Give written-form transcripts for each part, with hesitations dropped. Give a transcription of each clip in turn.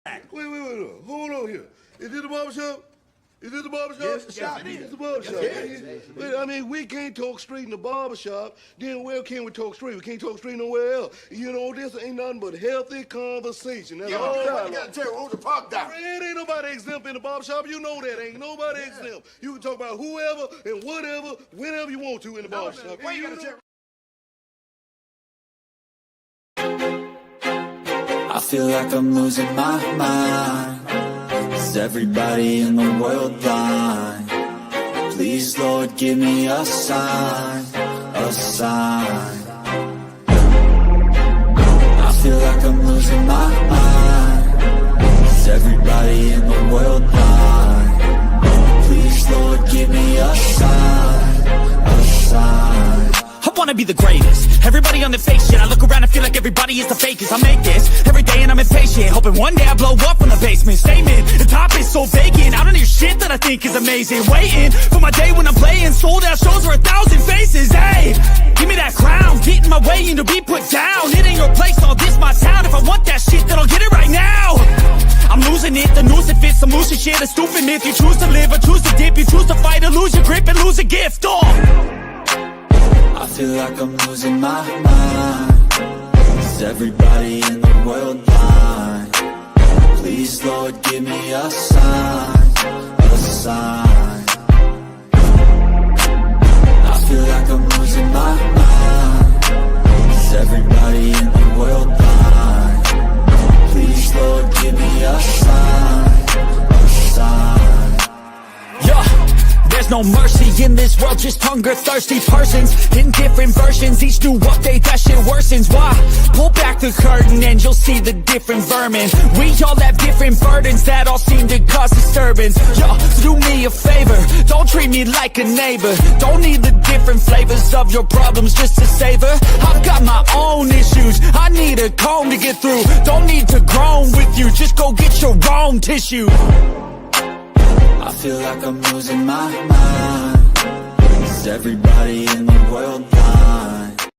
Wait. Hold on here. Is this the barbershop? Is this the barbershop? Yes, it is. It's the barbershop. Yes. Wait, I mean, we can't talk street in the barbershop. Then where can we talk street? We can't talk street nowhere else. You know, this ain't nothing but healthy conversation. That's all. You gotta tell who's the park down. It ain't nobody exempt in the barbershop. You know that. Ain't nobody exempt. You can talk about whoever and whatever, whenever you want to in the barbershop. Why you gotta tell? I feel like I'm losing my mind. Is everybody in the world blind? Please, Lord, give me a sign, a sign. I feel like I'm losing my mind. Is everybody in the world blind? Please, Lord, give me a sign, a sign. I wanna be the greatest. Everybody on the fake shit. I look around and feel like everybody is the fakest. I make this every day and I'm impatient, hoping one day I blow up from the basement. Statement, the top is so vacant. I don't hear shit that I think is amazing. Waiting for my day when I'm playing sold out shows for 1,000 faces. Hey, give me that crown, get in my way and to be put down. It ain't your place, all this my town. If I want that shit, then I'll get it right now. I'm losing it, the noose that fits some losing shit. A stupid myth, you choose to live or choose to dip. You choose to fight or lose your grip and lose a gift. I feel like I'm losing my mind. Is everybody in the world blind? Please, Lord, give me a sign, a sign. I feel like I'm losing my mind. Is everybody in the world blind? Please, Lord, give me a sign, a sign. Yeah. There's no mercy in this world, just hunger-thirsty persons in different versions. Each new update, that shit worsens. Why? Pull back the curtain and you'll see the different vermin. We all have different burdens that all seem to cause disturbance. Yo, do me a favor, don't treat me like a neighbor. Don't need the different flavors of your problems just to savor. I've got my own issues, I need a comb to get through. Don't need to groan with you, just go get your own tissue. I feel like I'm losing my mind. Is everybody in the world blind?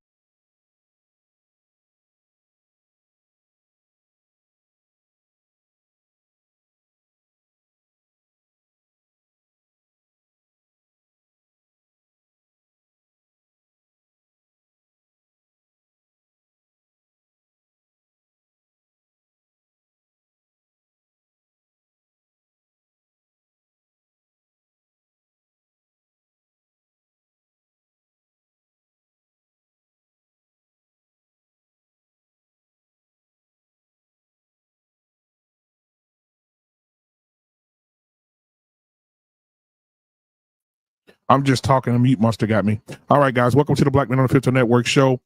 I'm just talking. The mute must have got me. All right, guys. Welcome to the Black Men on the Filter Network show.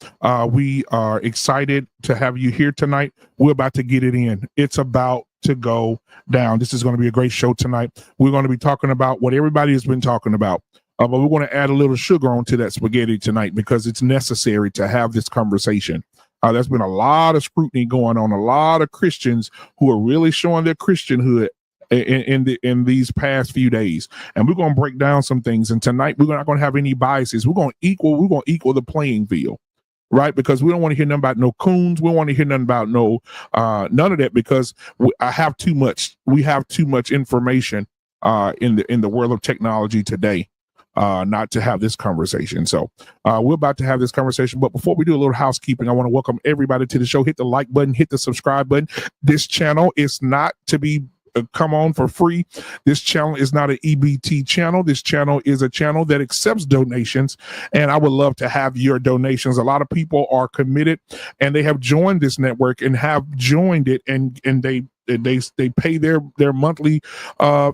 We are excited to have you here tonight. We're about to get it in. It's about to go down. This is going to be a great show tonight. We're going to be talking about what everybody has been talking about. But we're going to add a little sugar onto that spaghetti tonight because it's necessary to have this conversation. There's been a lot of scrutiny going on. A lot of Christians who are really showing their Christianhood in these past few days, and we're going to break down some things. And tonight we're not going to have any biases. We're going to equal the playing field, right? Because we don't want to hear nothing about no coons. We don't want to hear nothing about none of that, because we have too much information in the world of technology today not to have this conversation. So we're about to have this conversation. But before we do a little housekeeping, I want to welcome everybody to the show. Hit the like button, hit the subscribe button. This channel is not to be come on for free. This channel is not an EBT channel. This channel is a channel that accepts donations, and I would love to have your donations. A lot of people are committed, and they have joined this network and have joined it, and they pay their monthly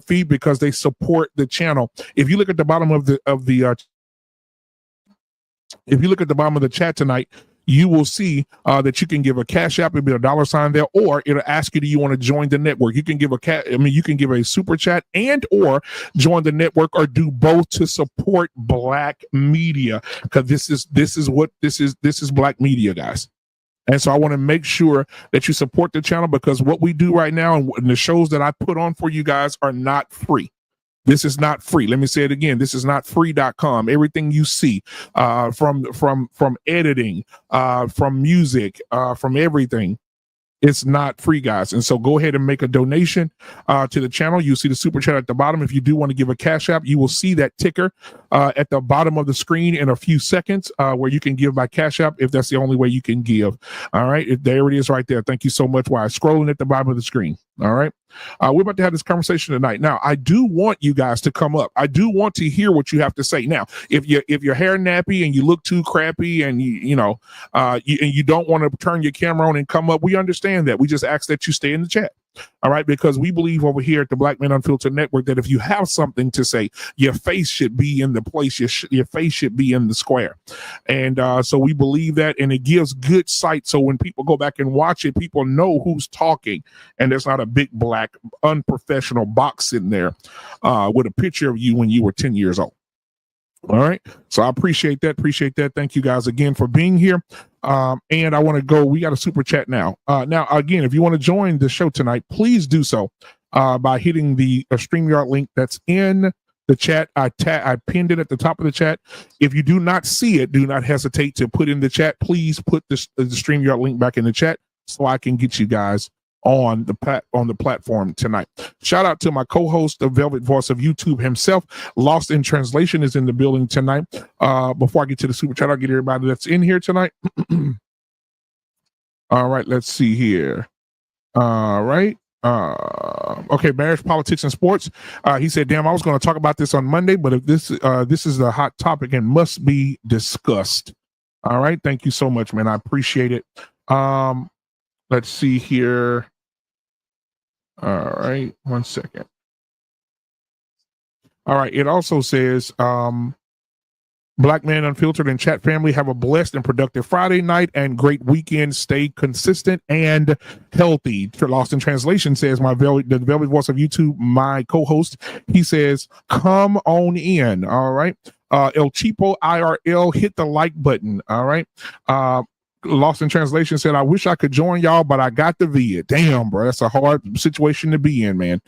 fee because they support the channel. If you look at the bottom of the if you look at the bottom of the chat tonight, you will see that you can give a cash app. It'll be a $sign there, or it'll ask you, do you want to join the network? You can give you can give a super chat and or join the network, or do both to support Black media, because this is Black media, guys. And so I want to make sure that you support the channel, because what we do right now and the shows that I put on for you guys are not free. This is not free. Let me say it again. This is not free.com. Everything you see from editing, from music, from everything It's not free, guys. And so go ahead and make a donation to the channel. You'll see the super chat at the bottom. If you do want to give a cash app, you will see that ticker at the bottom of the screen in a few seconds where you can give by cash app if that's the only way you can give. All right. There it is right there. Thank you so much. While scrolling at the bottom of the screen. All right. We're about to have this conversation tonight. Now, I do want you guys to come up. I do want to hear what you have to say. Now, if your hair nappy and you look too crappy and you don't want to turn your camera on and come up, we understand that. We just ask that you stay in the chat. All right, because we believe over here at the Black Men Unfiltered Network that if you have something to say, your face should be in the place, your face should be in the square. And so we believe that, and it gives good sight. So when people go back and watch it, people know who's talking, and there's not a big black unprofessional box sitting there with a picture of you when you were 10 years old. All right. So I appreciate that. Thank you guys again for being here. And I want to go. We got a super chat now. Now, again, if you want to join the show tonight, please do so by hitting the StreamYard link that's in the chat. I pinned it at the top of the chat. If you do not see it, do not hesitate to put in the chat. Please put the StreamYard link back in the chat so I can get you guys on the platform tonight. Shout out to my co-host, the Velvet Voice of YouTube himself. Lost in Translation is in the building tonight. Before I get to the super chat, I'll get everybody that's in here tonight. All right, let's see here. All right. Okay, marriage, politics, and sports. He said, damn, I was going to talk about this on Monday, but if this is a hot topic and must be discussed. All right. Thank you so much, man. I appreciate it. Let's see here. All right, 1 second. All right, it also says, Black Man Unfiltered and chat family, have a blessed and productive Friday night and great weekend. Stay consistent and healthy. Lost in Translation says, the Velvet Voice of YouTube, my co-host, he says, come on in. All right. El Cheapo IRL, hit the like button. All right. Lost in Translation said, I wish I could join y'all, but I got the vid. Damn, bro, that's a hard situation to be in, man.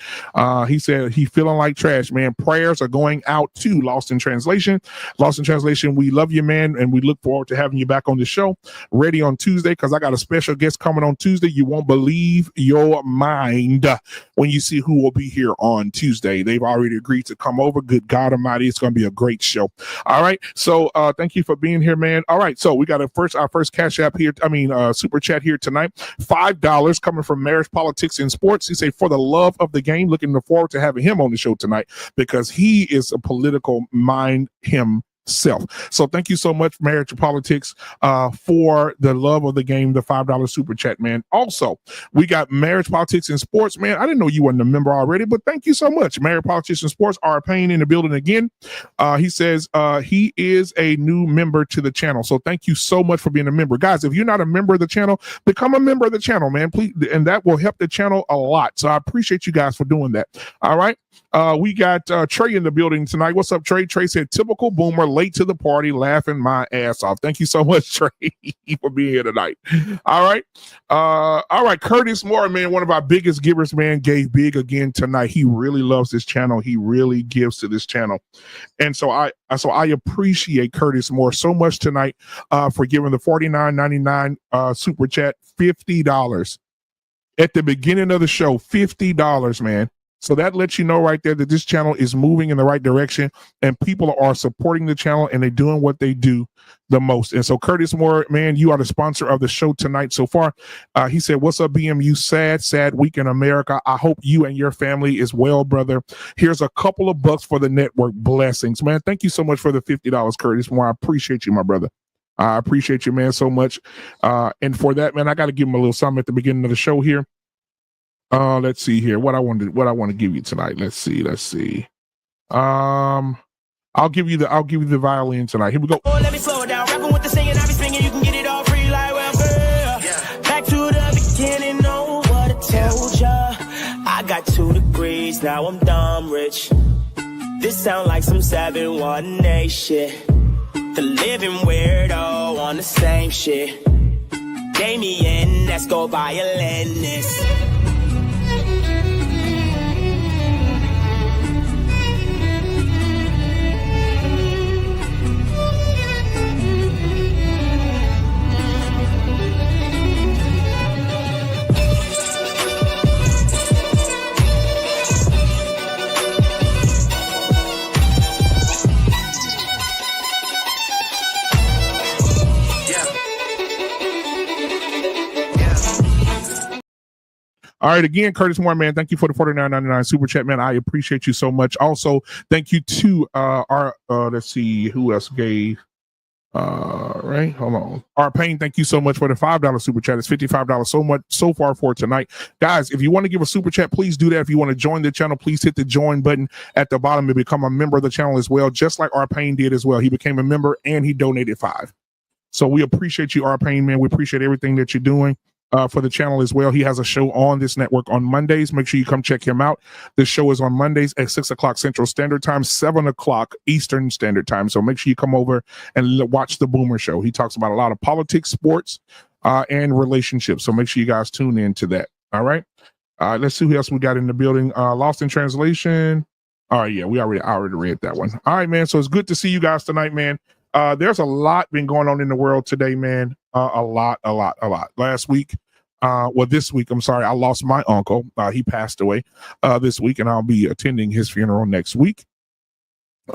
He said he feeling like trash, man. Prayers are going out to Lost in Translation. Lost in Translation, we love you, man, and we look forward to having you back on the show. Ready on Tuesday, because I got a special guest coming on Tuesday. You won't believe your mind when you see who will be here on Tuesday. They've already agreed to come over. Good God Almighty, it's going to be a great show. All right, so thank you for being here, man. All right, so we got our first cash app here. Super chat here tonight. $5 coming from Marriage, Politics, and Sports. He said, for the love of the game, looking forward to having him on the show tonight because he is a political mind himself. So thank you so much, Marriage and Politics, for the love of the game, the $5 super chat, man. Also, we got Marriage, Politics, and Sports, man. I didn't know you weren't a member already, but thank you so much. Marriage, Politics, and Sports are paying in the building again. He says he is a new member to the channel. So thank you so much for being a member. Guys, if you're not a member of the channel, become a member of the channel, man, please. And that will help the channel a lot. So I appreciate you guys for doing that. All right. We got Trey in the building tonight. What's up, Trey? Trey said, typical boomer, late to the party, laughing my ass off. Thank you so much, Trey, for being here tonight. All right. All right. Curtis Moore, man, one of our biggest givers, man, gave big again tonight. He really loves this channel. He really gives to this channel. And so I appreciate Curtis Moore so much tonight for giving the $49.99 super chat, $50 at the beginning of the show, $50, man. So that lets you know right there that this channel is moving in the right direction and people are supporting the channel and they're doing what they do the most. And so Curtis Moore, man, you are the sponsor of the show tonight so far. He said, what's up, BMU? Sad week in America. I hope you and your family is well, brother. Here's a couple of bucks for the network. Blessings, man. Thank you so much for the $50, Curtis Moore. I appreciate you, my brother. I appreciate you, man, so much. And for that, man, I got to give him a little something at the beginning of the show here. Let's see here. What I want to give you tonight. Let's see. I'll give you the violin tonight. Here we go. Oh, let me slow it down. Rapping with the singing, I be singing. You can get it all free like welfare. Back to the beginning. Know what I told ya. I got 2 degrees. Now I'm dumb rich. This sound like some 718 shit. The living weirdo on the same shit. Damien, let's go violinist. All right, again, Curtis Moore, man, thank you for the $49.99 super chat, man. I appreciate you so much. Also, thank you to our let's see who else gave. Right, hold on. Our Payne, thank you so much for the $5 super chat. It's $55 so much so far for tonight, guys. If you want to give a super chat, please do that. If you want to join the channel, please hit the join button at the bottom and become a member of the channel as well, just like Our Payne did as well. He became a member and he donated $5. So we appreciate you, Our Payne, man. We appreciate everything that you're doing for the channel as well. He has a show on this network on Mondays. Make sure you come check him out. The show is on Mondays at 6 o'clock Central Standard Time, 7 o'clock Eastern Standard Time. So make sure you come over and watch the Boomer Show. He talks about a lot of politics, sports, and relationships. So make sure you guys tune in to that. All right. Let's see who else we got in the building. Lost in Translation. All right. Yeah, I already read that one. All right, man. So it's good to see you guys tonight, man. There's a lot been going on in the world today, man. A lot. Last week, this week, I'm sorry, I lost my uncle. He passed away this week, and I'll be attending his funeral next week,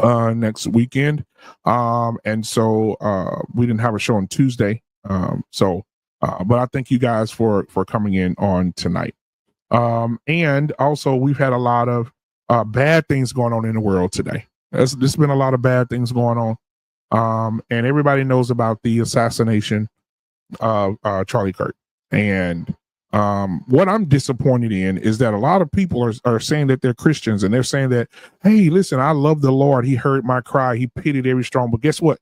next weekend. And so we didn't have a show on Tuesday. But I thank you guys for coming in on tonight. And also we've had a lot of bad things going on in the world today. There's been a lot of bad things going on. And everybody knows about the assassination of Charlie Kirk. And what I'm disappointed in is that a lot of people are saying that they're Christians, and they're saying that, hey, listen, I love the Lord. He heard my cry. He pitied every storm. But guess what?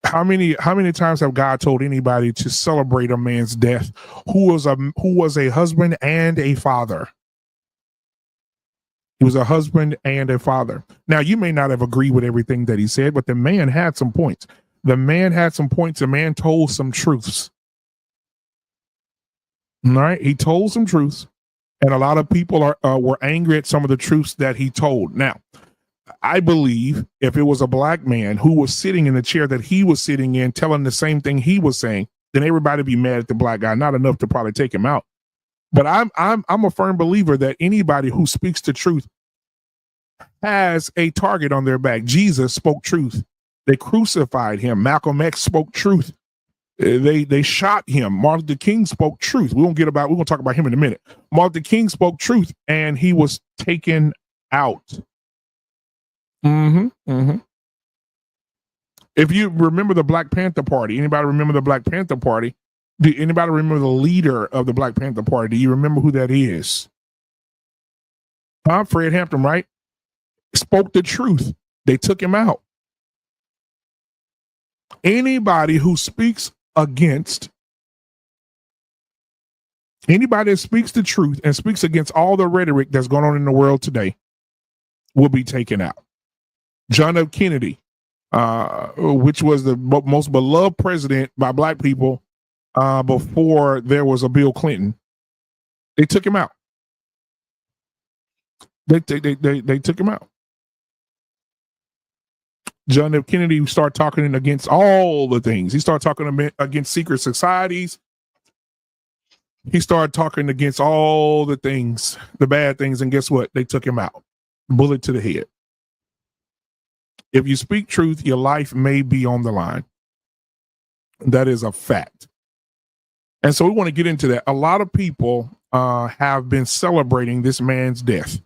How many times have God told anybody to celebrate a man's death who was a husband and a father? He was a husband and a father. Now, you may not have agreed with everything that he said, but the man had some points. The man told some truths. All right. He told some truths, and a lot of people were angry at some of the truths that he told. Now, I believe if it was a black man who was sitting in the chair that he was sitting in, telling the same thing he was saying, then everybody would be mad at the black guy. Not enough to probably take him out. But I'm a firm believer that anybody who speaks the truth has a target on their back. Jesus spoke truth. They crucified him. Malcolm X spoke truth. They shot him. Martin Luther King spoke truth. We're gonna talk about him in a minute. Martin Luther King spoke truth, and he was taken out. If you remember the Black Panther Party, anybody remember the Black Panther Party? Do anybody remember the leader of the Black Panther Party? Do you remember who that is? Fred Hampton, right? Spoke the truth. They took him out. Anybody who speaks against, anybody that speaks the truth and speaks against all the rhetoric that's going on in the world today will be taken out. John F. Kennedy, which was the most beloved president by black people before there was a Bill Clinton, they took him out. They took him out. John F. Kennedy started talking against all the things. He started talking against secret societies. He started talking against all the things, the bad things, and guess what? They took him out. Bullet to the head. If you speak truth, your life may be on the line. That is a fact. And so we want to get into that. A lot of people have been celebrating this man's death.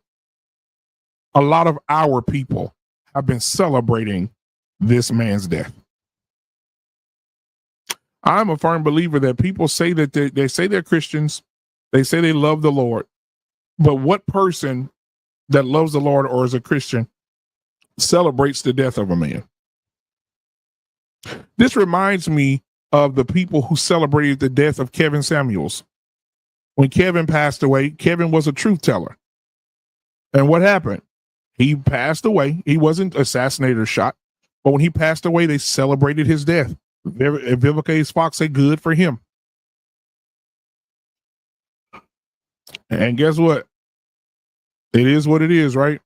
A lot of our people have been celebrating this man's death. I'm a firm believer that people say that they say they're Christians. They say they love the Lord. But what person that loves the Lord or is a Christian celebrates the death of a man? This reminds me of the people who celebrated the death of Kevin Samuels. When Kevin passed away, Kevin was a truth teller. And what happened? He passed away. He wasn't assassinated or shot. But when he passed away, they celebrated his death. Vivica Fox said, good for him. And guess what? It is what it is, right?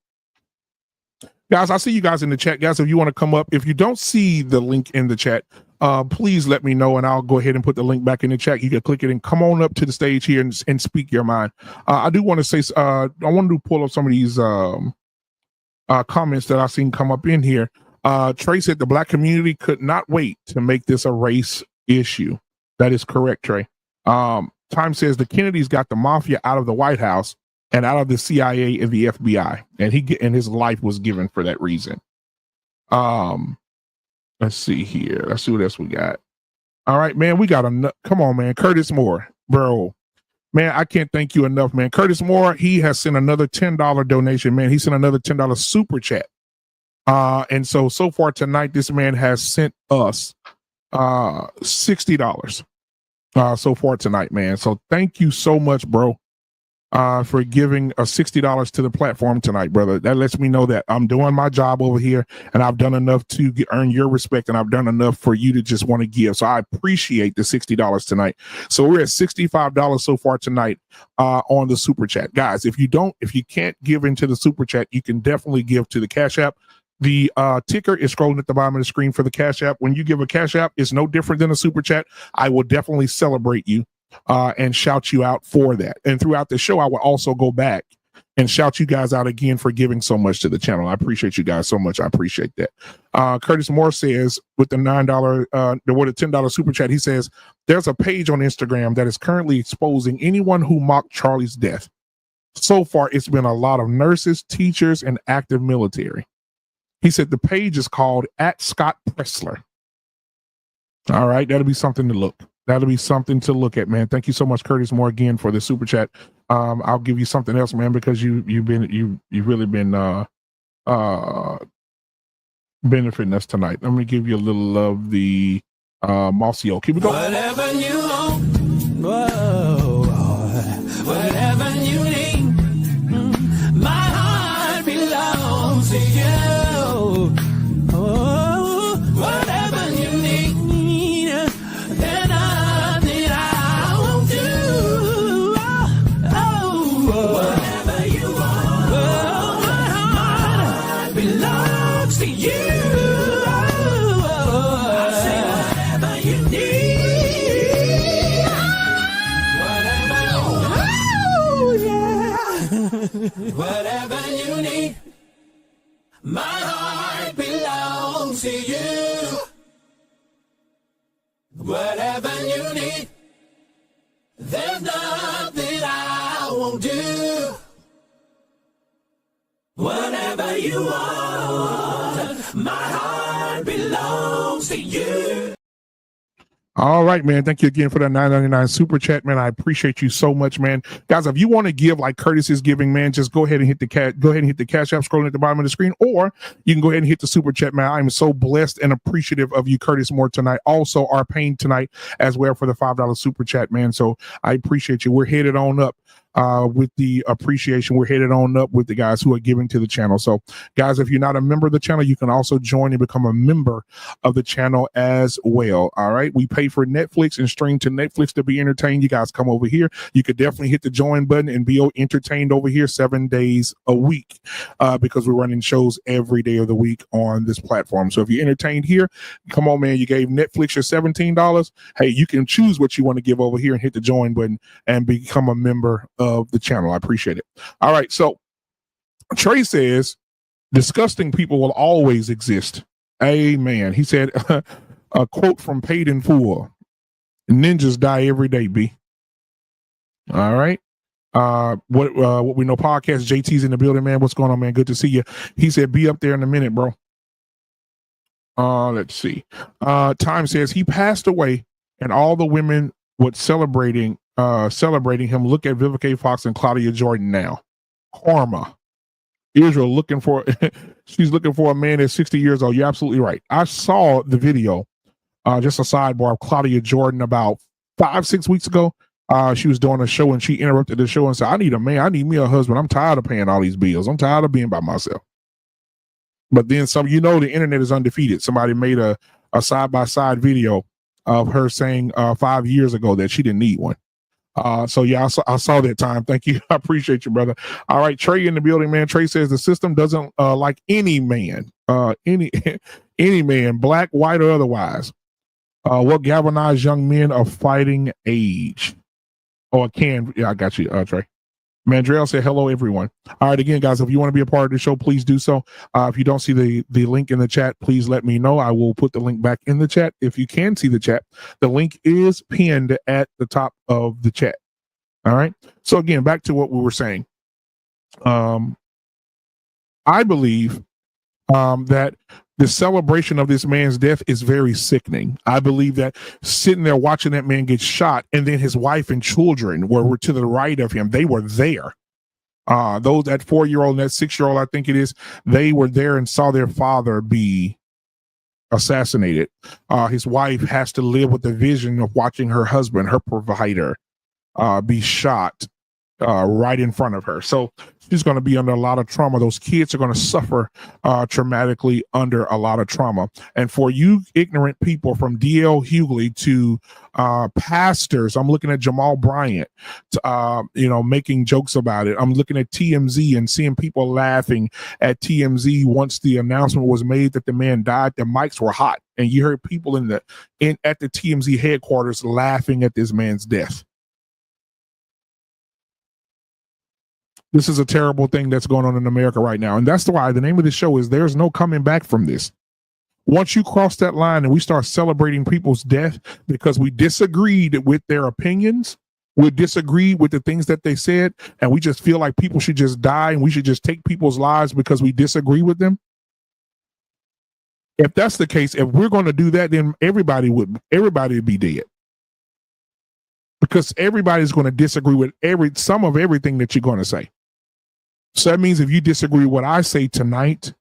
Guys, I see you guys in the chat. Guys, if you want to come up, if you don't see the link in the chat, please let me know and I'll go ahead and put the link back in the chat. You can click it and come on up to the stage here and speak your mind. I do want to say, I wanted to pull up some of these comments that I've seen come up in here. Trey said the black community could not wait to make this a race issue. That is correct, Trey. Time says the Kennedys got the mafia out of the White House and out of the CIA and the FBI, and his life was given for that reason. Let's see here. Let's see what else we got. All right, man, we got come on, man. Curtis Moore, bro. Man, I can't thank you enough, man. Curtis Moore, he has sent another $10 donation, man. He sent another $10 super chat. And so far tonight, this man has sent us $60 so far tonight, man. So thank you so much, bro, for giving $60 to the platform tonight, brother. That lets me know that I'm doing my job over here, and I've done enough to earn your respect, and I've done enough for you to just want to give. So I appreciate the $60 tonight. So we're at $65 so far tonight on the super chat, guys. If you can't give into the super chat, you can definitely give to the Cash App. The ticker is scrolling at the bottom of the screen for the Cash App. When you give a Cash App, it's no different than a super chat. I will definitely celebrate you and shout you out for that. And throughout the show, I will also go back and shout you guys out again for giving so much to the channel. I appreciate you guys so much. I appreciate that. Curtis Moore says with the $10 super chat, he says, there's a page on Instagram that is currently exposing anyone who mocked Charlie's death. So far, it's been a lot of nurses, teachers, and active military. He said the page is called @ScottPressler. All right, that'll be something to look. That'll be something to look at, man. Thank you so much, Curtis Moore, again for the super chat. I'll give you something else, man, because you've really been benefiting us tonight. Let me give you a little of the Mossy Oak. Here we go. Whatever you want, whoa, whatever you need, my heart belongs to you. Oh, whatever you need, then nothing I won't do. Oh, whatever you want, my heart belongs to you. Whatever you need, my heart belongs to you. Whatever you need, there's nothing I won't do. Whatever you want, my heart belongs to you. All right, man. Thank you again for that $9.99 super chat, man. I appreciate you so much, man. Guys, if you want to give like Curtis is giving, man, just go ahead and hit the Cash App scrolling at the bottom of the screen, or you can go ahead and hit the super chat, man. I'm so blessed and appreciative of you, Curtis Moore, tonight. Also, our pain tonight as well for the $5 super chat, man. So I appreciate you. We're headed on up with the appreciation. We're headed on up with the guys who are giving to the channel. So guys, if you're not a member of the channel, you can also join and become a member of the channel as well. All right, we pay for Netflix and stream to Netflix to be entertained. You guys come over here, you could definitely hit the join button and be entertained over here 7 days a week, because we're running shows every day of the week on this platform. So if you're entertained here, come on, man, you gave Netflix your $17. Hey, you can choose what you want to give over here and hit the join button and become a member of the channel. I appreciate it. All right, so Trey says disgusting people will always exist. Amen. He said a quote from Paid in Full: ninjas die every day, B. All right. What we know podcast, JT's in the building, man. What's going on, man? Good to see you. He said be up there in a minute, bro. Let's see. Time says he passed away and all the women would celebrating him. Look at Vivica Fox and Claudia Jordan now. Karma. Israel looking for she's looking for a man that's 60 years old. You're absolutely right. I saw the video, just a sidebar, of Claudia Jordan about 5-6 weeks ago. She was doing a show and she interrupted the show and said, I need a man. I need me a husband. I'm tired of paying all these bills. I'm tired of being by myself. But then the internet is undefeated. Somebody made a side-by-side video of her saying 5 years ago that she didn't need one. So yeah, I saw that time. Thank you. I appreciate you, brother. All right, Trey in the building, man. Trey says the system doesn't like any man, any man, black, white, or otherwise. What galvanized young men of fighting age? Oh, I got you, Trey. Mandrell said, hello, everyone. All right, again, guys, if you want to be a part of the show, please do so. If you don't see the link in the chat, please let me know. I will put the link back in the chat. If you can see the chat, the link is pinned at the top of the chat. All right. So again, back to what we were saying. I believe that the celebration of this man's death is very sickening. I believe that sitting there watching that man get shot, and then his wife and children were to the right of him. They were there. Those, that 4-year-old and that 6-year-old, I think it is, they were there and saw their father be assassinated. His wife has to live with the vision of watching her husband, her provider, be shot right in front of her. So she's going to be under a lot of trauma. Those kids are going to suffer traumatically under a lot of trauma. And for you ignorant people, from D.L. Hughley to pastors, I'm looking at Jamal Bryant, making jokes about it. I'm looking at TMZ and seeing people laughing at TMZ once the announcement was made that the man died. The mics were hot, and you heard people at the TMZ headquarters laughing at this man's death. This is a terrible thing that's going on in America right now. And that's why the name of the show is There's No Coming Back from This. Once you cross that line and we start celebrating people's death because we disagreed with their opinions, we disagreed with the things that they said, and we just feel like people should just die and we should just take people's lives because we disagree with them. If that's the case, if we're going to do that, then everybody would be dead. Because everybody's going to disagree with some of everything that you're going to say. So that means if you disagree with what I say tonight,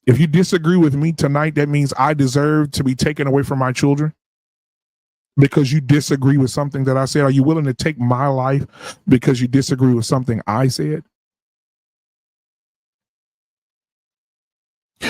if you disagree with me tonight, that means I deserve to be taken away from my children because you disagree with something that I said. Are you willing to take my life because you disagree with something I said?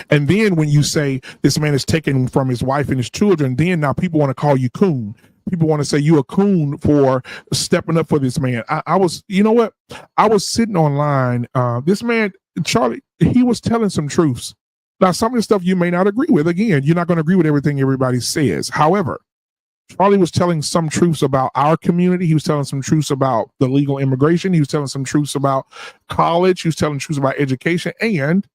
And then when you say this man is taken from his wife and his children, then now people want to call you coon. People want to say you a coon for stepping up for this man. I was, you know what? I was sitting online. This man, Charlie, he was telling some truths. Now, some of the stuff you may not agree with. Again, you're not going to agree with everything everybody says. However, Charlie was telling some truths about our community. He was telling some truths about the legal immigration. He was telling some truths about college. He was telling truths about education. And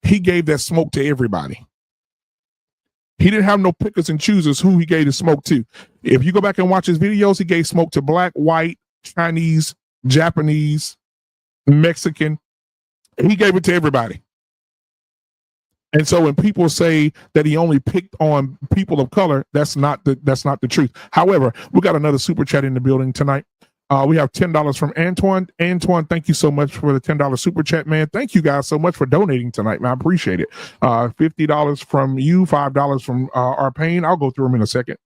he gave that smoke to everybody. He didn't have no pickers and choosers who he gave the smoke to. If you go back and watch his videos, he gave smoke to black, white, Chinese, Japanese, Mexican. He gave it to everybody. And so when people say that he only picked on people of color, that's not the truth. However, we got another super chat in the building tonight. We have $10 from Antoine. Antoine, thank you so much for the $10 super chat, man. Thank you guys so much for donating tonight, man. I appreciate it. $50 from you, $5 from Arpain. I'll go through them in a second.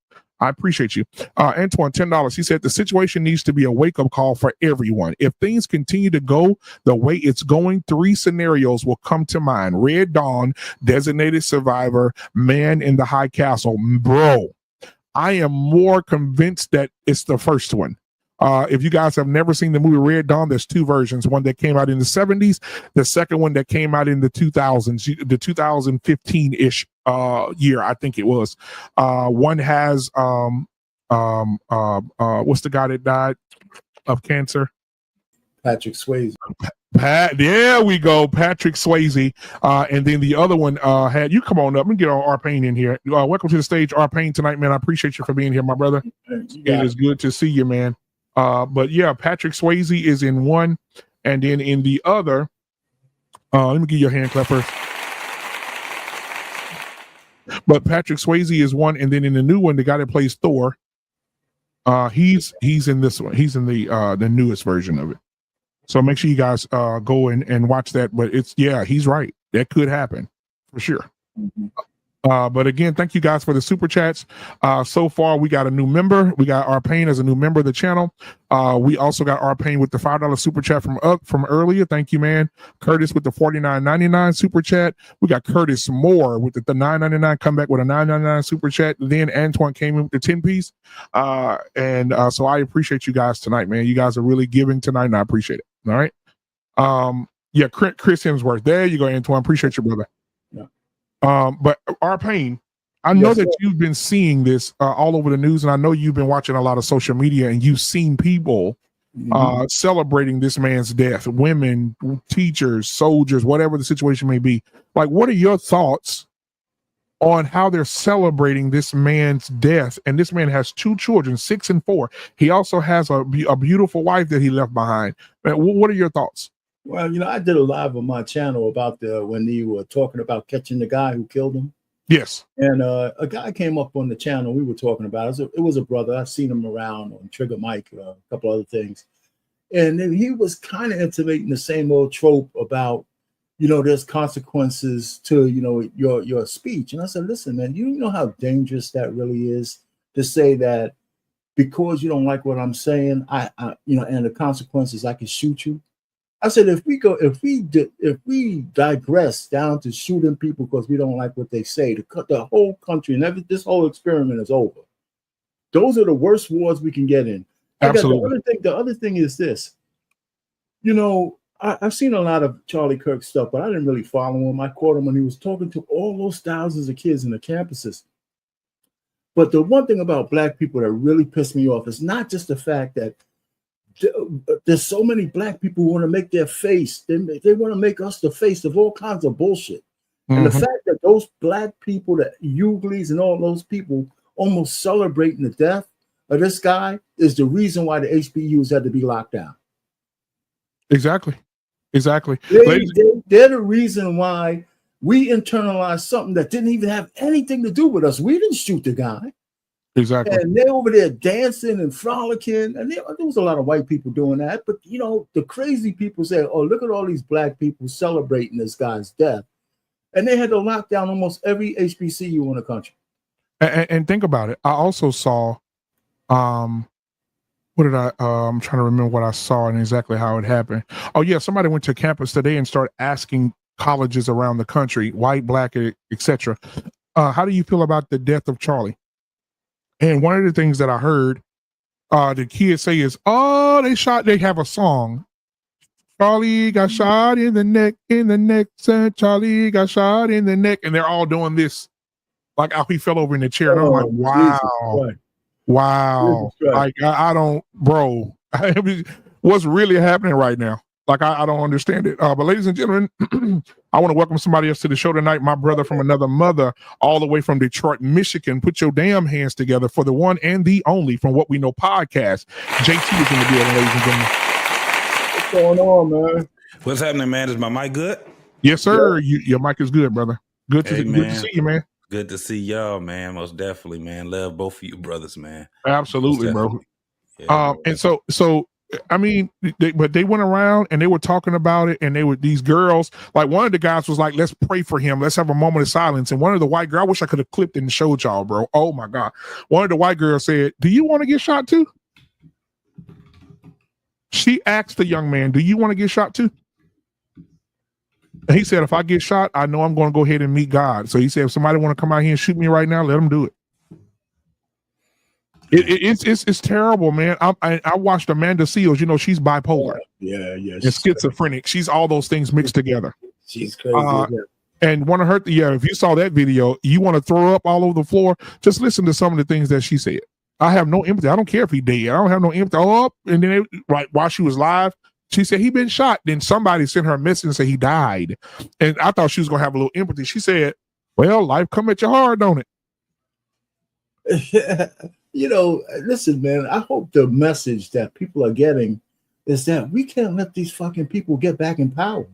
I appreciate you. Antoine, $10. He said the situation needs to be a wake-up call for everyone. If things continue to go the way it's going, 3 scenarios will come to mind. Red Dawn, designated survivor, man in the high castle. Bro, I am more convinced that it's the first one. If you guys have never seen the movie Red Dawn, there's 2 versions. One that came out in the 70s, the second one that came out in the 2000s, the 2015-ish year, I think it was. One has what's the guy that died of cancer? Patrick Swayze. There we go, Patrick Swayze. And then the other one had, you come on up and get Arpain in here. Welcome to the stage, Arpain, tonight, man. I appreciate you for being here, my brother. It is good to see you, man. But yeah, Patrick Swayze is in one, and then in the other, let me give you a hand clap first. But Patrick Swayze is one, and then in the new one, the guy that plays Thor, he's in this one. He's in the newest version of it. So make sure you guys go and watch that. But he's right. That could happen for sure. Mm-hmm. But again, thank you guys for the super chats. So far, we got a new member. We got Arpain as a new member of the channel. We also got Arpain with the $5 super chat from earlier. Thank you, man. Curtis with the $49.99 super chat. We got Curtis Moore with the $9.99. Come back with a $9.99 super chat. Then Antoine came in with the 10-piece. So I appreciate you guys tonight, man. You guys are really giving tonight, and I appreciate it. All right. Chris Hemsworth. There you go, Antoine. Appreciate you, brother. Yeah. But Arpain, I know that you've been seeing this all over the news, and I know you've been watching a lot of social media, and you've seen people celebrating this man's death, women, teachers, soldiers, whatever the situation may be. Like, what are your thoughts on how they're celebrating this man's death. And this man has 2 children, 6 and 4. He also has a beautiful wife that he left behind. What are your thoughts? Well, I did a live on my channel about when they were talking about catching the guy who killed him. Yes. And a guy came up on the channel. We were talking about it. It was a brother. I've seen him around on Trigger Mike, a couple other things. And then he was kind of intimating the same old trope about, there's consequences to, your speech. And I said, listen, man, you know how dangerous that really is to say that because you don't like what I'm saying, I and the consequences, I can shoot you. I said, if we digress down to shooting people because we don't like what they say, the whole country and this whole experiment is over. Those are the worst wars we can get in. Absolutely. The other thing is this. I've seen a lot of Charlie Kirk stuff, but I didn't really follow him. I caught him when he was talking to all those thousands of kids in the campuses. But the one thing about Black people that really pissed me off is not just the fact that there's so many Black people who want to make their face. They want to make us the face of all kinds of bullshit. Mm-hmm. And the fact that those Black people, that Uglies and all those people almost celebrating the death of this guy is the reason why the HBUs had to be locked down. Exactly. They're the reason why we internalized something that didn't even have anything to do with us. We didn't shoot the guy. Exactly. And they're over there dancing and frolicking. And there was a lot of white people doing that. But, the crazy people say, oh, look at all these Black people celebrating this guy's death. And they had to lock down almost every HBCU in the country. And think about it. I also saw, I'm trying to remember what I saw and exactly how it happened. Oh, yeah. Somebody went to campus today and started asking colleges around the country, white, Black, etc. How do you feel about the death of Charlie? And one of the things that I heard the kids say is, they have a song. Charlie got shot in the neck, said Charlie got shot in the neck. And they're all doing this, like how he fell over in the chair. And I'm like, wow. Wow. Like, I don't, bro, what's really happening right now? Like, I don't understand it. But ladies and gentlemen, I want to welcome somebody else to the show tonight. My brother from another mother, all the way from Detroit, Michigan. Put your damn hands together for the one and the only From What We Know podcast. JT is in the building, ladies and gentlemen. What's going on, man? What's happening, man? Is my mic good? Yes, sir. Yeah. Your mic is good, brother. Good to see you, man. Good to see y'all, man. Most definitely, man. Love both of you brothers, man. Absolutely, bro. Yeah, and so I mean, they went around and they were talking about it, and these girls, like one of the guys was like, let's pray for him. Let's have a moment of silence. And one of the white girls, I wish I could have clipped it and showed y'all, bro. Oh my God. One of the white girls said, do you want to get shot too? She asked the young man, do you want to get shot too? And he said, if I get shot, I know I'm going to go ahead and meet God. So he said, if somebody want to come out here and shoot me right now, let them do it. It's terrible, man. I watched Amanda Seals. She's bipolar. Yeah. And schizophrenic. She's all those things mixed together. She's crazy. And one of her, if you saw that video, you want to throw up all over the floor. Just listen to some of the things that she said. I have no empathy. I don't care if he dead. I don't have no empathy. And then while she was live, she said he been shot. Then somebody sent her a message and said he died. And I thought she was gonna have a little empathy. She said, "Well, life come at you hard, don't it?" Listen, man. I hope the message that people are getting is that we can't let these fucking people get back in power.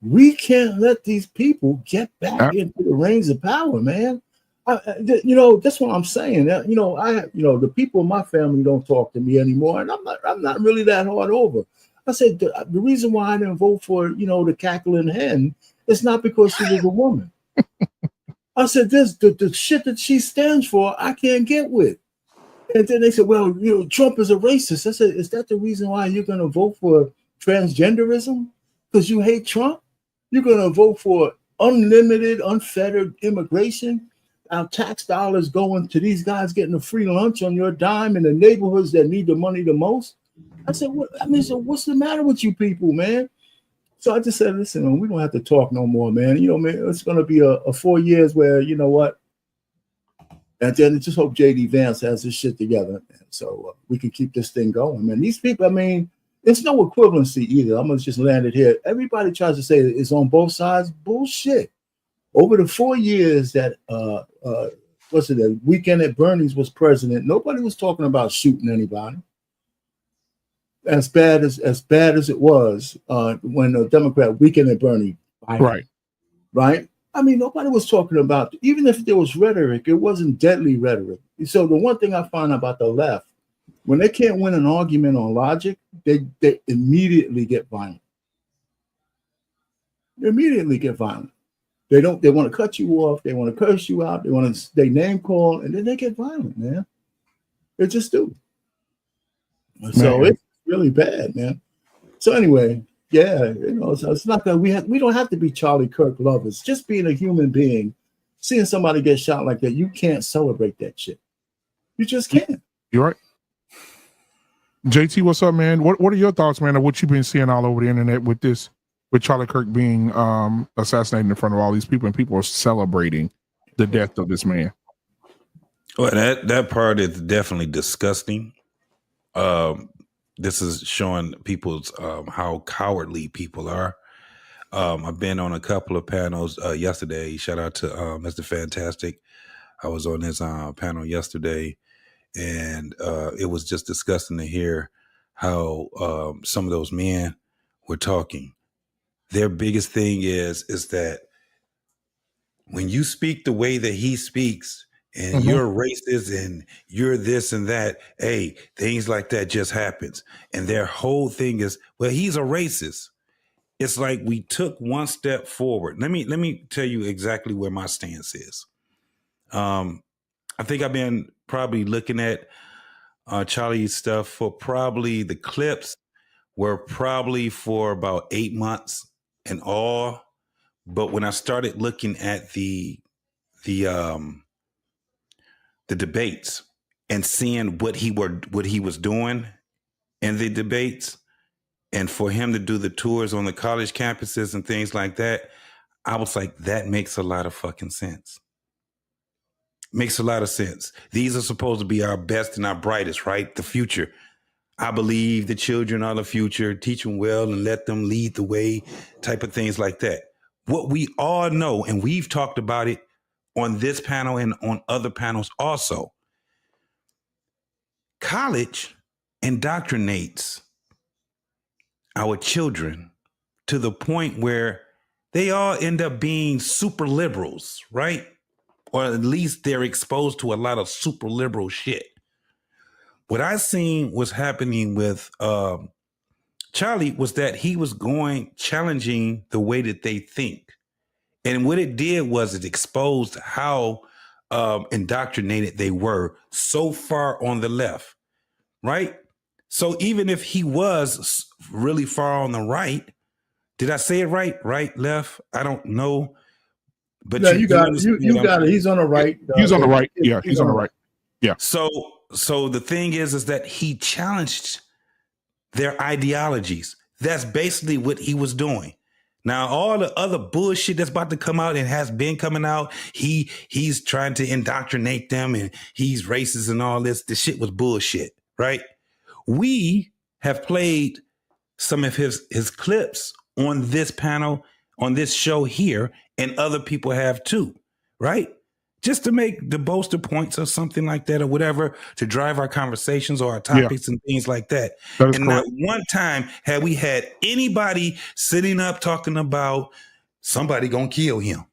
We can't let these people get back into the reins of power, man. That's what I'm saying. The people in my family don't talk to me anymore, and I'm not really that hard over. I said the reason why I didn't vote for the cackling hen is not because she was a woman. I said this the shit that she stands for I can't get with. And then they said, well, Trump is a racist. I said, is that the reason why you're going to vote for transgenderism? Because you hate Trump? You're going to vote for unlimited, unfettered immigration? Our tax dollars going to these guys getting a free lunch on your dime in the neighborhoods that need the money the most. I said, so what's the matter with you people, man? So I just said, listen, man, we don't have to talk no more, man. Man, it's going to be a 4 years where, you know what? And then just hope JD Vance has this shit together. So we can keep this thing going, man. These people, it's no equivalency either. I'm going to just land it here. Everybody tries to say it's on both sides. Bullshit. Over the 4 years that what's it, the Weekend at Bernie's was president, nobody was talking about shooting anybody. As bad as it was when the Democrat Weekend at Bernie, right. I mean, nobody was talking about, even if there was rhetoric, it wasn't deadly rhetoric. So the one thing I find about the left, when they can't win an argument on logic, they immediately get violent. They immediately get violent. They want to cut you off. They want to curse you out. They name call, and then they get violent, man. They just do. So it's really bad, man. So anyway, yeah, so it's not that we don't have to be Charlie Kirk lovers. Just being a human being, seeing somebody get shot like that, you can't celebrate that shit. You just can't. You're right. JT, what's up, man? What are your thoughts, man, of what you've been seeing all over the internet with Charlie Kirk being assassinated in front of all these people, and people are celebrating the death of this man? Well, that part is definitely disgusting. This is showing people's how cowardly people are. I've been on a couple of panels yesterday. Shout out to Mr. Fantastic. I was on his panel yesterday, and it was just disgusting to hear how some of those men were talking. Their biggest thing is that when you speak the way that he speaks, and you're racist and you're this and that, hey, things like that just happens. And their whole thing is, well, he's a racist. It's like we took one step forward. Let me tell you exactly where my stance is. I think I've been probably looking at Charlie's stuff for probably the clips were probably for about 8 months in all. But when I started looking at the debates and seeing what he was doing in the debates, and for him to do the tours on the college campuses and things like that, I was like, that makes a lot of fucking sense. Makes a lot of sense. These are supposed to be our best and our brightest, right? The future. I believe the children are the future. Teach them well and let them lead the way, type of things like that. What we all know, and we've talked about it on this panel and on other panels also, college indoctrinates our children to the point where they all end up being super liberals, right? Or at least they're exposed to a lot of super liberal shit. What I seen was happening with Charlie was that he was challenging the way that they think. And what it did was it exposed how indoctrinated they were so far on the left, right? So even if he was really far on the right, did I say it right? Right, left? I don't know. But yeah, you got it. He's on the right. He's on the right. Yeah, he's on the right. Yeah. So the thing is that he challenged their ideologies. That's basically what he was doing. Now, all the other bullshit that's about to come out and has been coming out, he's trying to indoctrinate them and he's racist and all this. The shit was bullshit, right? We have played some of his clips on this panel, on this show here, and other people have too, right? Just to make the bolster points or something like that or whatever, to drive our conversations or our topics and things like that. And correct. Not one time have we had anybody sitting up talking about somebody gonna kill him,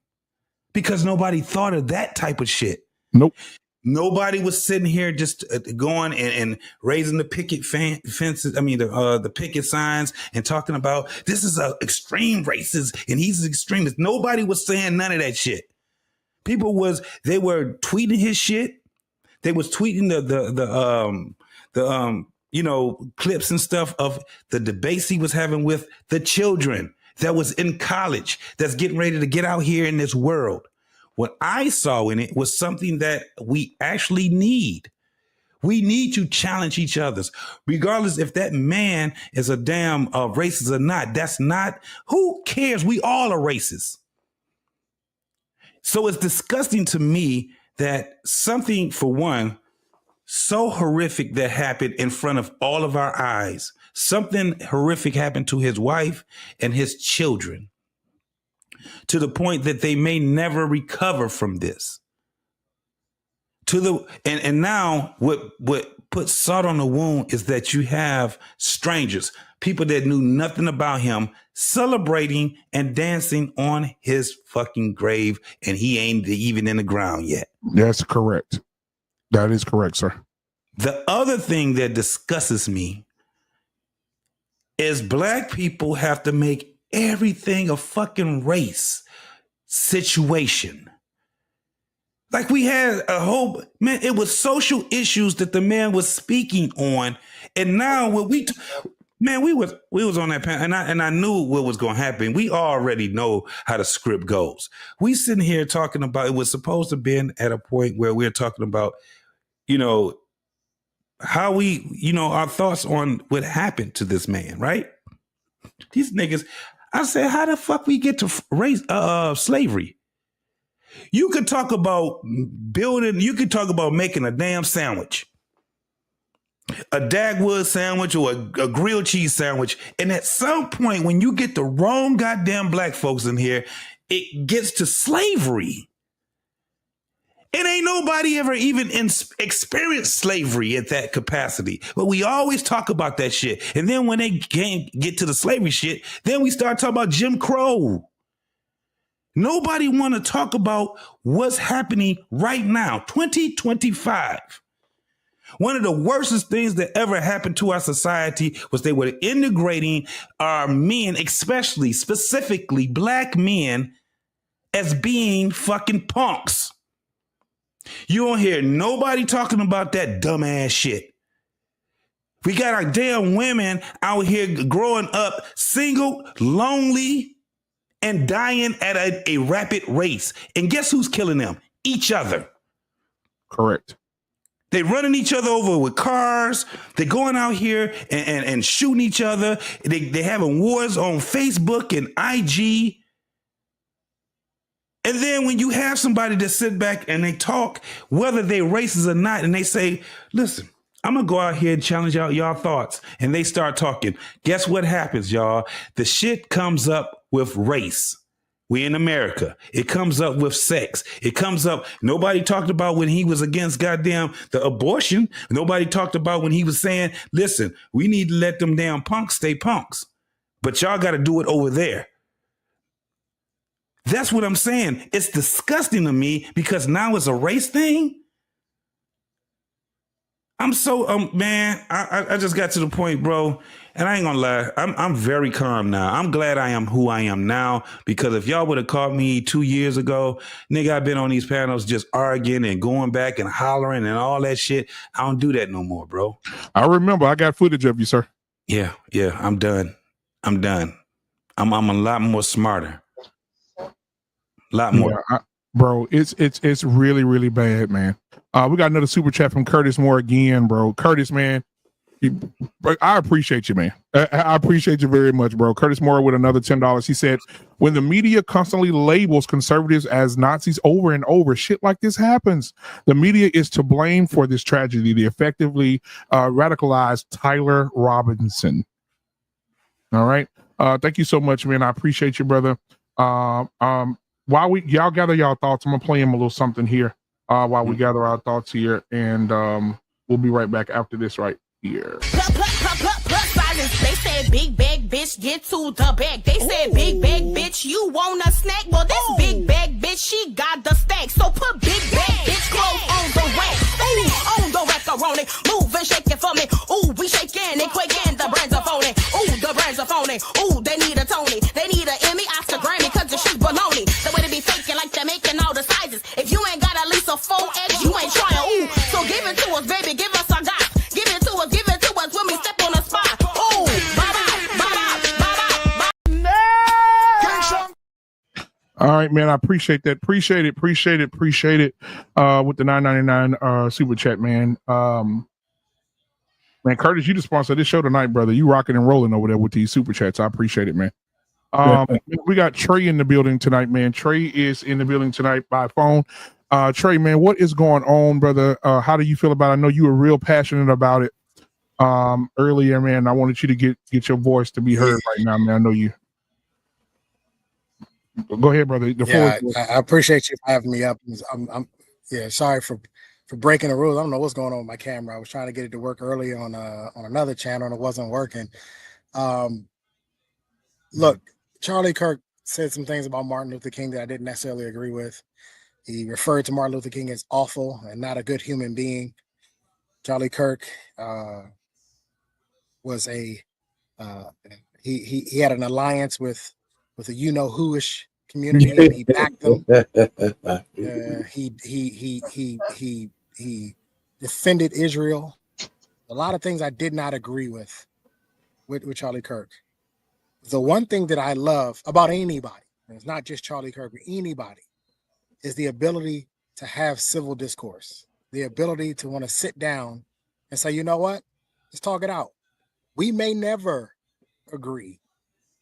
because nobody thought of that type of shit. Nope. Nobody was sitting here just going and raising the picket fences. I mean, the picket signs and talking about this is a extreme racist and he's an extremist. Nobody was saying none of that shit. They were tweeting his shit. They was tweeting the clips and stuff of the debates he was having with the children that was in college, that's getting ready to get out here in this world. What I saw in it was something that we actually need. We need to challenge each other's, regardless if that man is a damn racist or not. That's not, who cares? We all are racist. So it's disgusting to me that something, for one, so horrific that happened in front of all of our eyes, something horrific happened to his wife and his children. to the point that they may never recover from this. And now what puts salt on the wound is that you have strangers, people that knew nothing about him, celebrating and dancing on his fucking grave, and he ain't even in the ground yet. That's correct. That is correct, sir. The other thing that disgusts me is black people have to make everything a fucking race situation. Like we had a whole, man, it was social issues that the man was speaking on. And now what we was on that panel, and I knew what was going to happen. We already know how the script goes. We sitting here talking about, it was supposed to be at a point where we're talking about, how we, our thoughts on what happened to this man, right? These niggas, I said, how the fuck we get to raise slavery? You could talk about building, you could talk about making a damn sandwich, a Dagwood sandwich or a grilled cheese sandwich. And at some point, when you get the wrong goddamn black folks in here, it gets to slavery. And ain't nobody ever even experienced slavery at that capacity. But we always talk about that shit. And then when they get to the slavery shit, then we start talking about Jim Crow. Nobody want to talk about what's happening right now, 2025. One of the worstest things that ever happened to our society was they were integrating our men, specifically black men, as being fucking punks. You don't hear nobody talking about that dumbass shit. We got our damn women out here growing up single, lonely, and dying at a rapid rate. And guess who's killing them? Each other. Correct. They running each other over with cars. They're going out here and shooting each other. They having wars on Facebook and IG. And then when you have somebody that sit back and they talk, whether they racist or not, and they say, listen, I'm going to go out here and challenge out y'all thoughts. And they start talking. Guess what happens, y'all? The shit comes up with race. We in America. It comes up with sex. It comes up. Nobody talked about when he was against goddamn the abortion. Nobody talked about when he was saying, listen, we need to let them damn punks stay punks. But y'all got to do it over there. That's what I'm saying. It's disgusting to me because now it's a race thing. I'm so, man, I just got to the point, bro, and I ain't gonna lie, I'm very calm now. I'm glad I am who I am now, because if y'all would have caught me 2 years ago, nigga, I've been on these panels just arguing and going back and hollering and all that shit. I don't do that no more, bro. I remember. I got footage of you, sir. Yeah, I'm done. I'm a lot more smarter. A lot more. Yeah, bro, it's really, really bad, man. We got another super chat from Curtis Moore again, bro. Curtis, man, I appreciate you, man. I appreciate you very much, bro. Curtis Moore with another $10. He said, when the media constantly labels conservatives as Nazis over and over, shit like this happens. The media is to blame for this tragedy. They effectively radicalized Tyler Robinson. All right. Thank you so much, man. I appreciate you, brother. While y'all gather y'all thoughts, I'm gonna play him a little something here. While we gather our thoughts here, and we'll be right back after this right here. They said big bag bitch, get to the bag. They said big bag bitch, you want a snack? Well, this big bag bitch, she got the stack. So put big bag bitch clothes on the rack. Ooh, on the macaroni, move and shake it for me. Ooh, we shaking and quaking, the brands are phony. Ooh, the brands are phony. Ooh, they need a Tony, they need an Emmy, Oscar, Grammy, cause the shit baloney. The way they be faking like they're making all the sizes. If you ain't got at least a 4X, you ain't trying. Ooh, so give it to us, baby, give us a got. Give it to us when we step on the spot. Ooh, all right, man. I appreciate that. Appreciate it. With the $9.99 super chat, man. Man, Curtis, you the sponsor of this show tonight, brother. You rocking and rolling over there with these super chats. I appreciate it, man. We got Trey in the building tonight, man. Trey is in the building tonight by phone. Trey, man, what is going on, brother? How do you feel about it? I know you were real passionate about it earlier, man. I wanted you to get your voice to be heard right now, man. I know you. Go ahead, brother. The floor Yeah, is yours. I appreciate you for having me up. Yeah, sorry for breaking the rules. I don't know what's going on with my camera. I was trying to get it to work early on another channel and it wasn't working. Look, Charlie Kirk said some things about Martin Luther King that I didn't necessarily agree with. He referred to Martin Luther King as awful and not a good human being. Charlie Kirk was a he had an alliance with a whoish community, and he backed them. He defended Israel. A lot of things I did not agree with Charlie Kirk. The one thing that I love about anybody, and it's not just Charlie Kirk, but anybody, is the ability to have civil discourse, the ability to want to sit down and say, you know what, let's talk it out. We may never agree.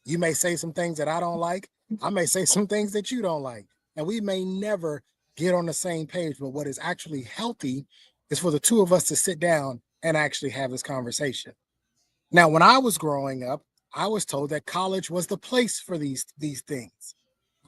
You may say some things that I don't like. I may say some things that you don't like. And we may never get on the same page. But what is actually healthy is for the two of us to sit down and actually have this conversation. Now, when I was growing up, I was told that college was the place for these things.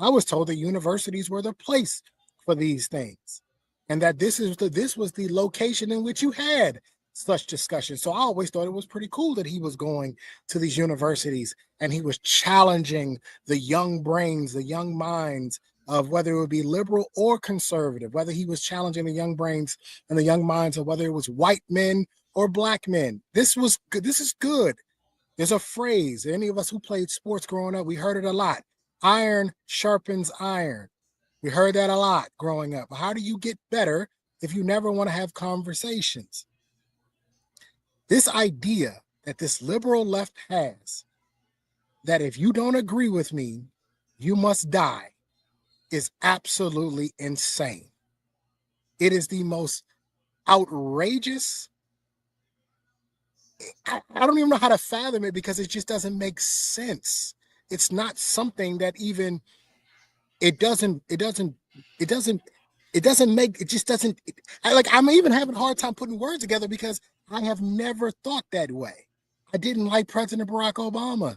I was told that universities were the place for these things, and that this was the location in which you had such discussion. So I always thought it was pretty cool that he was going to these universities and he was challenging the young brains, the young minds of whether it would be liberal or conservative, whether he was challenging the young brains and the young minds of whether it was white men or black men. This was good. This is good. There's a phrase, any of us who played sports growing up, we heard it a lot. Iron sharpens iron. We heard that a lot growing up. How do you get better if you never want to have conversations? This idea that this liberal left has, that if you don't agree with me, you must die, is absolutely insane. It is the most outrageous. I don't even know how to fathom it because it just doesn't make sense. It's not something that even it just doesn't I'm even having a hard time putting words together because I have never thought that way. I didn't like President Barack Obama.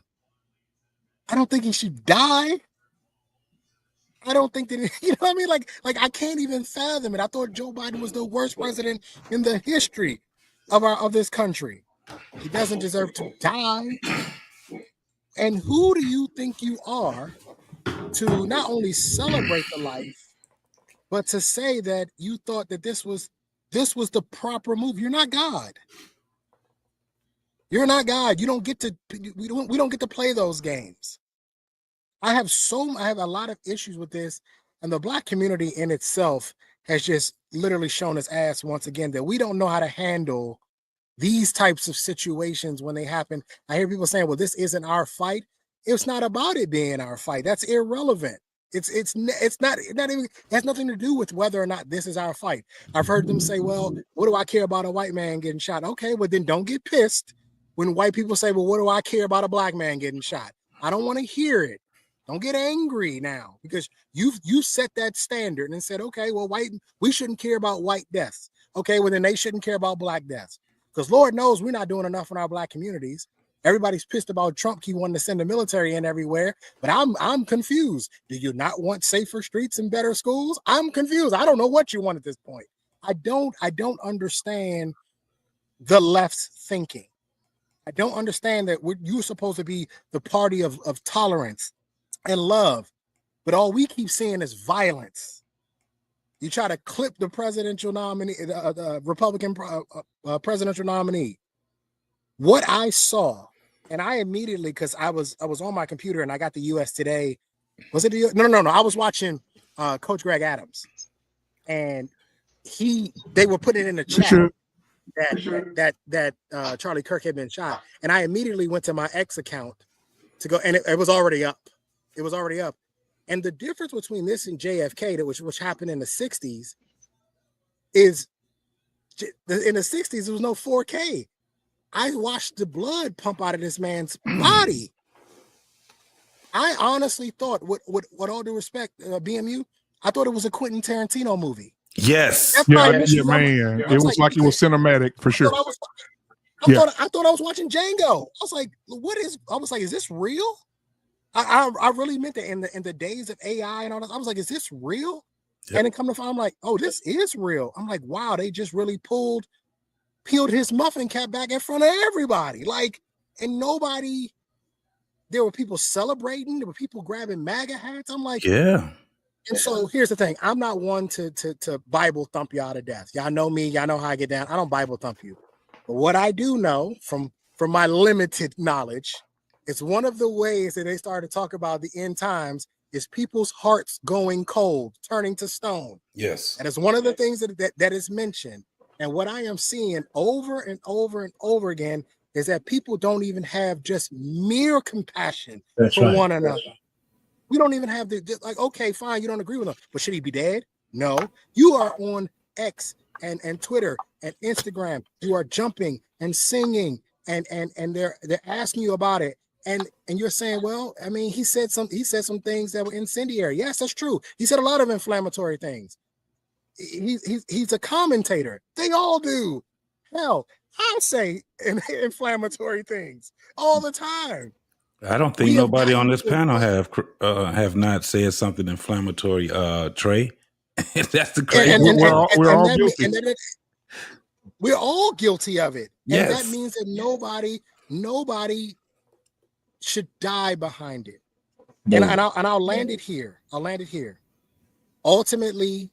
I don't think he should die. I don't think that, you know what I mean? Like I can't even fathom it. I thought Joe Biden was the worst president in the history of this country. He doesn't deserve to die. And who do you think you are to not only celebrate the life, but to say that you thought that this was the proper move? You're not God. You're not God. You don't get to. We don't get to play those games. I have a lot of issues with this, and the Black community in itself has just literally shown its ass once again that we don't know how to handle these types of situations when they happen. I hear people saying, well, this isn't our fight. It's not about it being our fight. That's irrelevant. It's not even, it has nothing to do with whether or not this is our fight. I've heard them say, well, what do I care about a white man getting shot? Okay, well then don't get pissed when white people say, well, what do I care about a black man getting shot? I don't want to hear it. Don't get angry now because you set that standard and said, okay, well, we shouldn't care about white deaths. Okay, well then they shouldn't care about black deaths. Because Lord knows we're not doing enough in our Black communities. Everybody's pissed about Trump. He wanted to send the military in everywhere, but I'm confused. Do you not want safer streets and better schools? I'm confused. I don't know what you want at this point. I don't understand the left's thinking. I don't understand that you're supposed to be the party of tolerance and love, but all we keep seeing is violence. You try to clip the presidential nominee, Republican presidential nominee. What I saw, and I immediately, because I was on my computer and I got the U.S. Today. Was it no? I was watching Coach Greg Adams, and they were putting it in the chat that Charlie Kirk had been shot, and I immediately went to my X account to go, and it was already up. It was already up. And the difference between this and JFK, which happened in the 60s, is in the 60s, there was no 4K. I watched the blood pump out of this man's body. I honestly thought, with all due respect, BMU, I thought it was a Quentin Tarantino movie. Yes. Man. It was like it was cinematic for sure. I thought I was watching Django. I was like, is this real? I really meant that in the days of AI and all that. I was like, is this real? Yep. And then come to find, I'm like, oh, this is real. I'm like, wow, they just really peeled his muffin cap back in front of everybody. Like, and nobody, there were people celebrating, there were people grabbing MAGA hats. I'm like, yeah. And so here's the thing. I'm not one to Bible thump y'all to death. Y'all know me, y'all know how I get down. I don't Bible thump you. But what I do know from my limited knowledge, it's one of the ways that they started to talk about the end times is people's hearts going cold, turning to stone. Yes. And it's one of the things that is mentioned. And what I am seeing over and over and over again is that people don't even have just mere compassion for one another. We don't even have like, okay, fine, you don't agree with him, but should he be dead? No. You are on X and Twitter and Instagram. You are jumping and singing and they're asking you about it. And you're saying, well, I mean, he said some things that were incendiary. Yes, that's true. He said a lot of inflammatory things. He's a commentator. They all do. Hell, I say inflammatory things all the time. I don't think nobody on this panel have not said something inflammatory, Trey. That's the crazy. We're all guilty. We're all guilty of it. Yes. And that means that nobody should die behind it. No. And I'll land it here. Ultimately,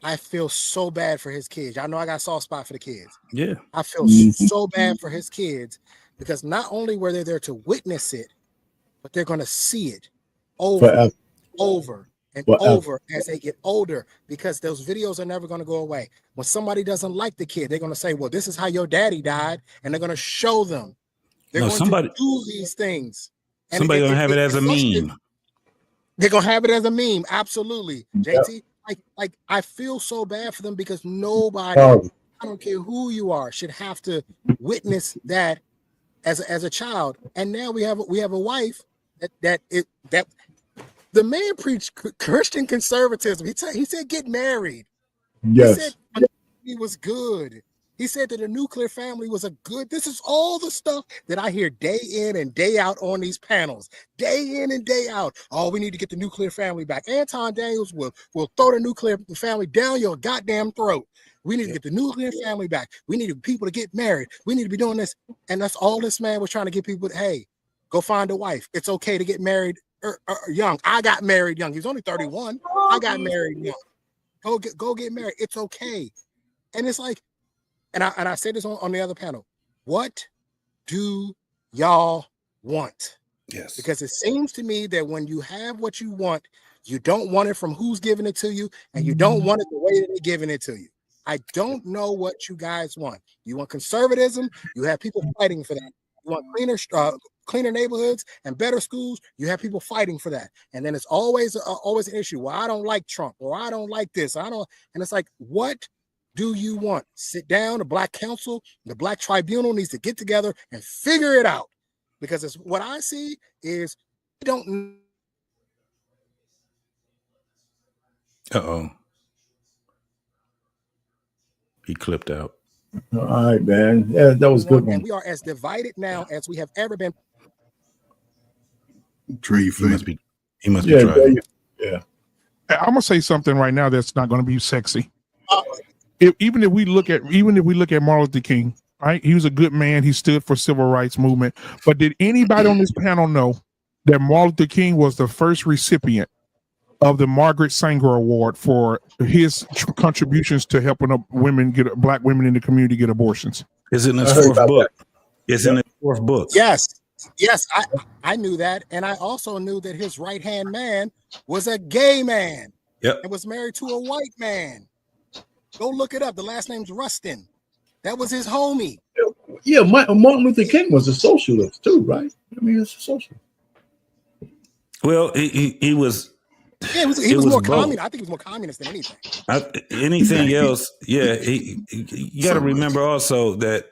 I feel so bad for his kids. Y'all know I got a soft spot for the kids. Yeah. I feel so bad for his kids because not only were they there to witness it, but they're going to see it over as they get older because those videos are never going to go away. When somebody doesn't like the kid, they're going to say, well, this is how your daddy died. And they're going to show them. They're going to do these things. And somebody's going to have it as a meme. They're going to have it as a meme. Absolutely. JT, like I feel so bad for them because nobody, I don't care who you are, should have to witness that as a child. And now we have a wife that the man preached Christian conservatism. He said get married. Yes. He said he was good. He said that a nuclear family was a good. This is all the stuff that I hear day in and day out on these panels. Day in and day out. Oh, we need to get the nuclear family back. Anton Daniels will throw the nuclear family down your goddamn throat. We need to get the nuclear family back. We need people to get married. We need to be doing this. And that's all this man was trying to get people to, hey, go find a wife. It's okay to get married young. I got married young. He was only 31. I got married young. Go get married. It's okay. And it's like, and I said this on the other panel. What do y'all want? Yes. Because it seems to me that when you have what you want, you don't want it from who's giving it to you, and you don't want it the way that they're giving it to you. I don't know what you guys want. You want conservatism? You have people fighting for that. You want cleaner neighborhoods and better schools? You have people fighting for that. And then it's always an issue. Well, I don't like Trump, or I don't like this. And it's like, what do you want? Sit down, the Black Council, the Black Tribunal needs to get together and figure it out. Because it's what I see is we don't. Uh-oh. He clipped out. All right, man. Yeah, that was good one. And we are as divided now as we have ever been. Tree he must be driving. Yeah. I'm gonna say something right now that's not gonna be sexy. Even if we look at Martin Luther King, right? He was a good man. He stood for civil rights movement. But did anybody on this panel know that Martin Luther King was the first recipient of the Margaret Sanger Award for his contributions to helping Black women in the community get abortions? It's in his fourth book. It's in his fourth book. Yes, I knew that, and I also knew that his right-hand man was a gay man. Yep. And was married to a white man. Go look it up. The last name's Rustin. That was his homie. Yeah, Martin Luther King was a socialist too, right? I mean, it's a socialist. Well, he was. Yeah, he was more communist. I think he was more communist than anything. Anything else? Yeah, you got to remember also that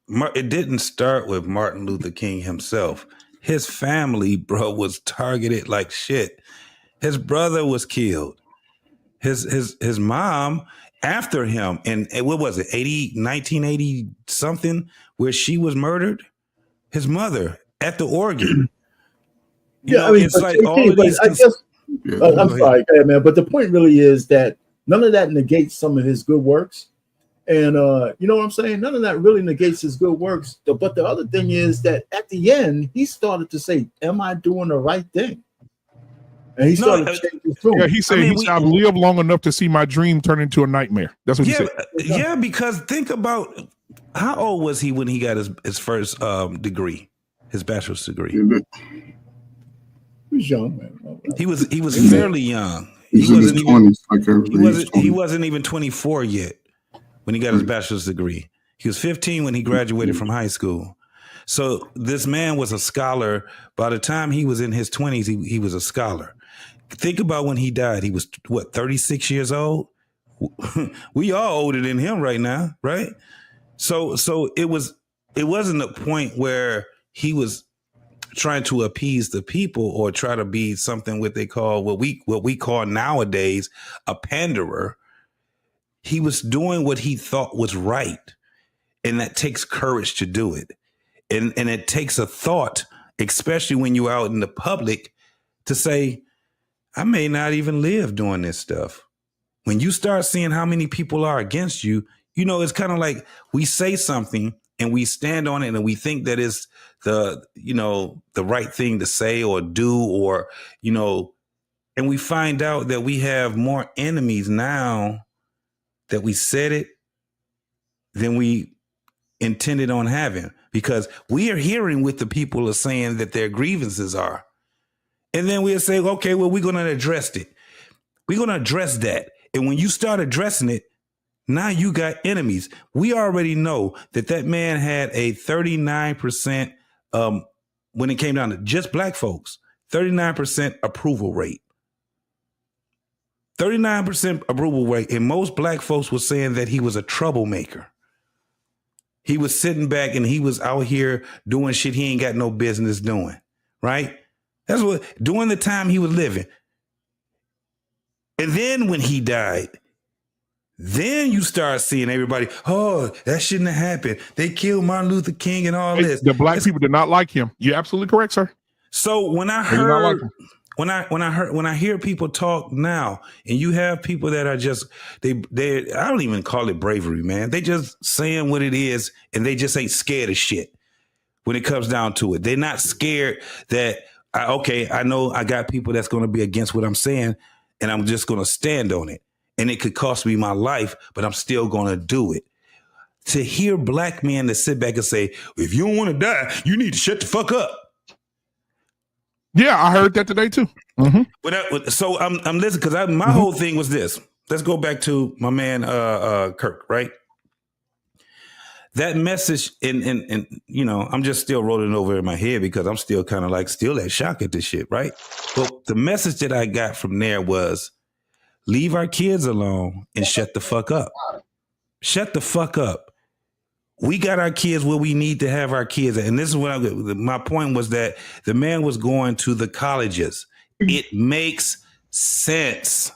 it didn't start with Martin Luther King himself. His family, bro, was targeted like shit. His brother was killed. His mom after him, and what was it, 1980 something, where she was murdered. His mother at the organ. You know, it's like all of these. I'm sorry, man, but the point really is that none of that negates some of his good works. And you know what I'm saying? None of that really negates his good works. But the other thing is that at the end, he started to say, "Am I doing the right thing?" And he started changing his tune. Yeah, he said, I've lived long enough to see my dream turn into a nightmare. That's what he said. Yeah, because think about how old was he when he got his first degree, his bachelor's degree? He was young, man. He was fairly young. He was in his 20s, like he wasn't even 24 yet when he got his bachelor's degree. He was 15 when he graduated from high school. So this man was a scholar. By the time he was in his 20s, he was a scholar. Think about when he died. He was, 36 years old? We all older than him right now, right? So it wasn't a point where he was trying to appease the people or try to be something what we call nowadays a panderer. He was doing what he thought was right. And that takes courage to do it. And it takes a thought, especially when you're out in the public, to say, I may not even live doing this stuff. When you start seeing how many people are against you, you know, it's kind of like we say something and we stand on it and we think that is the right thing to say or do, or, you know, and we find out that we have more enemies now that we said it than we intended on having, because we are hearing what the people are saying that their grievances are. And then we'll say, okay, well, we're going to address it. We're going to address that. And when you start addressing it, now you got enemies. We already know that man had a 39%, when it came down to just black folks, 39% approval rate. 39% approval rate. And most black folks were saying that he was a troublemaker. He was sitting back and he was out here doing shit he ain't got no business doing, right? That's what, during the time he was living. And then when he died, then you start seeing everybody, oh, that shouldn't have happened. They killed Martin Luther King and all this. The black people did not like him. You're absolutely correct, sir. So when I heard, when I hear people talk now, and you have people that are just, they I don't even call it bravery, man. They just saying what it is, and they just ain't scared of shit when it comes down to it. They're not scared that, I know I got people that's going to be against what I'm saying, and I'm just going to stand on it. And it could cost me my life, but I'm still going to do it. To hear black men that sit back and say, if you don't want to die, you need to shut the fuck up. Yeah, I heard that today too. Mm-hmm. So I'm listening, because my whole thing was this. Let's go back to my man Kirk, right? That message, and you know, I'm just still rolling over in my head because I'm still kind of like still at shock at this shit, right? But the message that I got from there was, leave our kids alone and shut the fuck up. Shut the fuck up. We got our kids where we need to have our kids. And this is what my point was, that the man was going to the colleges. It makes sense.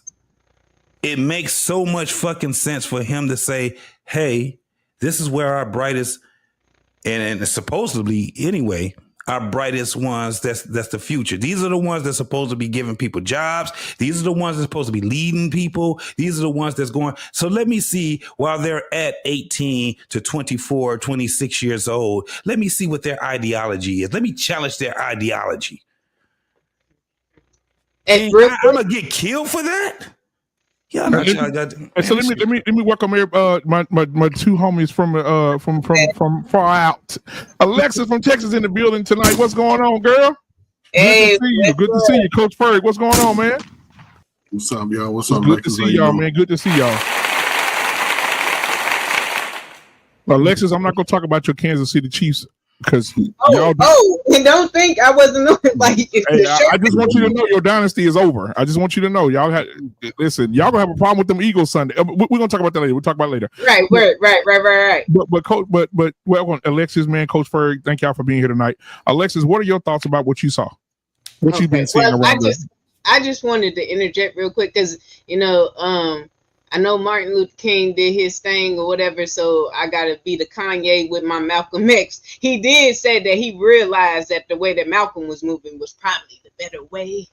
It makes so much fucking sense for him to say, hey, this is where our brightest, and supposedly anyway, our brightest ones, that's the future. These are the ones that's supposed to be giving people jobs. These are the ones that's supposed to be leading people. These are the ones that's going. So let me see, while they're at 18 to 24, 26 years old, let me see what their ideology is. Let me challenge their ideology. And I'm going to get killed for that? Yeah, so let me welcome my two homies from far out. Alexis from Texas in the building tonight. What's going on, girl? Hey, good to see you, Coach Ferg. What's going on, man? What's up, y'all? What's up? Good to see y'all, man. Good to see y'all. Alexis, I'm not gonna talk about your Kansas City Chiefs because and don't think I wasn't like. I just want you to know your dynasty is over. I just want you to know y'all gonna have a problem with them Eagles Sunday. We're gonna talk about that later. We'll talk about it later. Right. But welcome, Alexis, man, Coach Ferg. Thank y'all for being here tonight. Alexis, what are your thoughts about what you saw? What you've been seeing around? I just wanted to interject real quick because I know Martin Luther King did his thing or whatever, so I got to be the Kanye with my Malcolm X. He did say that he realized that the way that Malcolm was moving was probably the better way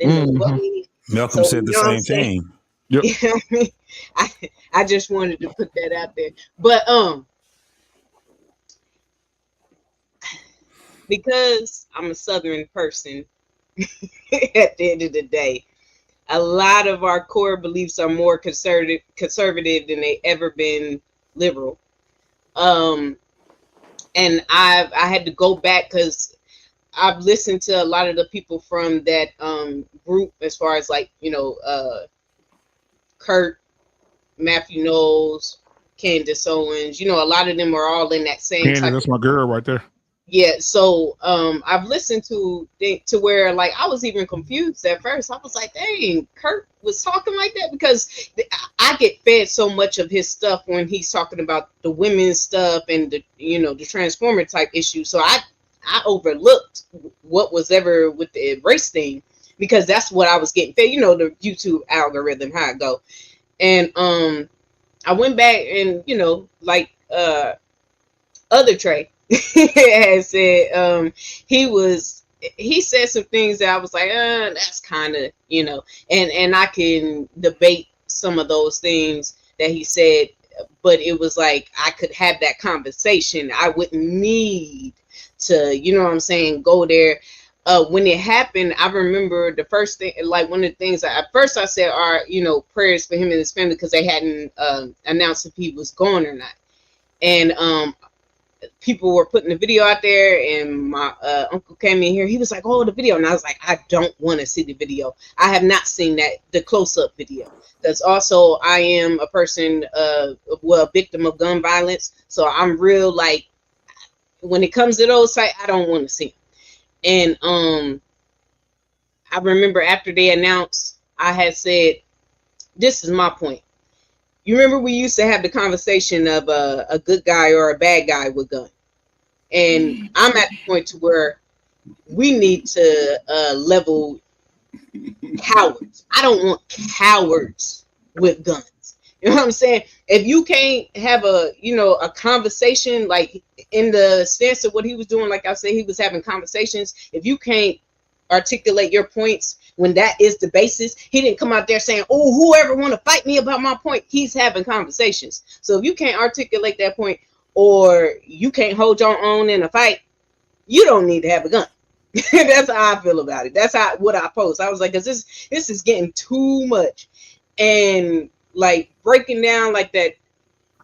than the way. Malcolm So, said the you know what I'm same saying? thing. Yep. You know what I mean? I just wanted to put that out there. But because I'm a Southern person, at the end of the day, a lot of our core beliefs are more conservative than they ever been liberal. And I had to go back because I've listened to a lot of the people from that group, as far as like, you know, Kurt, Matthew Knowles, Candace Owens, you know, a lot of them are all in that same Candy, type that's of, my girl right there. yeah. So I've listened to where like I was even confused at first. I was like, dang, Kurt was talking like that, because I get fed so much of his stuff when he's talking about the women's stuff and the, you know, the transformer type issue. So I overlooked what was ever with the race thing, because that's what I was getting fed, you know, the YouTube algorithm, how it go. And I went back and, you know, like other Trey had said, he said some things that I was like, that's kind of, you know, and I can debate some of those things that he said, but it was like I could have that conversation. I wouldn't need to, you know what I'm saying, go there. When it happened, I remember the first thing, like one of the things at first I said are, you know, prayers for him and his family, because they hadn't announced if he was gone or not. And people were putting the video out there, and my uncle came in here. He was like, oh, the video. And I was like, I don't want to see the video. I have not seen the close-up video. Because also I am a person, a victim of gun violence. So I'm real, like, when it comes to those sites, I don't want to see them. And I remember after they announced, I had said, this is my point. You remember we used to have the conversation of a good guy or a bad guy with gun. And I'm at the point to where we need to level cowards. I don't want cowards with guns. You know what I'm saying? If you can't have a, you know, a conversation, like in the stance of what he was doing, like I said, he was having conversations. If you can't articulate your points when that is the basis, he didn't come out there saying, oh, whoever want to fight me about my point, he's having conversations. So if you can't articulate that point, or you can't hold your own in a fight, you don't need to have a gun. That's how I feel about it. That's what I post. I was like, because this is getting too much. And like breaking down like that,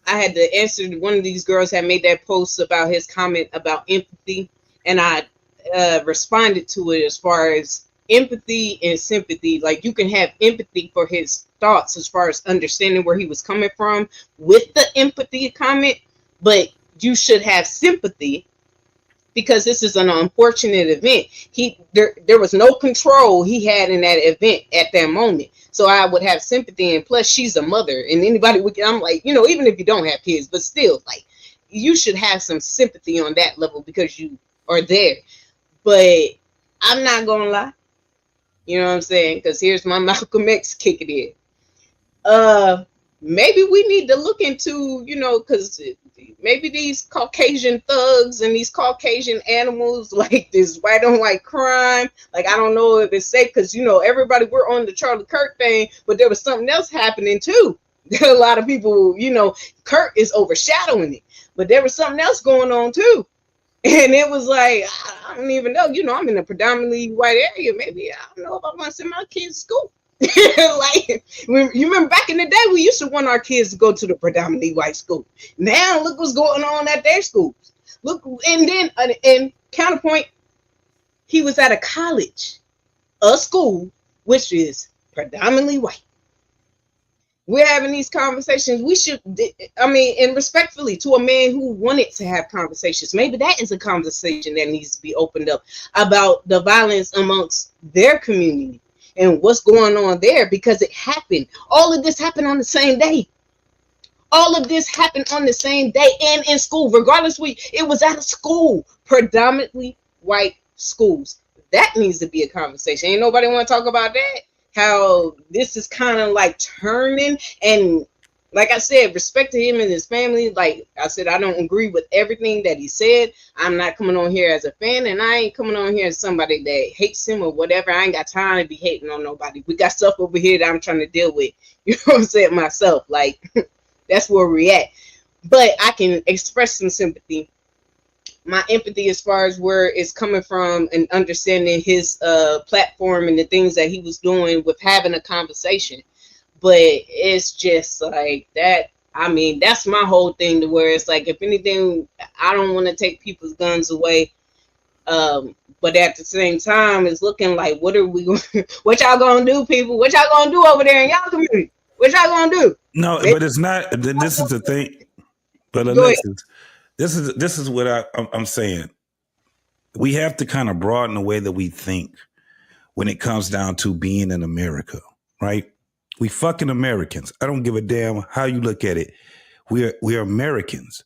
I had to answer. One of these girls had made that post about his comment about empathy, and I responded to it as far as empathy and sympathy. Like, you can have empathy for his thoughts as far as understanding where he was coming from with the empathy comment, but you should have sympathy because this is an unfortunate event. There was no control he had in that event at that moment. So I would have sympathy, and plus she's a mother, and anybody I'm like, you know, even if you don't have kids, but still, like, you should have some sympathy on that level because you are there. But I'm not gonna lie, you know what I'm saying? Because here's my Malcolm X kicking in. Maybe we need to look into, you know, because maybe these Caucasian thugs and these Caucasian animals, like this white on white crime, like, I don't know if it's safe, because, you know, everybody, we're on the Charlie Kirk thing, but there was something else happening too. A lot of people, you know, Kirk is overshadowing it, but there was something else going on too. And it was like, I don't even know, you know, I'm in a predominantly white area. Maybe I don't know if I want to send my kids to school. Like, you remember back in the day, we used to want our kids to go to the predominantly white school. Now look what's going on at their schools. Look, and then and counterpoint, he was at a college, a school, which is predominantly white. We're having these conversations. We should, I mean, and respectfully to a man who wanted to have conversations, maybe that is a conversation that needs to be opened up about the violence amongst their community and what's going on there, because it happened. All of this happened on the same day. All of this happened on the same day and in school. Regardless, it was at a school, predominantly white schools. That needs to be a conversation. Ain't nobody want to talk about that. How this is kind of like turning, and like I said, respect to him and his family. Like I said, I don't agree with everything that he said. I'm not coming on here as a fan, and I ain't coming on here as somebody that hates him or whatever. I ain't got time to be hating on nobody. We got stuff over here that I'm trying to deal with. You know what I'm saying? Myself, like that's where we're at. But I can express some sympathy. My empathy as far as where it's coming from and understanding his platform and the things that he was doing with having a conversation. But it's just like that. I mean, that's my whole thing, to where it's like, if anything, I don't want to take people's guns away. But at the same time, it's looking like, what are we what y'all gonna do, people? What y'all gonna do over there in y'all community? What y'all gonna do? No, but it's not. This is the thing. But Alexis, this is what I'm saying. We have to kind of broaden the way that we think when it comes down to being in America, right? We fucking Americans. I don't give a damn how you look at it. We're Americans.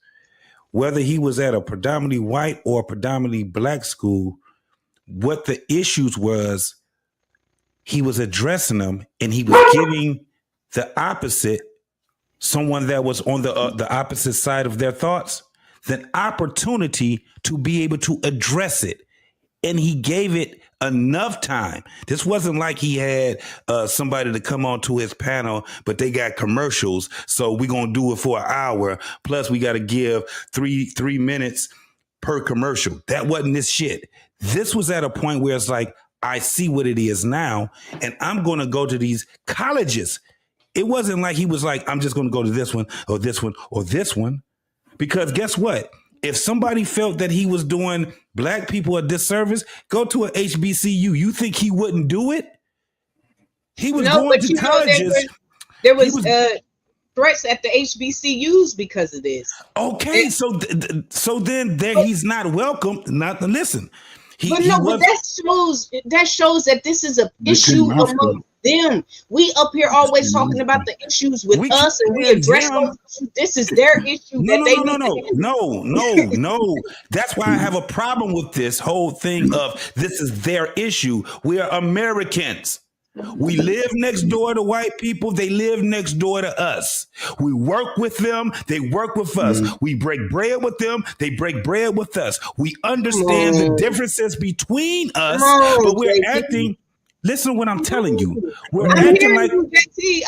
Whether he was at a predominantly white or predominantly black school, what the issues was, he was addressing them, and he was giving the opposite, someone that was on the opposite side of their thoughts, the opportunity to be able to address it. And he gave it enough time. This wasn't like he had somebody to come on to his panel, but they got commercials, so we're going to do it for an hour. Plus, we got to give three minutes per commercial. That wasn't this shit. This was at a point where it's like, I see what it is now, and I'm going to go to these colleges. It wasn't like he was like, I'm just going to go to this one or this one or this one. Because guess what? If somebody felt that he was doing black people a disservice, go to a HBCU. You think he wouldn't do it? He was going to colleges. There was threats at the HBCUs because of this. Okay, so then he's not welcome. Not to listen. But that shows that this is an issue among them. We up here always talking about the issues with us, and we address those issues. This is their issue. No. That's why I have a problem with this whole thing of this is their issue. We are Americans. We live next door to white people. They live next door to us. We work with them. They work with us. We break bread with them. They break bread with us. We understand the differences between us, but we're acting. Listen to what I'm telling you. We're acting like JT.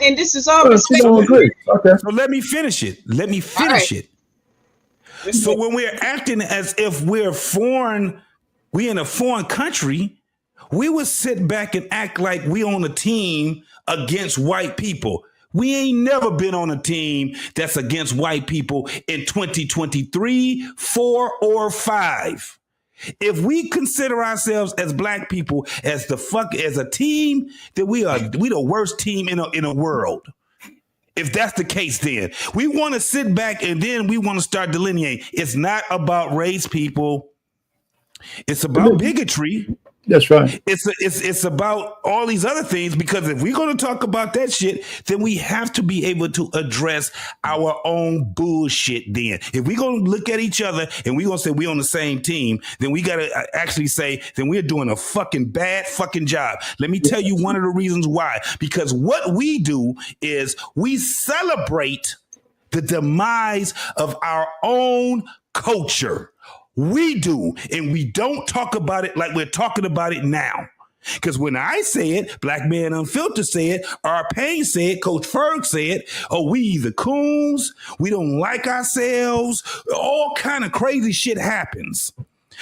And this is all respect. Okay. So let me finish it. So when we're acting as if we're foreign, we in a foreign country, we would sit back and act like we on a team against white people. We ain't never been on a team that's against white people in 2023, 4, or 5. If we consider ourselves as black people as a team, then we the worst team in the world. If that's the case, then we want to sit back and then we want to start delineating. It's not about race, people. It's about bigotry. That's right. It's about all these other things, because if we're going to talk about that shit, then we have to be able to address our own bullshit. Then if we're going to look at each other and we're going to say we're on the same team, then we got to actually say then we're doing a fucking bad fucking job. Let me tell you one of the reasons why. Because what we do is we celebrate the demise of our own culture. We do, and we don't talk about it like we're talking about it now. Because when I say it, Black Man Unfiltered say it, R. Payne say it, Coach Ferg say it, we either coons, we don't like ourselves, all kind of crazy shit happens.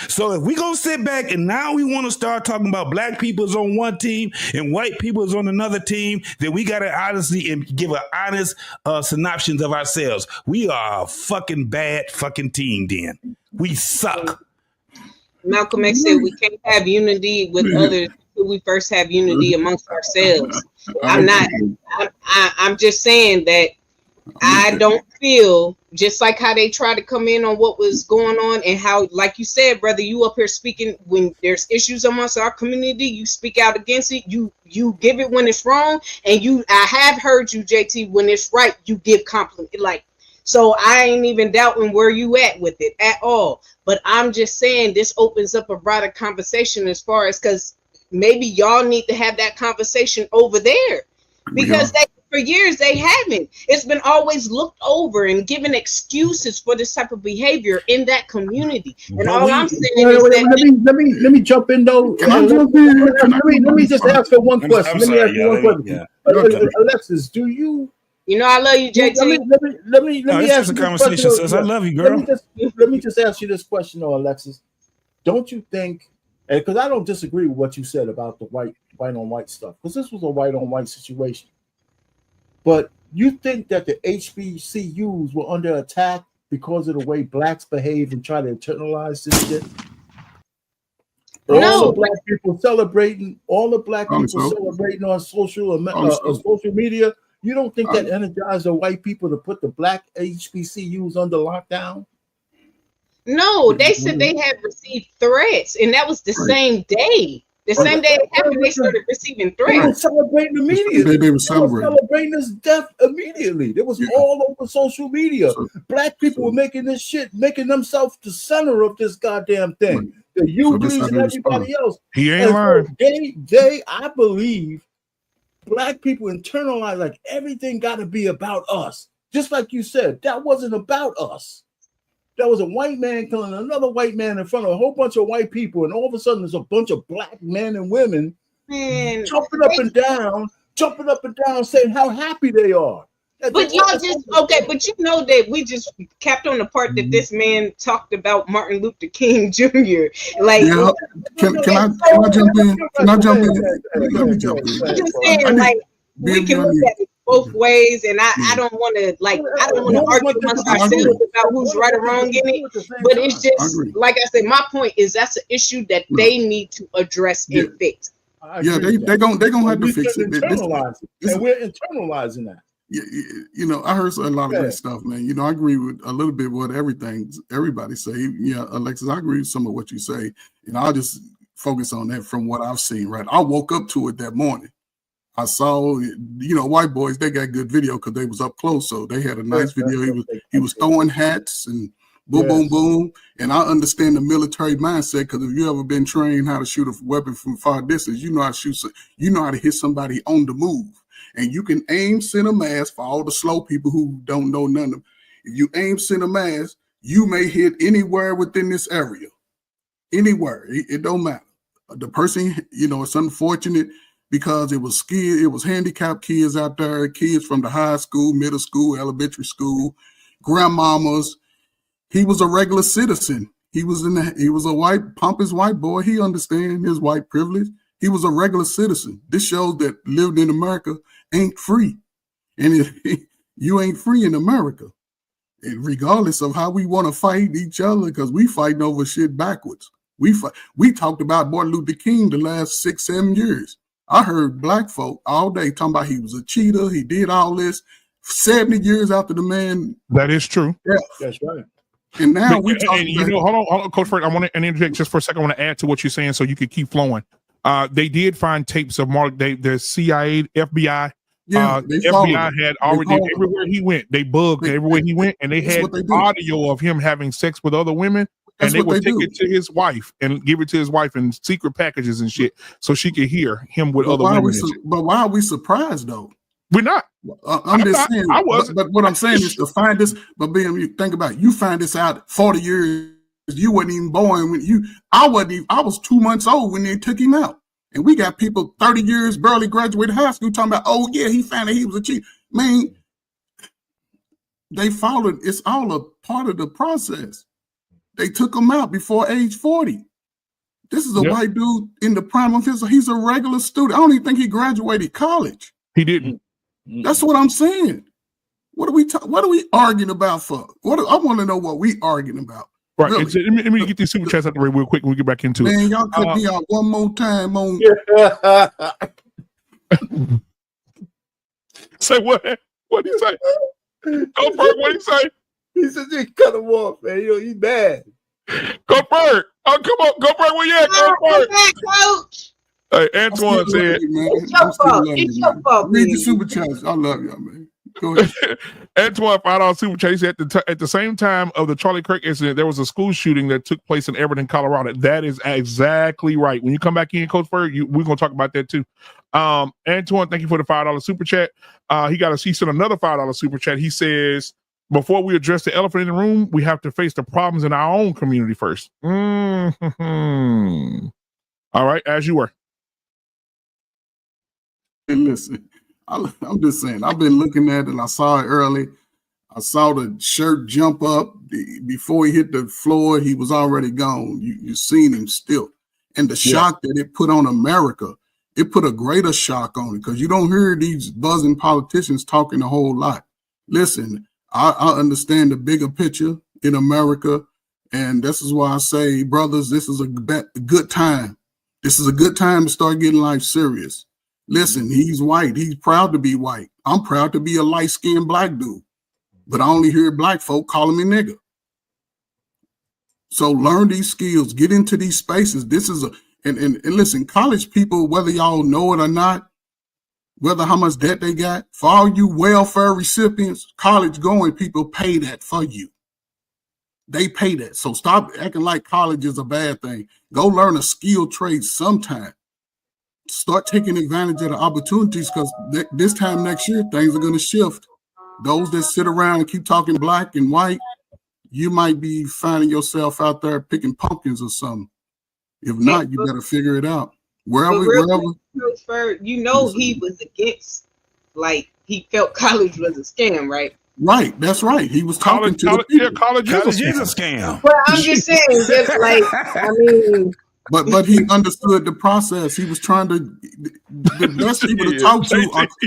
So if we gonna sit back and now we want to start talking about black people is on one team and white people is on another team, then we gotta honestly and give an honest synopsis of ourselves. We are a fucking bad fucking team. Then we suck. Malcolm X said we can't have unity with others until we first have unity amongst ourselves. I'm just saying that I don't feel, just like how they try to come in on what was going on and how, like you said, brother, you up here speaking when there's issues amongst our community, you speak out against it, you give it when it's wrong, and I have heard you, JT, when it's right, you give compliment. Like, so I ain't even doubting where you at with it at all. But I'm just saying this opens up a broader conversation as far as, because maybe y'all need to have that conversation over there, because they for years they haven't. It's been always looked over and given excuses for this type of behavior in that community. And all I'm saying is that let me jump in though. Let me just ask her one question. Let me ask you one question. Alexis, do you? You know I love you, JT. Let me ask you a conversation, sis. I love you, girl. Let me just ask you this question, though, Alexis. Don't you think? Because I don't disagree with what you said about the white on white stuff, because this was a white on white situation. But you think that the HBCUs were under attack because of the way blacks behave and try to internalize this shit? All the black people celebrating on social media. You don't think that energized the white people to put the black HBCUs under lockdown? No, they said they had received threats, and that was the same day. The same day it happened, they started receiving threats. They were celebrating immediately. They were celebrating his death immediately. It was all over social media. Black people were making this shit, making themselves the center of this goddamn thing. The Uglies and everybody else. He ain't lying. I believe black people internalize like everything got to be about us. Just like you said, that wasn't about us. That was a white man killing another white man in front of a whole bunch of white people, and all of a sudden there's a bunch of black men and women jumping up and down, saying how happy they are. But y'all just but you know that we just capped on the part that this man talked about Martin Luther King Jr. Like, can I jump in? Can I jump in? Let me jump in. I'm just saying, like, we can look at it both ways, and I don't want to argue amongst ourselves about who's right or wrong in it. But it's just like I said, my point is that's an issue that they need to address and fix. Yeah, they're gonna have to fix it. And we're internalizing that. You know, I heard a lot of great stuff, man. You know, I agree with a little bit with everybody say. Yeah, Alexis, I agree with some of what you say, and I'll just focus on that from what I've seen. Right, I woke up to it that morning. I saw, you know, white boys, they got good video because they was up close, so they had a nice video. He was throwing hats and boom, boom, boom. And I understand the military mindset, because if you ever been trained how to shoot a weapon from far distance, you know how to shoot. You know how to hit somebody on the move. And you can aim center mass for all the slow people who don't know none of them. If you aim center mass, you may hit anywhere within this area. Anywhere. It don't matter. The person, you know, it's unfortunate because it was handicapped kids out there, kids from the high school, middle school, elementary school, grandmamas. He was a regular citizen. He was a white, pompous white boy. He understands his white privilege. He was a regular citizen. This shows that living in America ain't free. And you ain't free in America. And regardless of how we want to fight each other, because we fighting over shit backwards. We talked about Martin Luther King the last 6-7 years. I heard black folk all day talking about he was a cheater. He did all this 70 years after the man. That is true. Yeah, that's right. And now we talking. You know, hold on, Coach Fred. I want to interject just for a second. I want to add to what you're saying so you can keep flowing. They did find tapes of Mark. The CIA, FBI. Yeah, FBI had already everywhere he went. They bugged everywhere he went, and they had audio of him having sex with other women. And they would take it to his wife and give it to his wife in secret packages and shit, so she could hear him with other women. But why are we surprised though? We're not. I'm just saying. I wasn't. But what I'm saying is to find this. But you think about it, you find this out 40 years. You weren't even born when you. I was 2 months old when they took him out, and we got people 30 years barely graduated high school talking about, oh yeah, he found out he was a cheat. Man, they followed. It's all a part of the process. They took him out before age 40. This is a white dude in the prime of his. He's a regular student. I don't even think he graduated college. He didn't. That's what I'm saying. What are we arguing about for? I want to know what we arguing about. Right. Really. Let me get these super chats out the way real quick and we get back into it. Man, y'all cut me out one more time on. Say what? What did he say? Go Bird, what did he say? He said they cut him off, man. You know, he's bad. Go Bird. Oh, come on. Go Bird, where you at? Go Bird. Coach. Hey, Antoine said. It's your fault. It's your fault. Read the super chats. I love y'all, man. Go ahead. Antoine $5 super chat. He said at the same time of the Charlie Kirk incident, there was a school shooting that took place in Everton, Colorado. That is exactly right. When you come back in, Coach Berg, we're gonna talk about that too. Antoine, thank you for the $5 super chat. He sent another $5 super chat. He says, before we address the elephant in the room, we have to face the problems in our own community first. Mm-hmm. All right, as you were. Hey, listen, I'm just saying, I've been looking at it. I saw it early. I saw the shirt jump up. Before he hit the floor, he was already gone. You seen him still. And the shock that it put on America, it put a greater shock on it because you don't hear these buzzing politicians talking a whole lot. Listen, I understand the bigger picture in America, and this is why I say, brothers, this is a good time. This is a good time to start getting life serious. Listen, he's white. He's proud to be white. I'm proud to be a light-skinned black dude, but I only hear black folk calling me nigga. So learn these skills, get into these spaces. This is and listen, college people, whether y'all know it or not, whether how much debt they got, for all you welfare recipients, college going people pay that for you. They pay that. So stop acting like college is a bad thing. Go learn a skilled trade sometime. Start taking advantage of the opportunities because this time next year, things are going to shift. Those that sit around and keep talking black and white, you might be finding yourself out there picking pumpkins or something. If not, you better figure it out. Wherever. You know, he was against, like, he felt college was a scam, right? Right, that's right. He was talking to the people. College is a scam. Well, I'm just saying, just like, I mean. But he understood the process. He was trying to, the best people to talk to.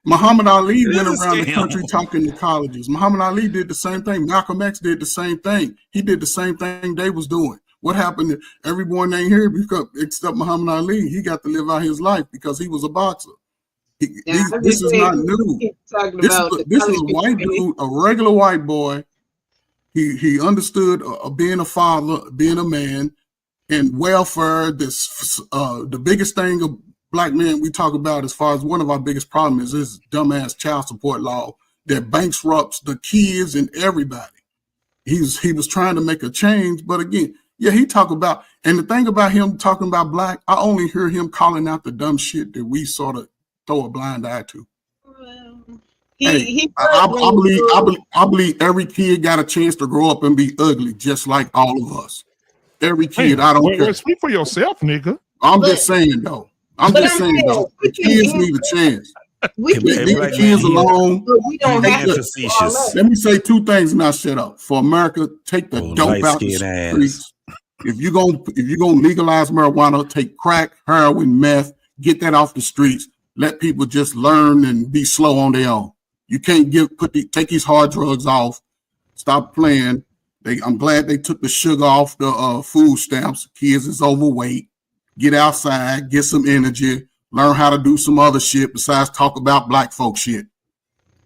Muhammad Ali went around the country talking to colleges. Muhammad Ali did the same thing. Malcolm X did the same thing. He did the same thing they was doing. What happened? Everyone ain't here except Muhammad Ali. He got to live out his life because he was a boxer. This is not new. This is a white dude, a regular white boy. He understood being a father, being a man, and welfare. The biggest thing of black men we talk about as far as one of our biggest problems is this dumbass child support law that bankrupts the kids and everybody. He was trying to make a change, but again, he talk about, and the thing about him talking about black, I only hear him calling out the dumb shit that we sort of throw a blind eye to. I believe every kid got a chance to grow up and be ugly, just like all of us. Every kid, I don't care. Speak for yourself, nigga. I'm just saying, though. The kids need a chance. Leave the kids alone. Let me say two things and I'll shut up. For America, take the dope out the streets. If you're gonna legalize marijuana, take crack, heroin, meth, get that off the streets. Let people just learn and be slow on their own. You can't take these hard drugs off. Stop playing. I'm glad they took the sugar off the food stamps. Kids is overweight. Get outside, get some energy, learn how to do some other shit besides talk about black folk shit.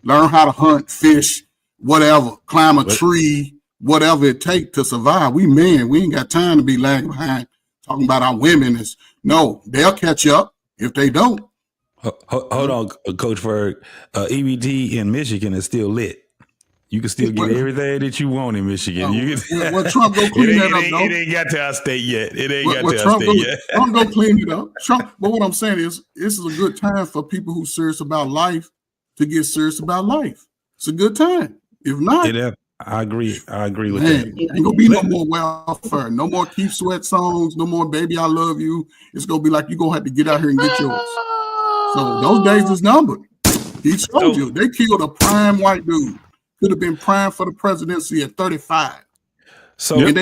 Learn how to hunt, fish, whatever, climb a tree, whatever it takes to survive. We men, we ain't got time to be lagging behind talking about our women. No, they'll catch up if they don't. Hold on, Coach Ferg. EBT in Michigan is still lit. You can still get everything that you want in Michigan. Trump go clean that up, though. It ain't got to our state yet. Trump go clean it up. But what I'm saying is, this is a good time for people who serious about life to get serious about life. It's a good time. If not, I agree with that. Ain't gonna be no more welfare, no more Keith Sweat songs, no more Baby I Love You. It's gonna be like you're gonna have to get out here and get yours. So those days is numbered. He showed you. They killed a prime white dude. Could have been prime for the presidency at 35. So I'm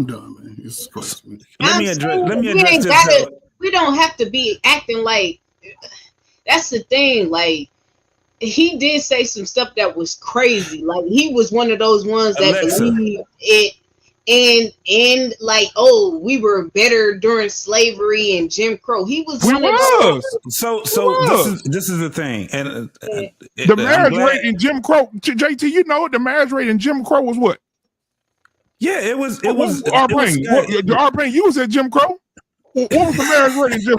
done, man. It's crazy, man. Let me address this. We don't have to be acting like. That's the thing. Like, he did say some stuff that was crazy. Like, he was one of those ones that believed it. And like, oh, we were better during slavery and Jim Crow. He was one of those. So this is the thing, and the marriage rate in Jim Crow, JT, you know, the marriage rate in Jim Crow was what? Yeah, it was. R-Pain, you was at Jim Crow? What was the marriage rate in Jim?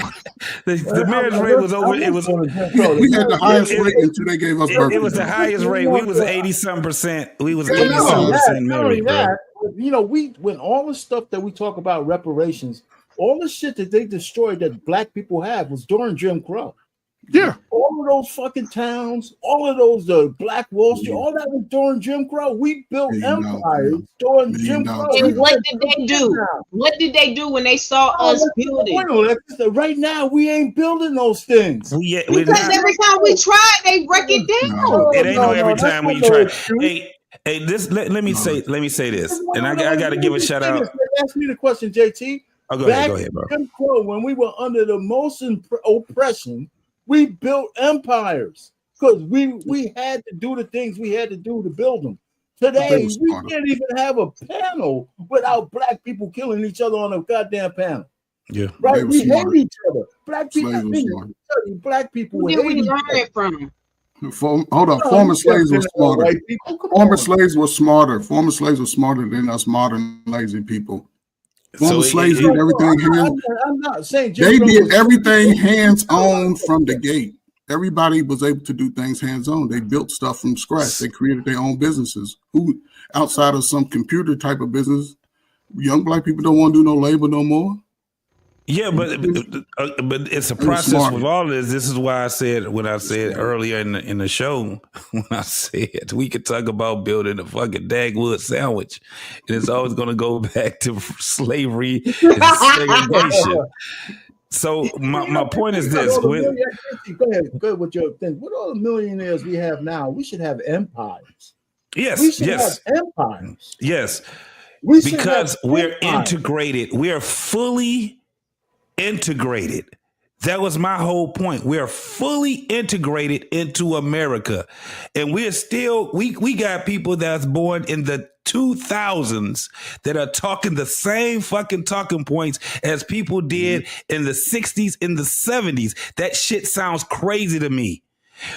The marriage rate was over. It was. We had the highest rate until they gave us birth. It was the highest rate. We was 80-some%. We was Not 80-some% not only married, bro. that, you know, when all the stuff that we talk about reparations, all the shit that they destroyed that black people have was during Jim Crow. Yeah. All of those fucking towns, all of those Black Wall Street, all that was during Jim Crow. We built empires during Jim Crow. And what did they do? What did they do when they saw us building? Right now, we ain't building those things. Because every time we try, they break it down. It ain't no every time when you try. Hey, this let me say this, and I got to give a shout out. Ask me the question, JT. Oh, go ahead, bro. Jim Crow, when we were under the most oppression, we built empires because we had to do the things we had to do to build them. Today, we can't even have a panel without black people killing each other on a goddamn panel. Yeah, right. We hate each other. Black people. Black people. Who did we learn it from? Hold on. Former slaves were smarter. Former slaves were smarter. Former slaves were smarter than us modern lazy people. Former slaves did everything hands. I'm not saying they did everything hands on from the gate. Everybody was able to do things hands on. They built stuff from scratch. They created their own businesses. Who outside of some computer type of business, young black people don't want to do no labor no more. Yeah, but it's a process with all of this. This is why I said when I said earlier in the show, when I said we could talk about building a fucking Dagwood sandwich, and it's always going to go back to slavery and segregation. So my point is this: go ahead with your thing. What all the millionaires we have now? We should have empires. Yes, we should have empires. Yes, because we're integrated. We are fully integrated. That was my whole point. We are fully integrated into America, and we're still we got people that's born in the 2000s that are talking the same fucking talking points as people did in the 60s, in the 70s. That shit sounds crazy to me.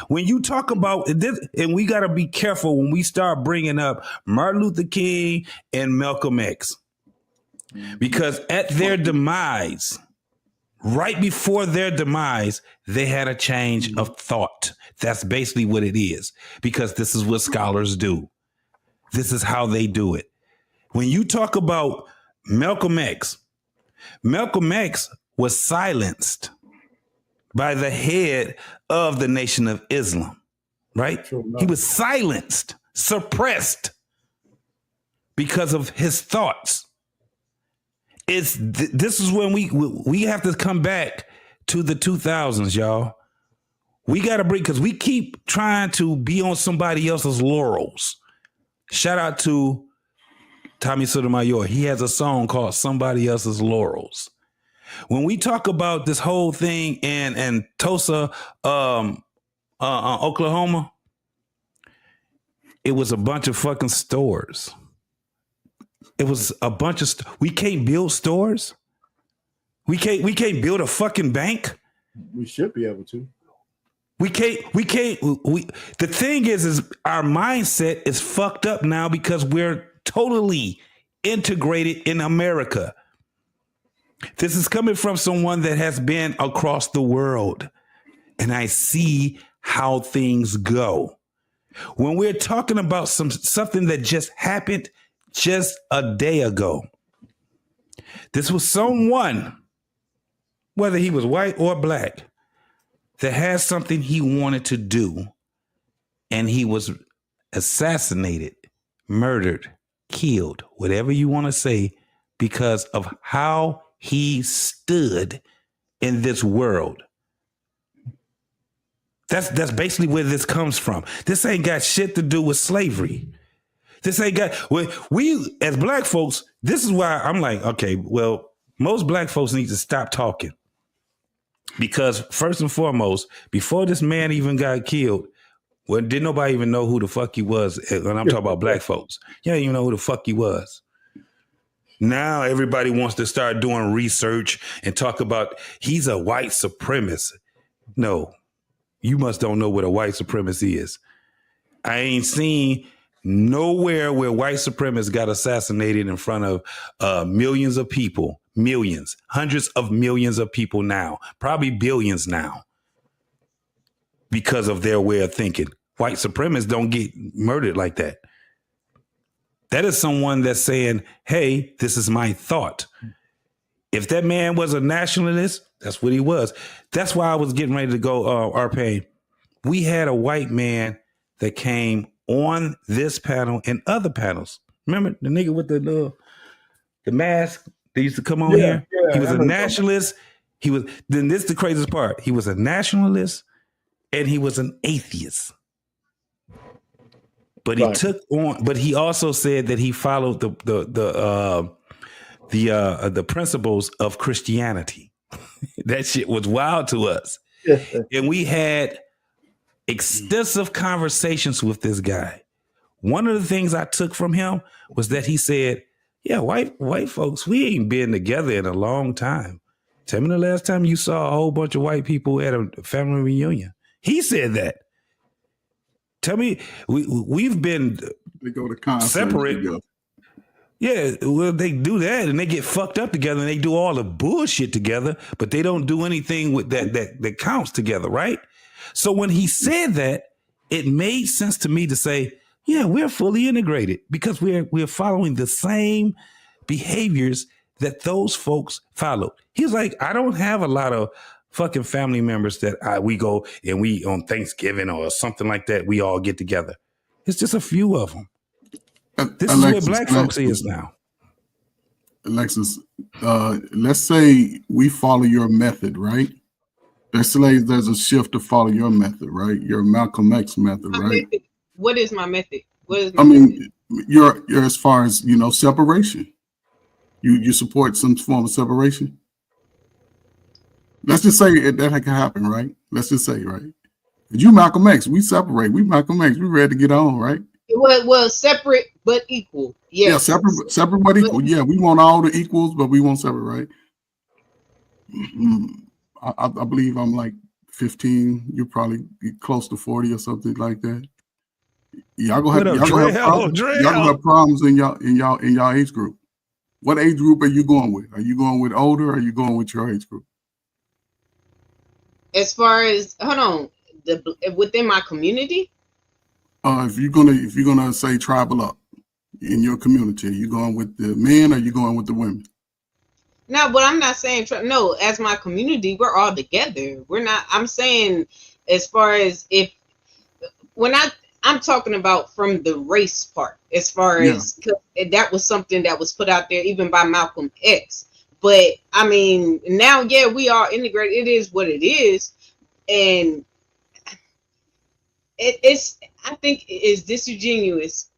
When you talk about this, and we got to be careful when we start bringing up Martin Luther King and Malcolm X, because at their demise, right before their demise, they had a change of thought. That's basically what it is, because this is what scholars do. This is how they do it. When you talk about Malcolm X was silenced by the head of the Nation of Islam, right? He was silenced, suppressed because of his thoughts. This is when we have to come back to the 2000s, y'all. We got to bring, because we keep trying to be on somebody else's laurels. Shout out to Tommy Sotomayor. He has a song called Somebody Else's Laurels. When we talk about this whole thing in Tulsa, Oklahoma, it was a bunch of fucking stores. It was a bunch of we can't build stores. We can't build a fucking bank. We should be able to. The thing is our mindset is fucked up now because we're totally integrated in America. This is coming from someone that has been across the world, and I see how things go. When we're talking about something that just happened just a day ago, this was someone, whether he was white or black, that has something he wanted to do, and he was assassinated, murdered, killed, whatever you want to say, because of how he stood in this world. That's basically where this comes from. This ain't got shit to do with slavery. This ain't got, we as black folks, this is why I'm like, okay, well, most black folks need to stop talking. Because first and foremost, before this man even got killed, well, didn't nobody even know who the fuck he was. And I'm talking about black folks. You don't even know who the fuck he was. Now everybody wants to start doing research and talk about he's a white supremacist. No, you must don't know what a white supremacist is. I ain't seen nowhere where white supremacists got assassinated in front of millions of people millions, hundreds of millions of people now, probably billions now, because of their way of thinking. White supremacists don't get murdered like that. That is someone that's saying, hey, this is my thought. If that man was a nationalist, that's what he was. That's why I was getting ready to go, RP. We had a white man that came on this panel and other panels. Remember the nigga with the mask that used to come on here? He was a nationalist. Then this is the craziest part. He was a nationalist and he was an atheist. But he but he also said that he followed the principles of Christianity. That shit was wild to us. And we had extensive conversations with this guy. One of the things I took from him was that he said, yeah, white folks, we ain't been together in a long time. Tell me the last time you saw a whole bunch of white people at a family reunion. He said that. Tell me, we've been separate. Yeah, well, they do that and they get fucked up together and they do all the bullshit together, but they don't do anything with that counts together, right? So when he said that, it made sense to me to say, yeah, we're fully integrated because we're following the same behaviors that those folks follow. He's like, I don't have a lot of fucking family members that we go and we on Thanksgiving or something like that, we all get together. It's just a few of them. This is where black folks is now. Alexis, let's say we follow your method, right? Let's say there's a shift to follow your method, right? Your Malcolm X method, right? What is my method? You're as far as, separation. You support some form of separation? Let's just say that can happen, right? Let's just say, right? You Malcolm X, we separate. We Malcolm X, we ready to get on, right? Well, separate but equal. Yes. Yeah, separate but equal. Yeah, we want all the equals, but we won't separate, right? I believe I'm like 15. You're probably close to 40 or something like that. Y'all gonna have problems in y'all age group. What age group are you going with? Are you going with older or are you going with your age group? As far as within my community? If you're gonna say tribal up in your community, are you going with the men or are you going with the women? No, but I'm not saying no. As my community, we're all together. We're not. I'm saying as far as I'm talking about from the race part. As far as that was something that was put out there even by Malcolm X. But I mean, now we are integrated. It is what it is, and it's. I think it is disingenuous,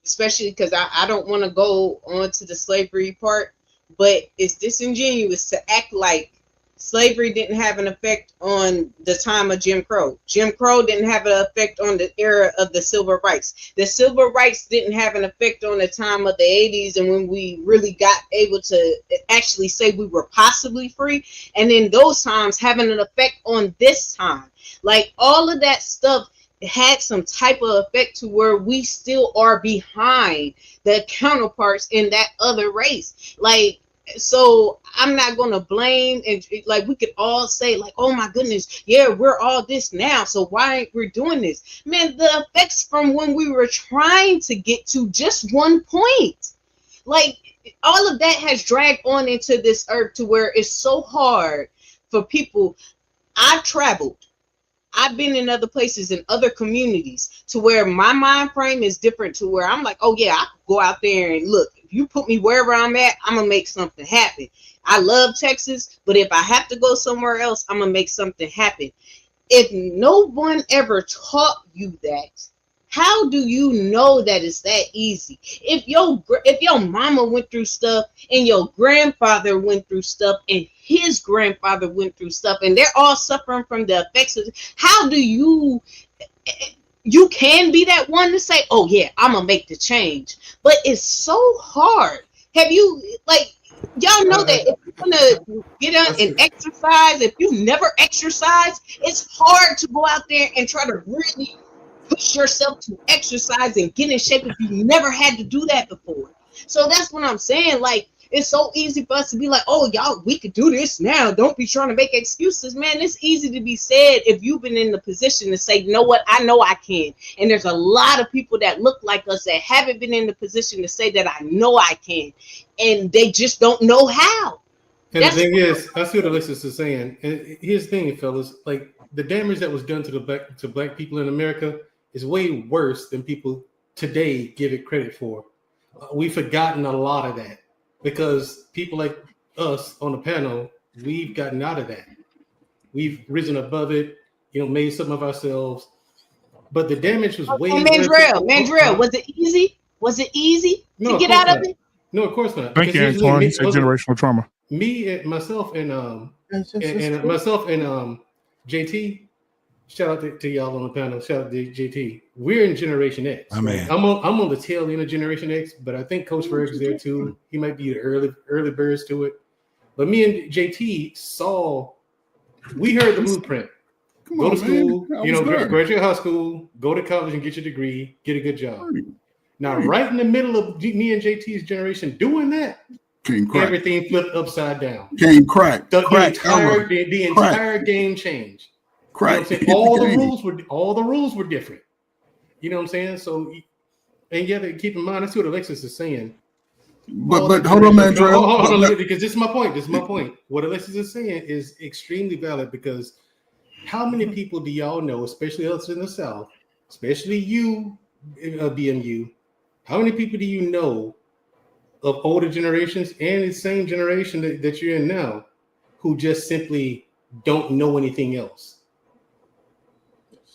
especially because I don't want to go on to the slavery part, but it's disingenuous to act like slavery didn't have an effect on the time of Jim Crow. Jim Crow didn't have an effect on the era of the civil rights. The civil rights didn't have an effect on the time of the 80s and when we really got able to actually say we were possibly free. And then those times having an effect on this time. Like all of that stuff had some type of effect to where we still are behind the counterparts in that other race. Like, so I'm not going to blame, and like we could all say like, oh my goodness, yeah, we're all this now, so why ain't we doing this? Man, the effects from when we were trying to get to just one point, like all of that has dragged on into this earth to where it's so hard for people. I've traveled. I've been in other places in other communities to where my mind frame is different, to where I'm like, oh yeah, I could go out there and look, if you put me wherever I'm at, I'm gonna make something happen. I love Texas, but if I have to go somewhere else, I'm gonna make something happen. If no one ever taught you that, how do you know that it's that easy? If your mama went through stuff and your grandfather went through stuff and his grandfather went through stuff and they're all suffering from the effects of, how do you can be that one to say, oh yeah, I'm gonna make the change? But it's so hard. Have you, like, y'all know that if you're gonna get out and exercise, if you never exercise, it's hard to go out there and try to really push yourself to exercise and get in shape if you never had to do that before. So that's what I'm saying. Like, It's so easy for us to be like, oh, y'all, we could do this now. Don't be trying to make excuses, man. It's easy to be said if you've been in the position to say, you know what, I know I can. And there's a lot of people that look like us that haven't been in the position to say that I know I can. And they just don't know how. And the thing is, I see what Alexis is saying. And here's the thing, fellas, like the damage that was done to black people in America is way worse than people today give it credit for. We've forgotten a lot of that because people like us on the panel, we've gotten out of that. We've risen above it, made something of ourselves. But the damage was way worse. Mandrell, was it easy? Was it easy to get out of it? No, of course not. Thank you, Antoine. He said generational trauma. Myself and JT. Shout out to y'all on the panel. Shout out to JT. We're in Generation X. I mean, I'm on the tail end of Generation X, but I think Coach Ferg is there too. He might be the early birds to it. But me and JT we heard the blueprint. Go to school, graduate high school, go to college and get your degree, get a good job. Now, right in the middle of me and JT's generation doing that, everything flipped upside down. Game crack. The entire game changed. Crack. All the rules were different. You know what I'm saying? So, and yeah, keep in mind, that's what Alexis is saying. But hold on, man, hold on, because this is my point. What Alexis is saying is extremely valid because how many people do y'all know, especially us in the South, especially you, BMU, how many people do you know of older generations and the same generation that you're in now who just simply don't know anything else?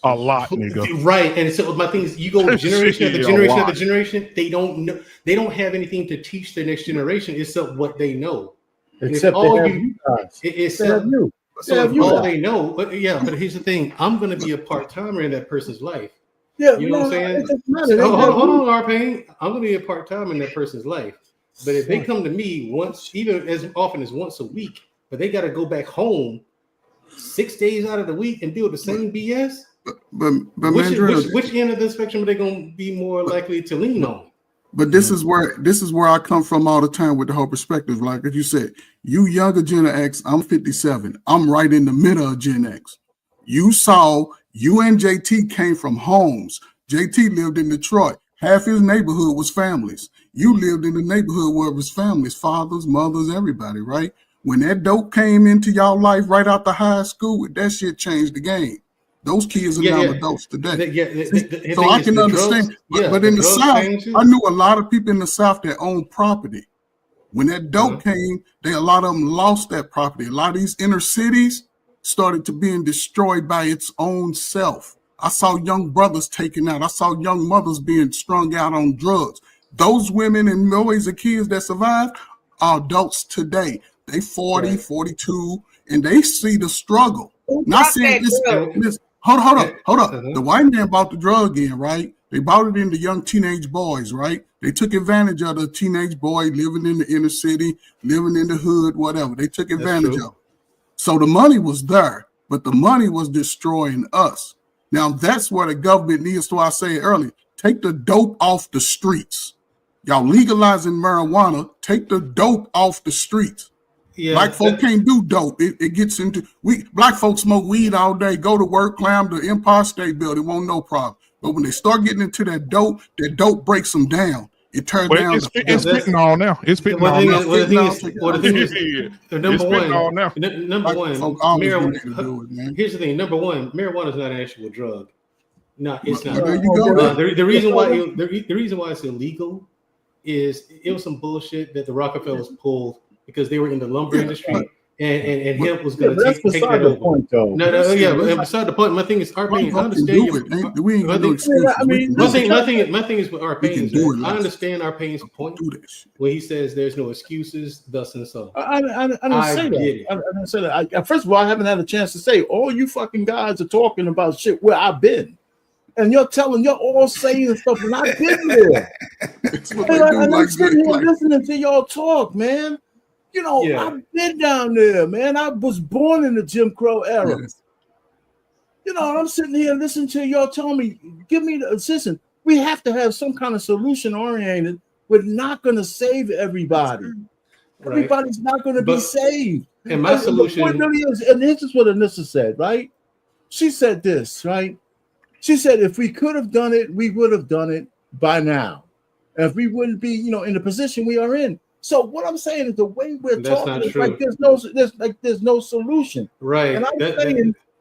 A lot, nigga. Right. And so my thing is, you go generation after generation after generation, they don't know, they don't have anything to teach the next generation except what they know. Except all you guys. Except you. So all they know, but here's the thing: I'm going to be a part-timer in that person's life. Yeah, you know what I'm saying? Hold on, R-Pain. I'm going to be a part-timer in that person's life. But if they come to me even as often as once a week, but they got to go back home 6 days out of the week and deal with the same BS. But which end of the spectrum are they going to be more likely to lean on? But this is where I come from all the time with the whole perspective. Like as you said, you younger Gen X, I'm 57. I'm right in the middle of Gen X. You and JT came from homes. JT lived in Detroit. Half his neighborhood was families. You lived in the neighborhood where it was families, fathers, mothers, everybody, right? When that dope came into y'all life right after high school, that shit changed the game. Those kids are now adults today. So I can understand. But in the South, I knew a lot of people in the South that owned property. When that dope came, a lot of them lost that property. A lot of these inner cities started to being destroyed by its own self. I saw young brothers taken out. I saw young mothers being strung out on drugs. Those women and boys and kids that survived are adults today. They 40, 42, and they see the struggle. Not saying this. Hold up. The white man bought the drug in, right? They bought it into young teenage boys, right? They took advantage of the teenage boy living in the inner city, living in the hood, whatever. They took advantage of it. So the money was there, but the money was destroying us. Now that's where the government needs to, I said earlier, take the dope off the streets. Y'all legalizing marijuana, take the dope off the streets. Yeah, black folk can't do dope. It gets into black folks smoke weed all day, go to work, climb the Empire State Building, won't no problem. But when they start getting into that dope breaks them down. It turns down. It's spitting all now. It's spitting all now. Number one, here's the thing. Number one, marijuana is not an actual drug. No, it's not. There you go. The reason why it's illegal is it was some bullshit that the Rockefellers pulled because they were in the lumber industry and hemp was going to take that over. Point, though. But beside the point, my thing is, R-Pain, I understand you. We ain't got no excuse. My thing is with R-Pain's. I understand R-Pain's point when he says there's no excuses, thus and so. I didn't say that. First of all, I haven't had a chance to say all you fucking guys are talking about shit where I've been. And you're all saying stuff, and I've been there. And I'm sitting here listening to y'all talk, man. I've been down there, man. I was born in the Jim Crow era. And I'm sitting here listening to y'all telling me, give me the assistance. We have to have some kind of solution oriented. We're not going to save everybody. Everybody's not going to be saved. And my solution, and this is what Anissa said, right? She said this, right? She said, if we could have done it, we would have done it by now. And if we wouldn't be, in the position we are in. So what I'm saying is the way we're talking is like there's no solution. Right. And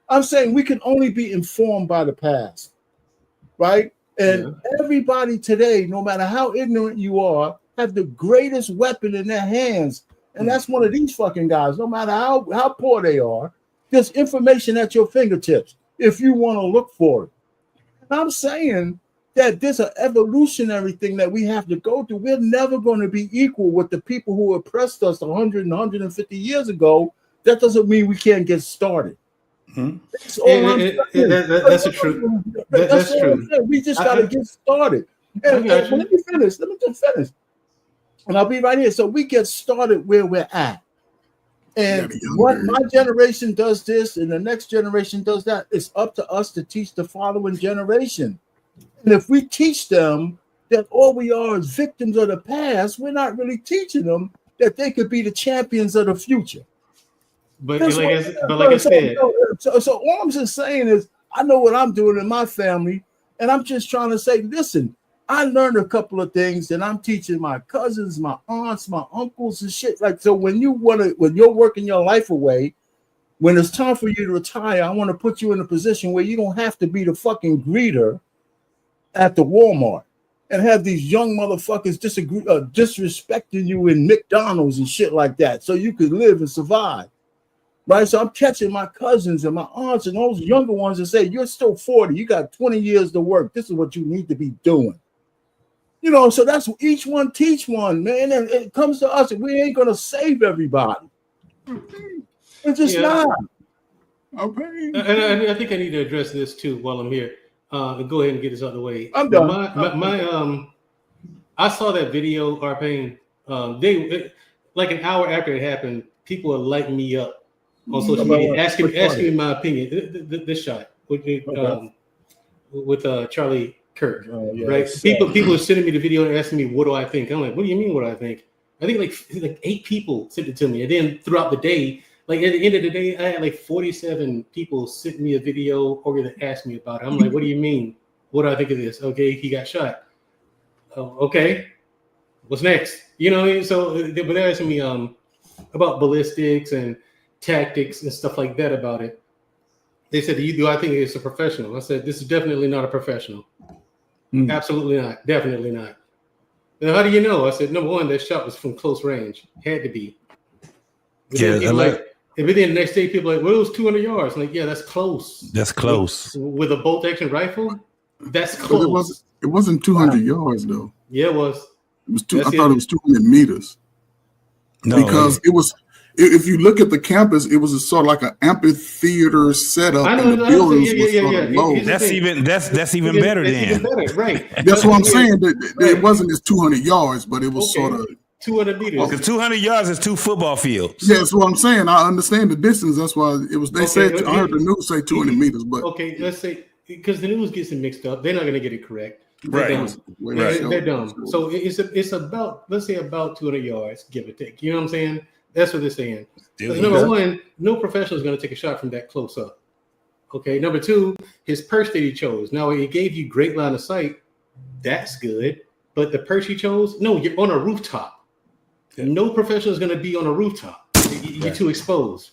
I'm saying we can only be informed by the past. Right? And everybody today, no matter how ignorant you are, have the greatest weapon in their hands. And that's one of these fucking guys. No matter how poor they are, there's information at your fingertips if you want to look for it. And I'm saying that there's an evolutionary thing that we have to go through. We're never going to be equal with the people who oppressed us 100 and 150 years ago. That doesn't mean we can't get started. That's the truth. That's true. We just got to get started. And let me finish. Let me just finish. And I'll be right here. So we get started where we're at. And what my generation does this and the next generation does that, it's up to us to teach the following generation. And if we teach them that all we are is victims of the past, we're not really teaching them that they could be the champions of the future. But like I said, so all I'm just saying is I know what I'm doing in my family, and I'm just trying to say, listen, I learned a couple of things, and I'm teaching my cousins, my aunts, my uncles, and shit. Like, so when you're working your life away, when it's time for you to retire, I want to put you in a position where you don't have to be the fucking greeter at the Walmart and have these young motherfuckers disrespecting you in McDonald's and shit like that, so you could live and survive. Right, so I'm catching my cousins and my aunts and those younger ones and say, you're still 40, you got 20 years to work. This is what you need to be doing. So that's each one teach one, man. And it comes to us, and we ain't gonna save everybody. It's just not. Okay. And I think I need to address this too while I'm here. Go ahead and get this out of the way. I'm done. I saw that video, Arpain. Like an hour after it happened, people are lighting me up on social media, asking me my opinion. This shot with Charlie Kirk, right? People are sending me the video and asking me, what do I think? I'm like, what do you mean, what do I think? I think like 8 people sent it to me. And then throughout the day, like at the end of the day, I had like 47 people sent me a video or either asked me about it. I'm like, what do you mean? What do I think of this? Okay, he got shot. Oh, okay. What's next? So but they're asking me about ballistics and tactics and stuff like that about it. They said, do I think it's a professional? I said, this is definitely not a professional. Absolutely not. Definitely not. Now, how do you know? I said, number one, that shot was from close range. Had to be. But then the next day, people are like, well, it was 200 yards. I'm like, yeah, that's close. That's close. With a bolt action rifle, that's close. It wasn't 200 yards, though. Yeah, it was. It was I thought it was 200 meters. No, because it was. If you look at the campus, it was sort of like an amphitheater setup, and the buildings were sort of low. That's even better. Even better, right? That's what I'm saying. It wasn't as 200 yards, but it was sort of 200 meters. Because 200 yards is 2 football fields. Yeah, that's what I'm saying. I understand the distance. That's why it was. They said I heard the news say 200 meters, but let's say because the news gets it mixed up, they're not going to get it correct. They're dumb. They're dumb. So it's about, let's say, about 200 yards, give or take. You know what I'm saying? That's what they're saying. Number one, no professional is going to take a shot from that close up. Okay. Number two, his perch that he chose. Now, it gave you great line of sight. That's good. But the perch he chose, no, you're on a rooftop. Yeah. No professional is going to be on a rooftop. You're too exposed.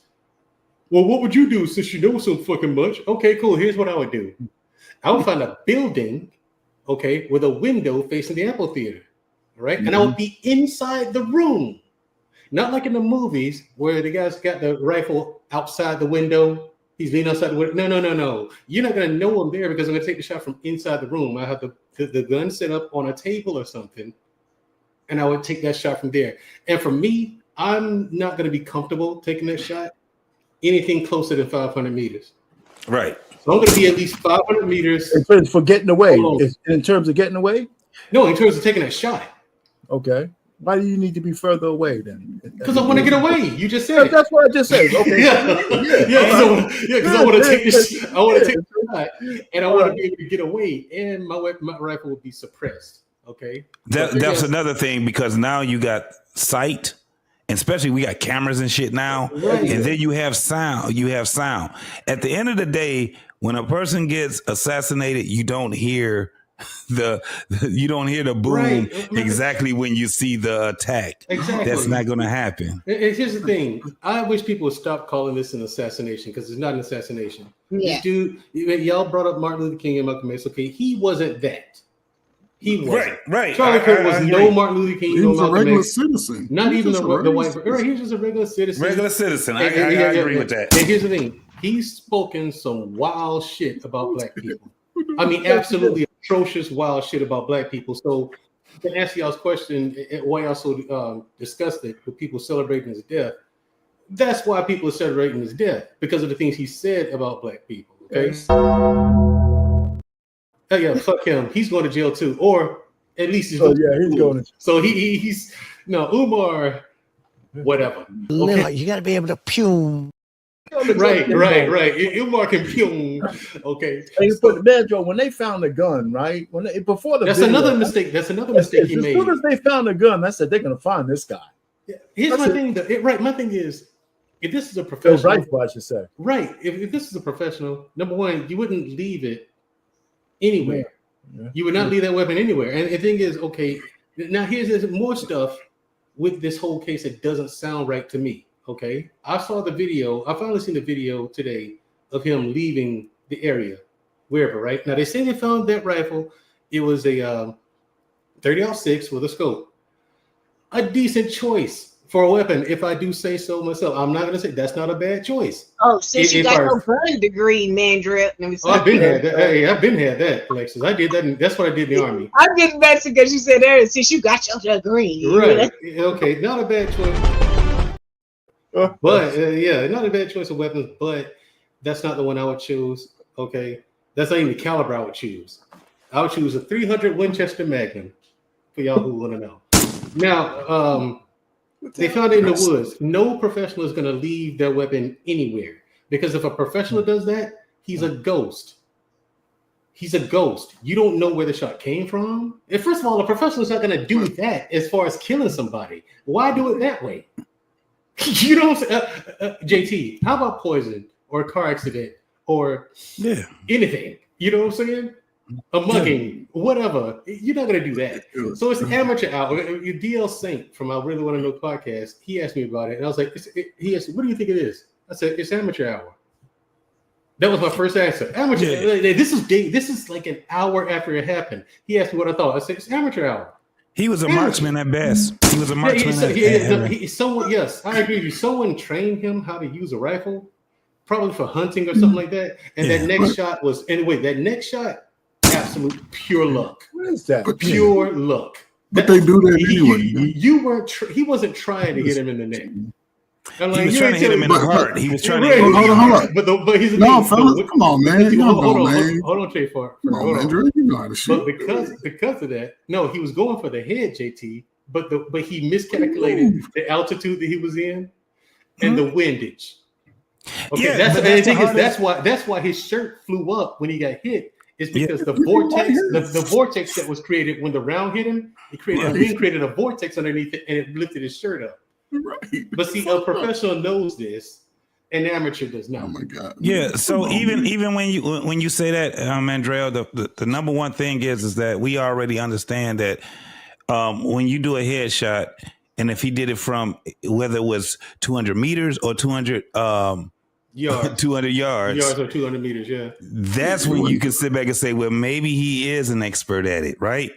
Well, what would you do since you know so fucking much? Okay, cool. Here's what I would do. I would find a building, okay, with a window facing the amphitheater. All right. And I would be inside the room. Not like in the movies where the guy's got the rifle outside the window. He's leaning outside the window. No. You're not going to know I'm there because I'm going to take the shot from inside the room. I have the gun set up on a table or something, and I would take that shot from there. And for me, I'm not going to be comfortable taking that shot anything closer than 500 meters. Right. So I'm going to be at least 500 meters. For getting away. In terms of getting away? No, in terms of taking that shot. Okay. Why do you need to be further away then? Because I want to get away. You just said that's what I just said. Okay. Because I want to take this. I want to take the shot, and I want to be able to get away, and my rifle will be suppressed. Okay. That's another thing because now you got sight especially we got cameras and shit now, Right. and then you have sound. At the end of the day, when a person gets assassinated, you don't hear the boom Right. exactly when you see the attack. Exactly. That's not going to happen. And here's the thing. I wish people would stop calling this an assassination because it's not an assassination. Yeah. This dude, y'all brought up Martin Luther King and Malcolm X. Okay, he wasn't that. He wasn't. Right. Charlie Kirk was no Martin Luther King, He no was a Malcolm regular X. citizen. Not even the white. citizen. Right, he was just a regular citizen. Regular citizen. I agree with that. And here's the thing. He's spoken some wild shit about black people. I mean, absolutely atrocious, wild shit about black people. So to answer y'all's question, why y'all so disgusted with people celebrating his death, that's why people are celebrating his death, because of the things he said about black people. Okay. Oh yeah, fuck him. He's going to jail too, or at least he's going. He's going to. So he's no Umar, whatever. Okay. You got to be able to pume. Right. Umar can pume. Okay. They put the bad joke when they found the gun, right? Before the That's video, another mistake. That's another mistake he made. As soon as they found the gun, I said they're gonna find this guy. Here's my thing. My thing is, if this is a professional, rifle, I should say. Right. If this is a professional, number one, you wouldn't leave it anywhere. Yeah. You would not leave that weapon anywhere. And the thing is, okay, now here's more stuff with this whole case that doesn't sound right to me. Okay, I saw the video. I finally seen the video today of him leaving the area, wherever. Right now, they say they found that rifle. It was a 30-06 with a scope. A decent choice for a weapon, if I do say so myself. I'm not gonna say that's not a bad choice. Oh, since you got your gun degree, man, drip. I've been had that. Hey, I've been had that, Alexis. I did that. That's what I did in the army. I'm getting back to because you said there since you got your degree. Right. Okay. Not a bad choice. But not a bad choice of weapons, but that's not the one I would choose. Okay, that's not even the caliber I would choose. I would choose a 300 Winchester Magnum for y'all who want to know. Now, they found it in the woods. No professional is going to leave their weapon anywhere because if a professional does that, he's a ghost. He's a ghost. You don't know where the shot came from. And first of all, a professional is not going to do that as far as killing somebody. Why do it that way? You know what I'm saying? JT, how about poison or a car accident or anything? You know what I'm saying? A mugging, whatever. You're not going to do that. So it's amateur hour. DL Saint from I Really Want to Know podcast, he asked me about it. And I was like, he asked, what do you think it is? I said, it's amateur hour. That was my first answer. Amateur. This is like an hour after it happened. He asked me what I thought. I said, it's amateur hour. He was a marksman at best. He was a marksman someone, yes, I agree with you. Someone trained him how to use a rifle, probably for hunting or something like that. And that next shot was, anyway, absolute pure luck. What is that? Pure luck. But they do that anyway. He wasn't trying to hit him in the neck. He was trying to hit him in the heart. He was trying to hit him in the heart. But he's fellas, come on, man. Hold on, Trey Far. You know how to shoot. But because of that, no, he was going for the head, JT. But he miscalculated the altitude that he was in and the windage. Okay, that's why his shirt flew up when he got hit. It's because the vortex that was created when the round hit him, created a vortex underneath it, and it lifted his shirt up. Right. But see, a professional knows this, an amateur does not. Oh my God. Yeah. So even when you say that, Andrea, the number one thing is that we already understand that when you do a headshot, and if he did it from whether it was 200 meters or 200 yards, 200 yards or 200 meters, yeah. That's when you can sit back and say, well, maybe he is an expert at it, right?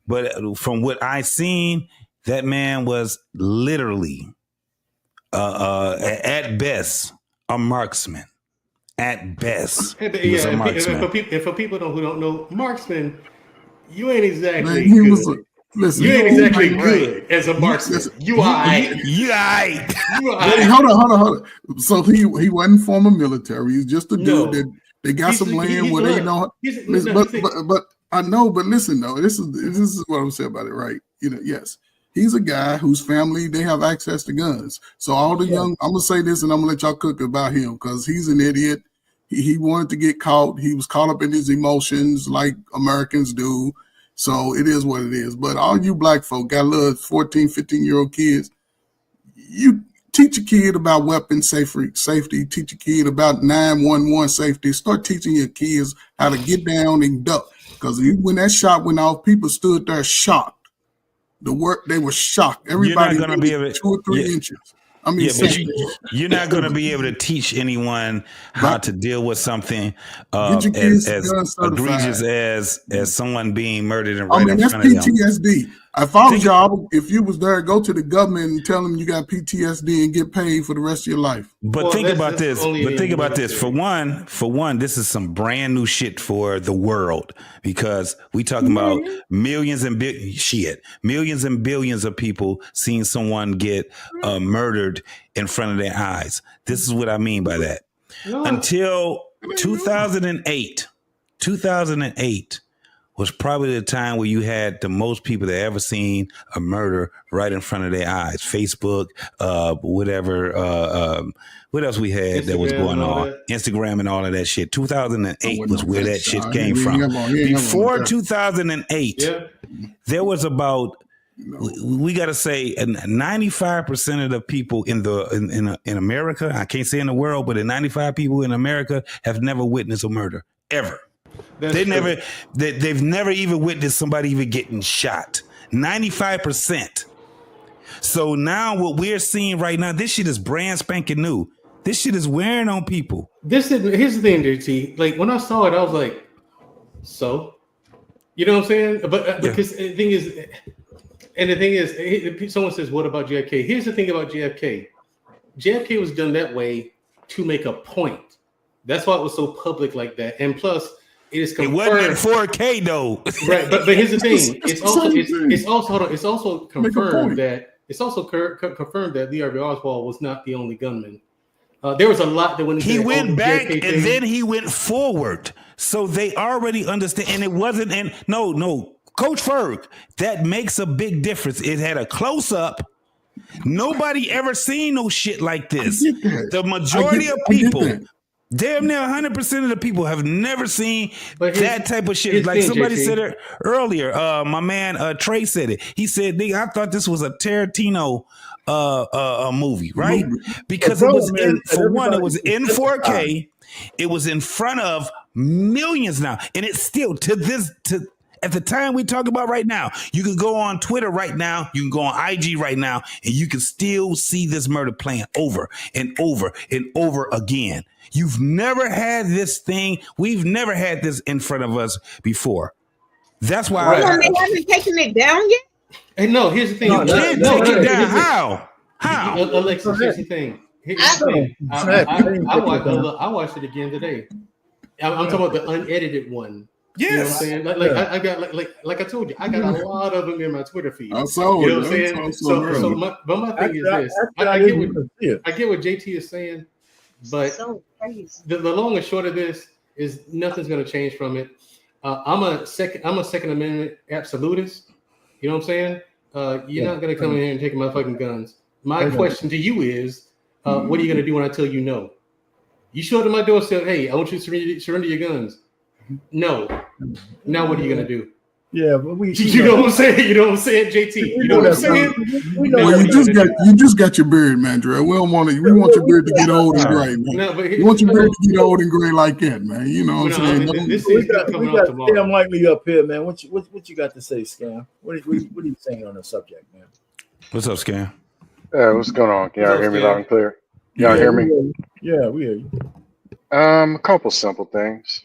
But from what I've seen, that man was literally, at best, a marksman. At best, he was a marksman. And for people who don't know, marksman, you ain't exactly man, good. You ain't exactly good as a marksman. You aight. Hold on. So he wasn't former military. He's just a dude that they got some land where they know. But I know. But listen, though, this is what I'm saying about it, right? You know, yes. He's a guy whose family, they have access to guns. So all the young, I'm going to say this and I'm going to let y'all cook about him because he's an idiot. He wanted to get caught. He was caught up in his emotions like Americans do. So it is what it is. But all you black folk got little 14, 15-year-old kids, you teach a kid about weapon safety, teach a kid about 911 safety, start teaching your kids how to get down and duck. Because when that shot went off, people stood there shocked. They were shocked. Everybody You're not going to be able 2 or 3 inches. I mean, but you're not going to be able to teach anyone how to deal with something as egregious as someone being murdered and right in that's front of them. PTSD. If I was y'all, if you was there, go to the government and tell them you got PTSD and get paid for the rest of your life. But think about this. For one, this is some brand new shit for the world because we talking about millions and billions of people seeing someone get murdered in front of their eyes. This is what I mean by that. Until 2008 was probably the time where you had the most people that ever seen a murder right in front of their eyes. Facebook, whatever, what else we had Instagram that was going on? Instagram and all of that shit. 2008 was where that shit came from. Before 2008, there was about, we got to say 95% of the people in America, I can't say in the world, but the 95 people in America have never witnessed a murder, ever. They've never even witnessed somebody even getting shot. 95%. So now what we're seeing right now, this shit is brand spanking new. This shit is wearing on people. Here's the thing, JT. Like when I saw it, I was like, so, you know what I'm saying? But because the thing is, someone says, what about JFK? Here's the thing about JFK. JFK was done that way to make a point. That's why it was so public like that. And plus, it is confirmed. It wasn't in 4K though, right? But here's the thing: it's also confirmed that confirmed that Lee Harvey Oswald was not the only gunman. There was a lot that went into he went back and then he went forward, so they already understand. And it wasn't in no, Coach Ferg. That makes a big difference. It had a close up. Nobody ever seen no shit like this. The majority of people. Damn near 100% of the people have never seen that type of shit. Like somebody said it earlier. My man Trey said it. He said, "Nigga, I thought this was a Tarantino movie, right? Because it was in 4K. It was in front of millions now, and it's still at the time we talk about right now. You can go on Twitter right now. You can go on IG right now, and you can still see this murder playing over and over and over again." You've never had this thing. We've never had this in front of us before. That's why they haven't taken it down yet. Hey, no, here's the thing. You can't take it down. How? Alexa, here's the thing. I watched it again today. I'm talking about the unedited one. Yes. You know what I'm saying? I got like I told you, I got a lot of them in my Twitter feed. I saw you know what I'm saying? My thing is this. I get what JT is saying, but the long and short of this is nothing's going to change from it. I'm a Second Amendment absolutist. You know what I'm saying? You're not going to come in here and take my fucking guns. My question to you is, what are you going to do when I tell you no? You show up at my door and say, "Hey, I want you to surrender your guns." No. Now what are you going to do? Yeah, but you know what I'm saying? You know what I'm saying, JT? You know what I'm saying? Well, you just got your beard, man, Dre. We don't want we want your beard to get old and gray, man. No, but we want your beard to get old and gray like that, man. You know what I'm saying? We got Scam Likely up here, man. What you got to say, Scam? What are you saying on the subject, man? What's up, Scam? What's going on? Can y'all hear me loud and clear? Y'all hear me? Yeah, we hear you. A couple simple things.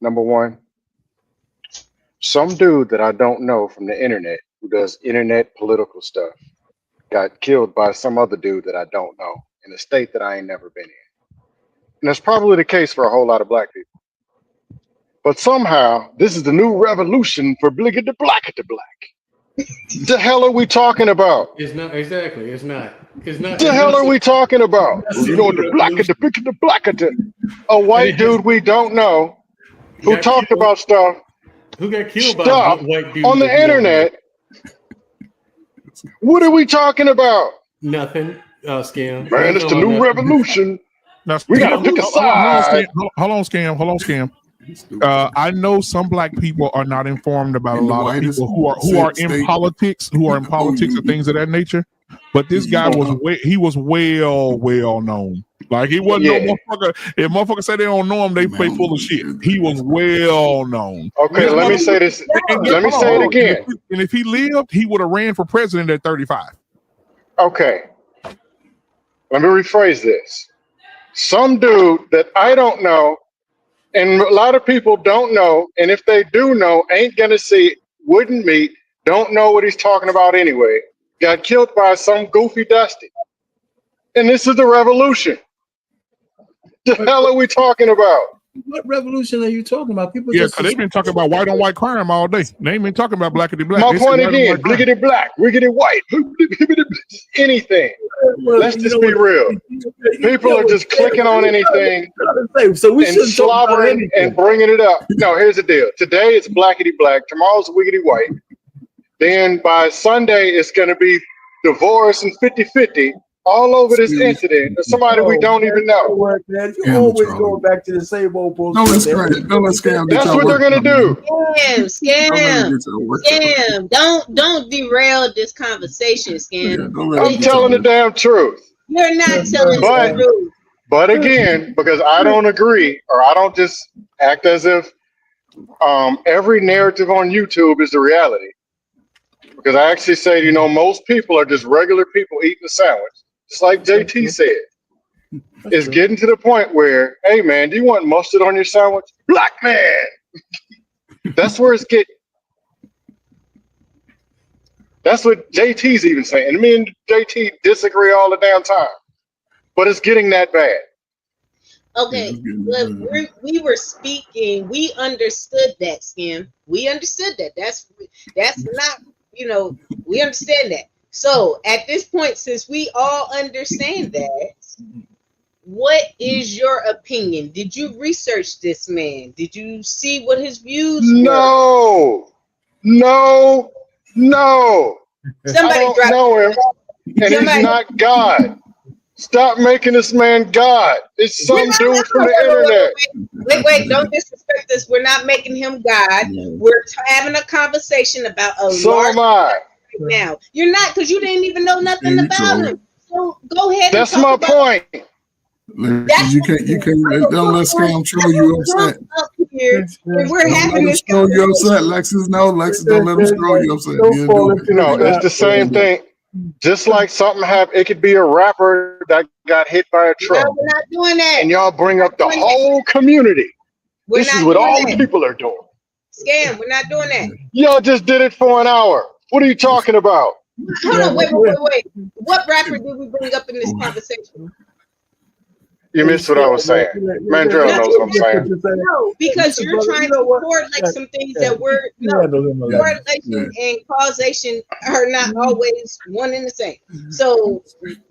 Number one, some dude that I don't know from the internet who does internet political stuff got killed by some other dude that I don't know in a state that I ain't never been in. And that's probably the case for a whole lot of black people. But somehow, this is the new revolution for black. The hell are we talking about? It's not exactly. It's not. The hell are we talking about? You know, the black. A white dude we don't know who talked about stuff. Who got killed by a white dude on the internet? What are we talking about? Nothing. Scam. Man, it's the new revolution. We gotta pick a side. Hold on, Scam. I know some black people are not informed about a lot of people who are in politics, and things of that nature. But this guy was well known. Like he wasn't no motherfucker. If motherfuckers say they don't know him, they full of shit. He was well known. Okay, let me say this. Let me say it again. And if he lived, he would have ran for president at 35. Okay. Let me rephrase this. Some dude that I don't know, and a lot of people don't know, and if they do know, ain't gonna see, wouldn't meet, don't know what he's talking about anyway, got killed by some goofy dusty. And this is the revolution. The hell are we talking about? What revolution are you talking about? People because they've been talking about white on white crime all day. They ain't been talking about blackity black. My point again, blickety black, wiggity white, anything. Let's just be real. People are just clicking on anything so we and slobbering and bringing it up. No, here's the deal. Today it's blackity black. Tomorrow's wiggity white. Then by Sunday it's going to be divorce and 50-50. All over this incident, or somebody we don't even know. You always go back to the same old bullshit. Don't let scam. That's what they're gonna do. Scam. Don't derail this conversation, Scam. I'm telling the damn truth. You're not telling the truth. But again, because I don't agree, or I don't just act as if every narrative on YouTube is the reality. Because I actually say, most people are just regular people eating a sandwich. Just like JT said, it's getting to the point where, hey man, do you want mustard on your sandwich? Black man. That's where it's getting. That's what JT's even saying. And me and JT disagree all the damn time. But it's getting that bad. Okay, we were speaking. We understood that, Skim. We understood that. That's not, we understand that. So at this point, since we all understand that, what is your opinion? Did you research this man? Did you see what his views were? No. Somebody I don't know him, and he's not God. Stop making this man God. It's some dude from the internet. Wait, don't disrespect us. We're not making him God. We're having a conversation about a large right now. You're not, because you didn't even know nothing about him. So go ahead. That's my point. You can't don't let scam troll you upset. We're having this. Troll you upset, Lexus. No, Lexus, don't let them troll you upset. It's the same thing. Just like something happened, it could be a rapper that got hit by a truck. No, we're not doing that. And y'all bring up the whole community. This is what all the people are doing. Scam, we're not doing that. Y'all just did it for an hour. What are you talking about? Hold on, wait. What rapper did we bring up in this conversation? You missed what I was saying. Mandrell knows what I'm saying. No, because you're trying to correlate some things that correlation and causation are not always one and the same. So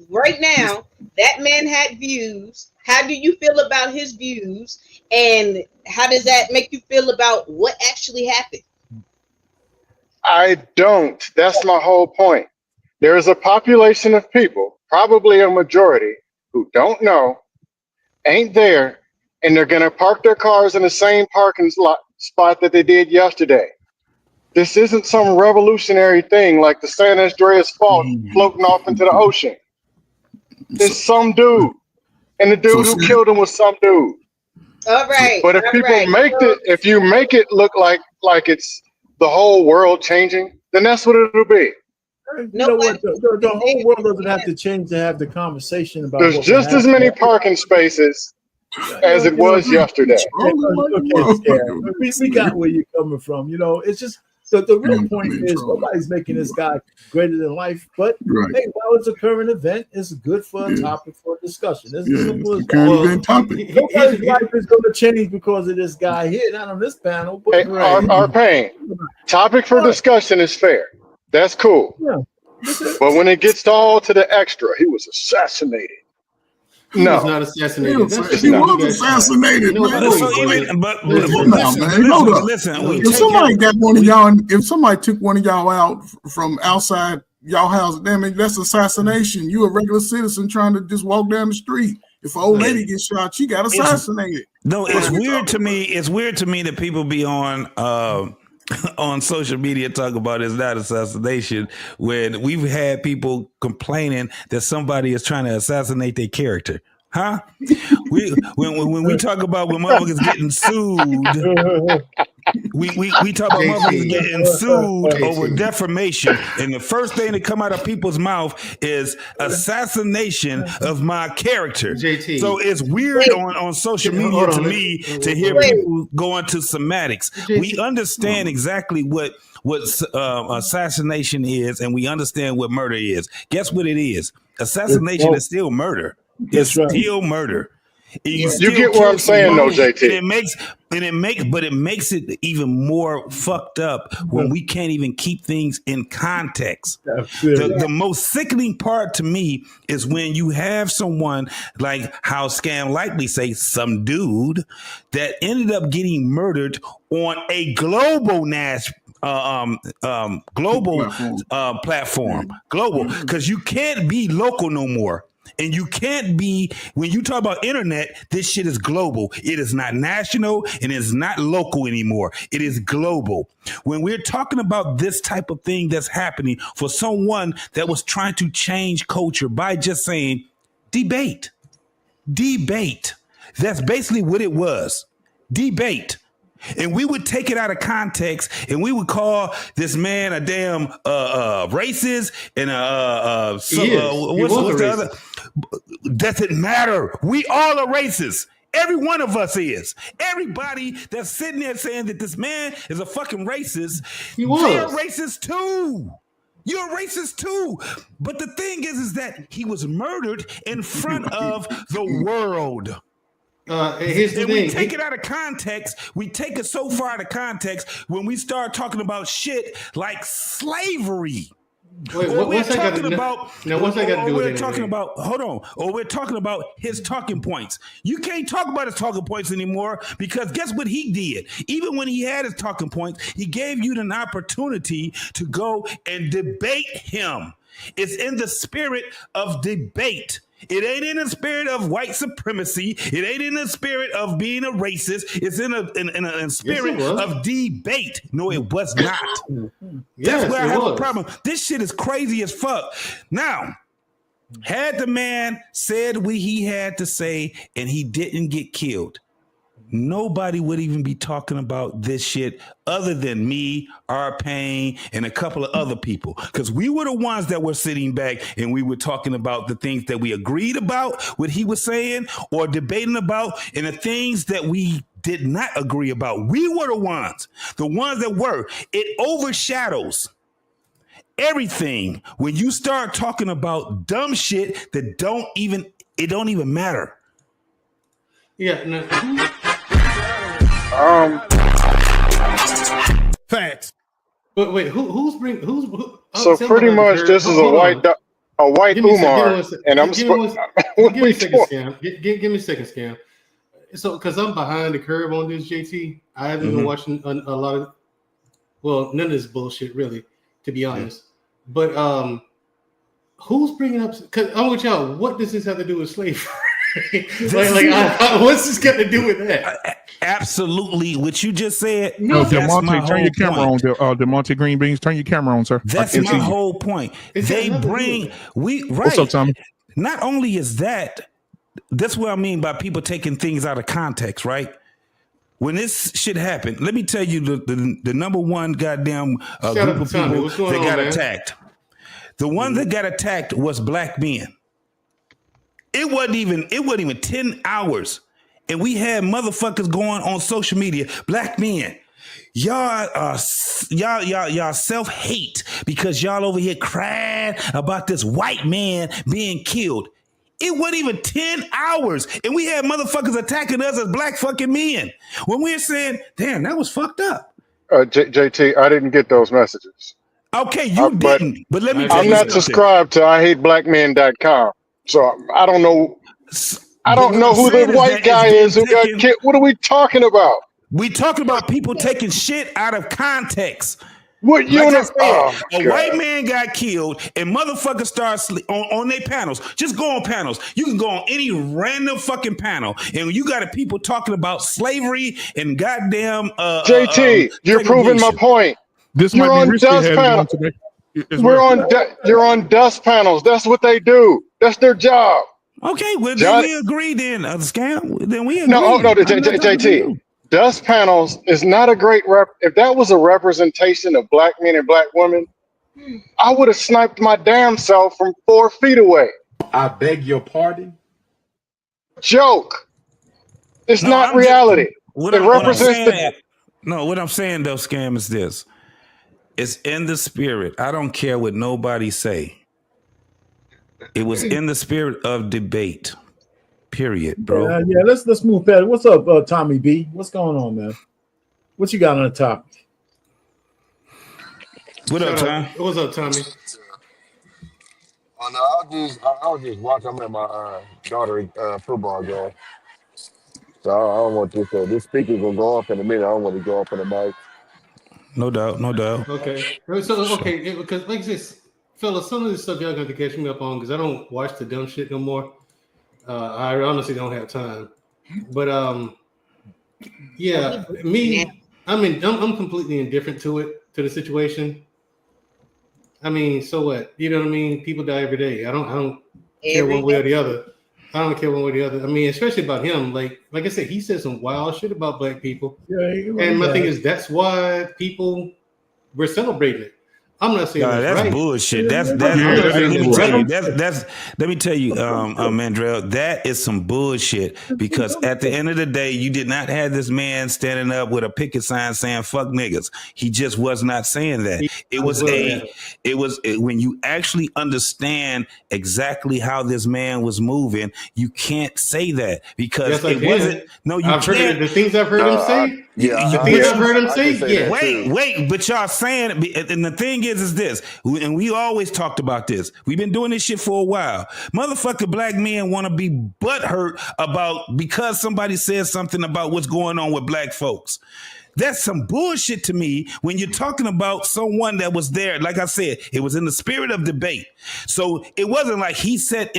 right now, that man had views. How do you feel about his views? And how does that make you feel about what actually happened? I don't. That's my whole point. There is a population of people, probably a majority, who don't know, ain't there, and they're going to park their cars in the same parking spot that they did yesterday. This isn't some revolutionary thing like the San Andreas Fault floating off into the ocean. It's some dude, and the dude who killed him was some dude. All right. But if if you make it look like it's the whole world changing, then that's what it'll be. You know what? The whole world doesn't have to change to have the conversation about. There's just as many parking spaces as it was yesterday. We got where you're coming from. It's just the real point is nobody's making this guy greater than life. But hey, while it's a current event, it's good for a topic for discussion. It's as simple as current event topic. Nobody's life is going to change because of this guy here. Not on this panel. But our pain topic for discussion is fair. That's cool. Yeah. But when it gets all to the extra, he was assassinated. He was not assassinated. He was assassinated, man. Listen, if somebody got one of y'all, if somebody took one of y'all out from outside y'all house, that's assassination. You a regular citizen trying to just walk down the street. If an old lady gets shot, she got assassinated. No, it's weird to me. It's weird to me that people be on on social media talk about it's not assassination when we've had people complaining that somebody is trying to assassinate their character. Huh? When we talk about when motherfuckers getting sued, we talk about motherfuckers getting sued over defamation, and the first thing that come out of people's mouth is assassination of my character. JT. So it's weird on social media to me to hear people go into semantics. We understand exactly what assassination is, and we understand what murder is. Guess what it is? Assassination is still murder. It's still murder. You get what I'm saying, though, JT. But it makes it even more fucked up when we can't even keep things in context. The most sickening part to me is when you have someone like how Scam Likely say some dude that ended up getting murdered on a global platform, global, because you can't be local no more. And you can't be, when you talk about internet, this shit is global. It is not national and it is not local anymore. It is global. When we're talking about this type of thing that's happening for someone that was trying to change culture by just saying debate. That's basically what it was. Debate. And we would take it out of context and we would call this man a damn racist and what's the other? Doesn't matter. We all are racist. Every one of us is. Everybody that's sitting there saying that this man is a fucking racist, they're racist too. You're racist too. But the thing is that he was murdered in front of the world. Here's the thing. We take it out of context. We take it so far out of context when we start talking about shit like slavery. Wait, what's that got to do? Now, what's that got to do with anything? Or we're talking about his talking points. You can't talk about his talking points anymore because guess what he did? Even when he had his talking points, he gave you an opportunity to go and debate him. It's in the spirit of debate. It ain't in the spirit of white supremacy. It ain't in the spirit of being a racist. It's in a spirit of debate. No, it was not. That's where I have a problem. This shit is crazy as fuck. Now, had the man said what he had to say and he didn't get killed, nobody would even be talking about this shit other than me, R-Pain, and a couple of other people. Because we were the ones that were sitting back and we were talking about the things that we agreed about, what he was saying, or debating about, and the things that we did not agree about. We were the ones that were. It overshadows everything when you start talking about dumb shit that don't even matter. Yeah, no. Facts. But wait, who's? So pretty much, this is a white Umar, and I'm give me a second, Scam. Give me a second, Scam. So, because I'm behind the curve on this, JT, I haven't been watching a lot of, well, none of this bullshit, really, to be honest. But who's bringing up? Because I'm with y'all. What does this have to do with slavery? What's this got to do with that? Absolutely, what you just said. No, DeMonte, turn your camera on. DeMonte Green Beans, turn your camera on, sir. That's my whole point. They bring What's up, Tommy? Not only is that, that's what I mean by people taking things out of context, right? When this shit happened, let me tell you the number one goddamn group of people that got attacked. The one that got attacked was black men. It wasn't even 10 hours. And we had motherfuckers going on social media, black men. Y'all self-hate because y'all over here crying about this white man being killed. It wasn't even 10 hours. And we had motherfuckers attacking us as black fucking men. When we're saying, damn, that was fucked up. JT, I didn't get those messages. Okay, you didn't. But let me tell I'm you not something. subscribed to IHateBlackMen.com. So I don't know. I don't know who the white guy is who got killed. What are we talking about? We talking about people taking shit out of context. What Like I unit? said, Oh, a God. white man got killed and motherfuckers start on their panels. Just go on panels. You can go on any random fucking panel and you got people talking about slavery and goddamn JT, you're proving my segregation. point. This You're might be on risky dust having you panel. on today as well. You're on dust panels. That's what they do. That's their job. Okay, well then Johnny, we agree then, scam. Then we no, oh, agree. no, I'm not talking to JT. you. Dust panels is not a great rep. If that was a representation of black men and black women, I would have sniped my damn self from 4 feet away. I beg your pardon? Joke. It's No, not I'm just reality. what It I'm represents saying. the. No, what I'm saying though, scam, is this. It's in the spirit. I don't care what nobody say. It was in the spirit of debate. Period, bro. Yeah, let's move past. What's up, Tommy B? What's going on, man? What you got on the topic? What up, Tom? What's up, Tommy? Oh no, I was just watching. I'm at my daughter football game, so I don't want this speaker gonna go off in a minute. I don't want to go off on the mic. No doubt, no doubt. Okay, so because like this, fellas, some of this stuff y'all got to catch me up on because I don't watch the dumb shit no more. I honestly don't have time, but yeah, I'm completely indifferent to the situation. I mean, so what? You know what I mean? People die every day. I don't care one way or the other. I don't care one way or the other. I mean, especially about him. Like I said, he said some wild shit about black people. Yeah, and my thing is that's why we're celebrating it. I'm not saying that's right. bullshit. Let me tell you, Mandrell, that is some bullshit. Because at the end of the day, you did not have this man standing up with a picket sign saying "fuck niggas." He just was not saying that. When you actually understand exactly how this man was moving, you can't say that because it wasn't. No, you can't. The things I've heard him say. I've heard him say. Yeah. Wait, but y'all saying, and the thing is this, and we always talked about this. We've been doing this shit for a while. Motherfucking black men want to be butthurt about because somebody says something about what's going on with black folks. That's some bullshit to me when you're talking about someone that was there. Like I said, it was in the spirit of debate. So it wasn't like he sat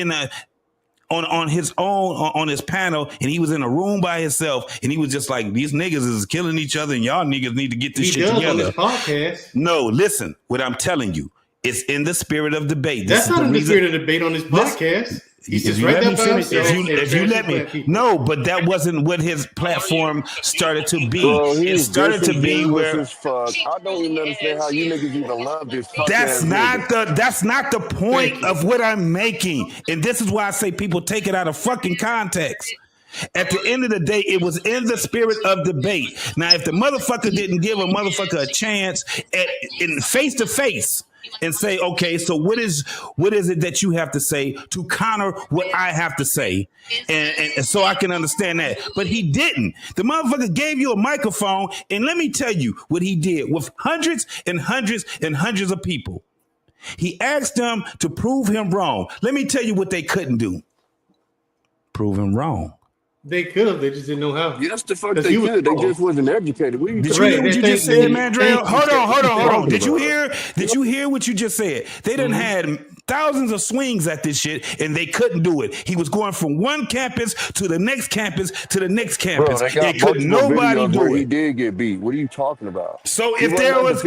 on his own on his panel and he was in a room by himself and he was just like, these niggas is killing each other and y'all niggas need to get this shit together. On this podcast. No, listen, what I'm telling you, it's in the spirit of debate. That's not in the spirit of debate on this podcast. If you let me finish, if you let me, no, but that wasn't what his platform started to be. Bro, it started to be where fuck. I don't even understand how you niggas even love this. That's not the point of what I'm making, and this is why I say people take it out of fucking context. At the end of the day, it was in the spirit of debate. Now, if the motherfucker didn't give a motherfucker a chance in face to face and say, okay, so what is it that you have to say to counter what I have to say? And so I can understand that. But he didn't. The motherfucker gave you a microphone, and let me tell you what he did with hundreds and hundreds and hundreds of people. He asked them to prove him wrong. Let me tell you what they couldn't do. Prove him wrong. They could have. They just didn't know how. Yes, the fuck they could. They just wasn't educated. Did you hear what you just said, Mandrell? Hold on. Did you hear what you just said? They done had thousands of swings at this shit, and they couldn't do it. He was going from one campus to the next campus to the next campus. Bro, they could nobody do it. He did get beat. What are you talking about? So if there was,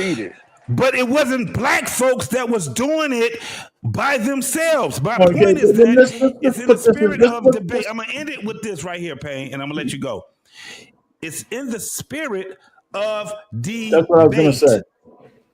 but it wasn't black folks that was doing it by themselves. My point is that it's in the spirit of debate. I'm gonna end it with this right here, Payne, and I'm gonna let you go. It's in the spirit of debate. That's what I was gonna say.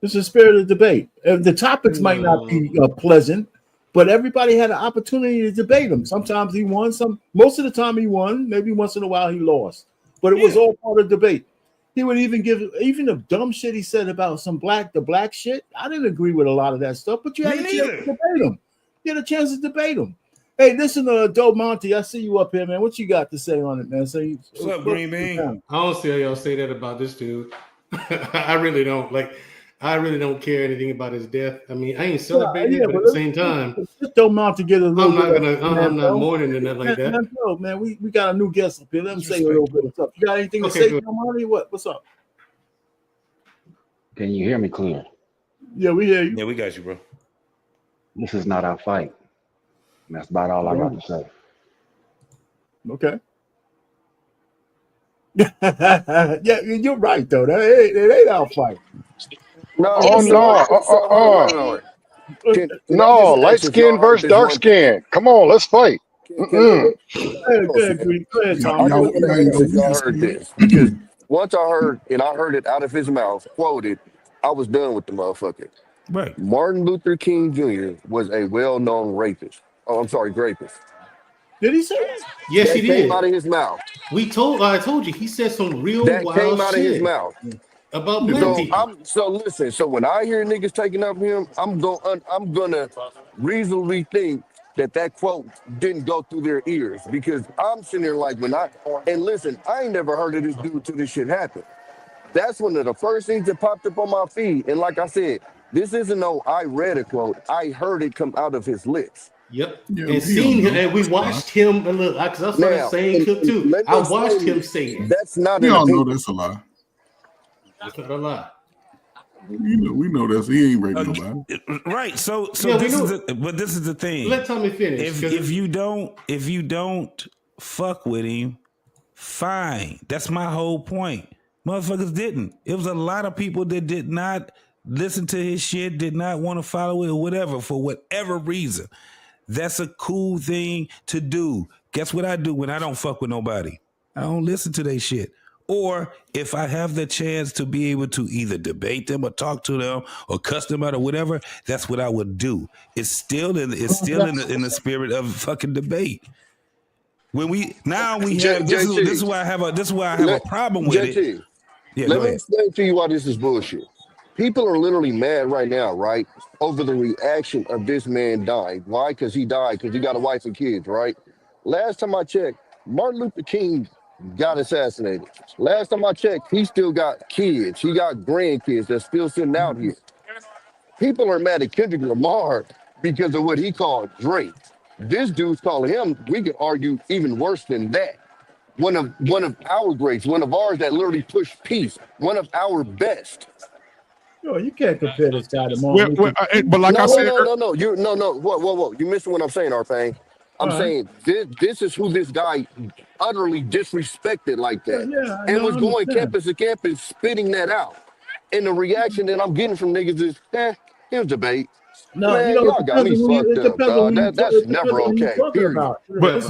It's the spirit of debate. The topics might not be pleasant, but everybody had an opportunity to debate them. Sometimes he won, most of the time he won. Maybe once in a while he lost, but it was all part of debate. He would even give the dumb shit he said about the black shit. I didn't agree with a lot of that stuff, but you had a chance to debate him. You had a chance to debate him. Hey, listen to Doe Monty. I see you up here, man. What you got to say on it, man? What's up, Green Bean? I don't see how y'all say that about this dude. I really don't. I really don't care anything about his death. I mean, I ain't celebrating it, but at the same time, just Doe Monty get a little. I'm not mourning and nothing like that. Man, we got a new guest up here. Let him say a little bit of stuff. You got anything to say, Doe Monty? What's up? Can you hear me clear? Yeah, we hear you. Yeah, we got you, bro. This is not our fight. And that's about all I got to say. Okay. Yeah, you're right though. It ain't our fight. No, Oh no, so can I no, just light ask if y'all skin heard versus this dark one thing? skin. Come on, let's fight. Can I go? Go ahead, Green. Go ahead, Y'all, I Tom. just y'all, want to y'all ain't ask gonna if do y'all this, heard man. this because once I heard it out of his mouth, quoted, I was done with the motherfucker. Right. Martin Luther King Jr. was a well-known rapist. Oh, I'm sorry, rapist. Did he say that? Yes, he That came did. out of his mouth. I told you, he said some real That wild came out of his shit mouth. about black people. So listen. So when I hear niggas taking up him, I'm gonna reasonably think that quote didn't go through their ears because I'm sitting there like and listen, I ain't never heard of this dude till this shit happened. That's one of the first things that popped up on my feed. And like I said, this isn't no I read a quote. I heard it come out of his lips. Yep. Yeah, And he don't seen him, know. and we watched him. And look, because I saw that Now, same clip and too. let I me watched explain him this. say it. That's not We an all know opinion. that's a lie. It's not a lie. We know that's he ain't raping nobody. Right. So Yeah, we this knew is it. but this is the thing. Let Tommy finish. If you don't fuck with him, fine. That's my whole point. Motherfuckers didn't. It was a lot of people that did not listen to his shit, did not want to follow it or whatever, for whatever reason. That's a cool thing to do. Guess what I do when I don't fuck with nobody? I don't listen to their shit. Or if I have the chance to be able to either debate them or talk to them or cuss them out or whatever, that's what I would do. It's still in the spirit of fucking debate. When we have this is why I have a problem with it. JT, Yeah, let go me ahead. explain to you why this is bullshit. People are literally mad right now, right, over the reaction of this man dying. Why? Because he died, because he got a wife and kids, right? Last time I checked, Martin Luther King got assassinated. Last time I checked, he still got kids. He got grandkids that's still sitting out here. People are mad at Kendrick Lamar because of what he called Drake. This dude's calling him, we could argue, even worse than that. One of our greats, one of ours that literally pushed peace, one of our best. No, you can't compare this guy to Martin Luther King. But like I said, No. Whoa. You missing what I'm saying, Arfang. I'm saying this is who this guy utterly disrespected like that. Yeah, And I was going understand. campus to campus spitting that out. And the reaction that I'm getting from niggas is, here's debate. No, Man, it y'all got me depends on fucked up, dog. That's never who you're okay. talking Period. about. But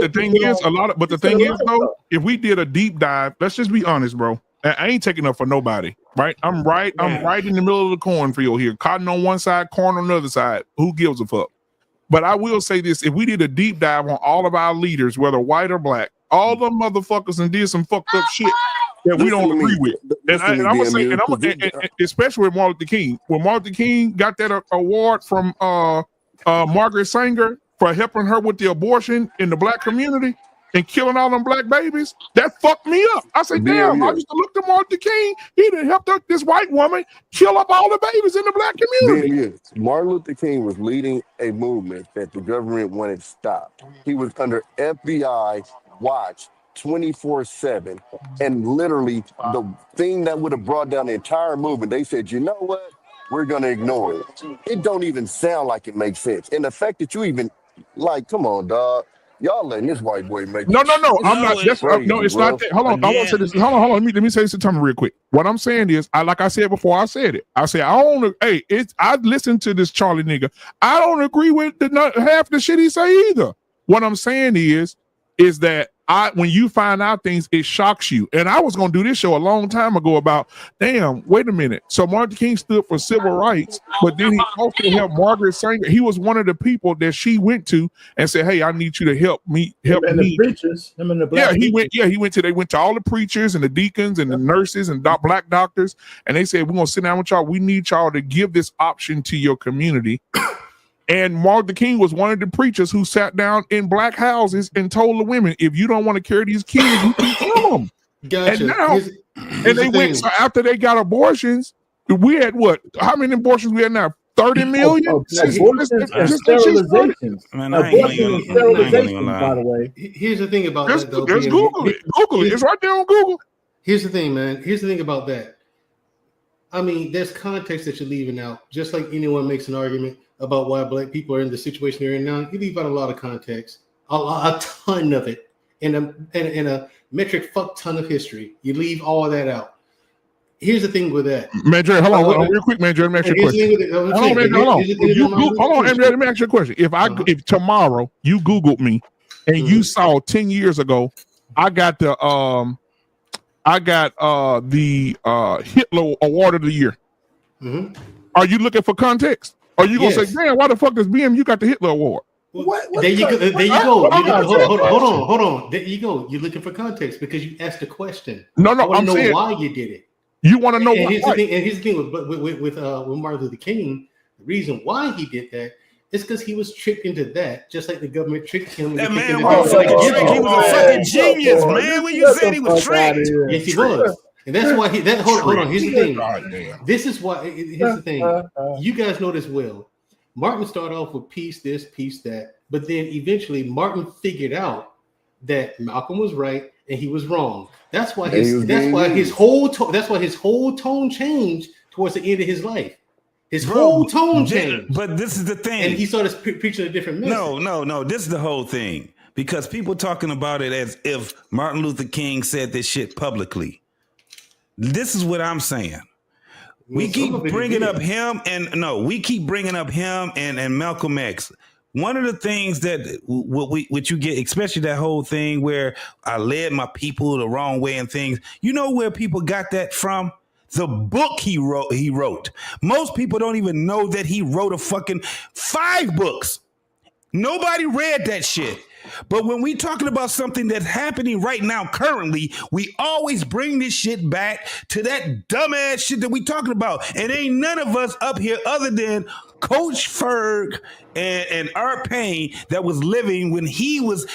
the thing is, the thing is though, if we did a deep dive, let's just be honest, bro. I ain't taking up for nobody, right? I'm right in the middle of the cornfield here. Cotton on one side, corn on the other side. Who gives a fuck? But I will say this: if we did a deep dive on all of our leaders, whether white or black, all them motherfuckers and did some fucked up shit that we don't agree with. And I'm gonna say, and especially with Martin Luther King. When Martin Luther King got that award from Margaret Sanger for helping her with the abortion in the black community and killing all them black babies, that fucked me up. I said, damn, I used to look to Martin Luther King. He done helped this white woman kill up all the babies in the black community. Martin Luther King was leading a movement that the government wanted stopped. He was under FBI watch 24/7, and literally the thing that would have brought down the entire movement, they said, you know what, we're gonna ignore it. It don't even sound like it makes sense. And the fact that you even come on, dog, y'all letting this white boy make No, I'm not. That's crazy, No, it's bro. not that. Hold on. I want to say this. Hold on. Let me say this to Tommy real quick. What I'm saying is, like I said before, I said it. I said I don't. Hey, I listened to this Charlie nigga. I don't agree with half the shit he say either. What I'm saying is that when you find out things, it shocks you. And I was gonna do this show a long time ago about, damn, wait a minute. So Martin King stood for civil rights, but then he also helped Margaret Sanger. He was one of the people that she went to and said, hey, I need you to help me. The preachers, him and the black They went to all the preachers and the deacons and the nurses and black doctors, and they said, we're gonna sit down with y'all. We need y'all to give this option to your community. And Martin Luther King was one of the preachers who sat down in black houses and told the women, if you don't want to carry these kids, you can kill them. Gotcha. And now, they went, so after they got abortions, we had what? How many abortions we had now? 30 million? Abortions and sterilizations. Abortion and sterilization, by the way. Here's the thing about that, though. Just Google it. Google it. It's right there on Google. Here's the thing, man. Here's the thing about that. I mean, there's context that you're leaving out. Just like anyone makes an argument about why black people are in the situation they're in now, you leave out a lot of context, a ton of it, and a metric fuck ton of history. You leave all of that out. Here's the thing with that. Mandre, hold on real quick, Mandre. Let me ask you a question. Hold on, Mandre, let me ask you a question. If tomorrow you Googled me and you saw 10 years ago, I got the Hitler Award of the Year. Are you looking for context? Are you gonna say, "Man, why the fuck does BMU got the Hitler Award?" There you go. There you go. Hold on. There you go. You're looking for context because you asked a question. No, I I'm know saying why you did it. You want to know and why? Here's the thing with Martin Luther King. The reason why he did that is because he was tricked into that, just like the government tricked him. That man was he was a fucking genius, man. When you said he was tricked, yes, he was, and that's why he. Hold on. Here's the thing. This is why. Here's the thing. You guys know this well. Martin started off with peace this, peace that, but then eventually Martin figured out that Malcolm was right and he was wrong. That's why his whole tone changed towards the end of his life. His whole tone changed. But this is the thing. And he started preaching a different message. No. This is the whole thing. Because people talking about it as if Martin Luther King said this shit publicly. This is what I'm saying. We keep bringing up him and Malcolm X. One of the things that what you get, especially that whole thing where I led my people the wrong way and things, you know where people got that from? The book he wrote. Most people don't even know that he wrote a fucking 5 books. Nobody read that shit. But when we talking about something that's happening right now, currently, we always bring this shit back to that dumbass shit that we talking about. And ain't none of us up here other than Coach Ferg and Art Payne that was living when he was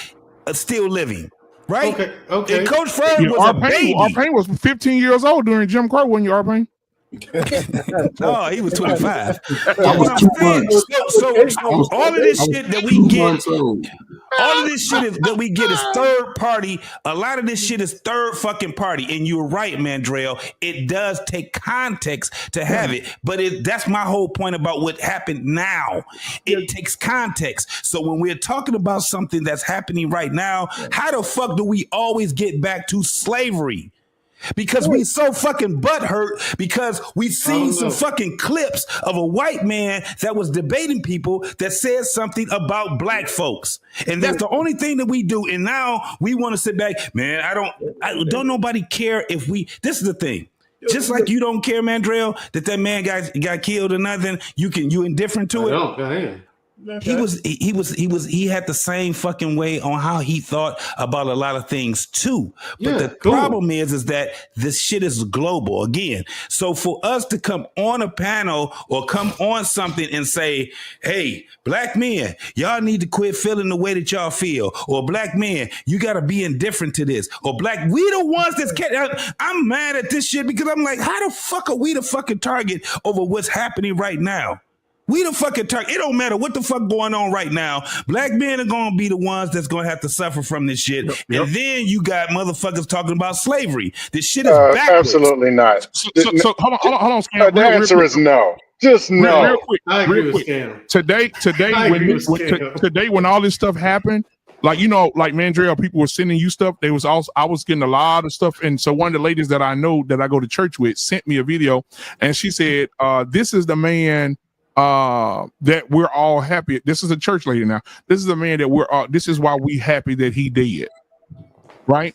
still living. Right? Okay. And Coach Ferg was a baby. Art Payne was 15 years old during Jim Crow, wasn't you, Art Payne? No, he was 25. I was 2 months. So all of this shit that we get, all of this shit that we get is third party. A lot of this shit is third fucking party. And you're right, Mandrell. It does take context to have it. But that's my whole point about what happened now. It takes context. So when we're talking about something that's happening right now, how the fuck do we always get back to slavery? Because we so fucking butthurt because we seen some fucking clips of a white man that was debating people that said something about black folks. And that's the only thing that we do. And now we want to sit back, man, I don't nobody care if this is the thing. Just like you don't care, Mandrell, that man got killed or nothing, you indifferent to it. Go ahead. He had the same fucking way on how he thought about a lot of things too. But the problem is that this shit is global again. So for us to come on a panel or come on something and say, hey, black men, y'all need to quit feeling the way that y'all feel. Or black men, you got to be indifferent to this. Or we the ones I'm mad at this shit because I'm like, how the fuck are we the fucking target over what's happening right now? We the fucking target. It don't matter what the fuck going on right now. Black men are going to be the ones that's going to have to suffer from this shit. Yep. And then you got motherfuckers talking about slavery. This shit is backwards. Absolutely not. So hold on, Scam. The answer is no. Just no. Real quick. I agree with Scam. Today when all this stuff happened, like, you know, like Mandrell, people were sending you stuff. I was getting a lot of stuff. And so one of the ladies that I know that I go to church with sent me a video and she said, this is the man that we're all happy. This is a church lady now. This is a man that this is why we happy that he did. Right.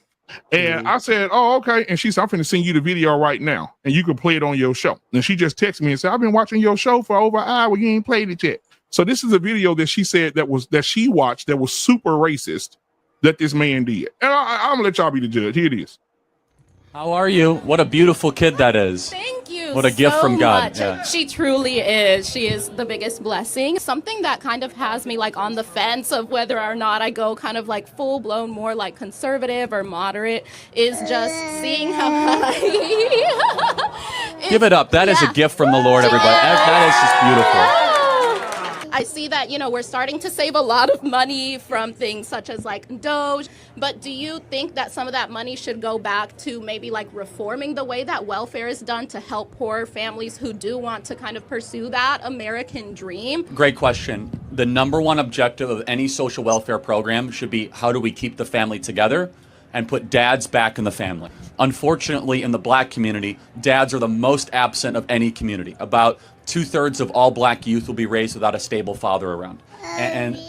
And I said, oh, okay. And she said, I'm finna send you the video right now and you can play it on your show. And she just texted me and said, I've been watching your show for over an hour. You ain't played it yet. So this is a video that she said that she watched that was super racist that this man did. And I'm gonna let y'all be the judge. Here it is. How are you? What a beautiful kid that is. Thank you. What a gift from God. Yeah. She truly is. She is the biggest blessing. Something that kind of has me like on the fence of whether or not I go kind of like full blown more like conservative or moderate is just seeing how Give it up. That is a gift from the Lord, everybody. That is just beautiful. I I see that, we're starting to save a lot of money from things such as like Doge, but do you think that some of that money should go back to maybe like reforming the way that welfare is done to help poor families who do want to kind of pursue that American dream? Great question. The number one objective of any social welfare program should be, how do we keep the family together and put dads back in the family? Unfortunately, in the black community, dads are the most absent of any community. About 2/3 of all black youth will be raised without a stable father around. And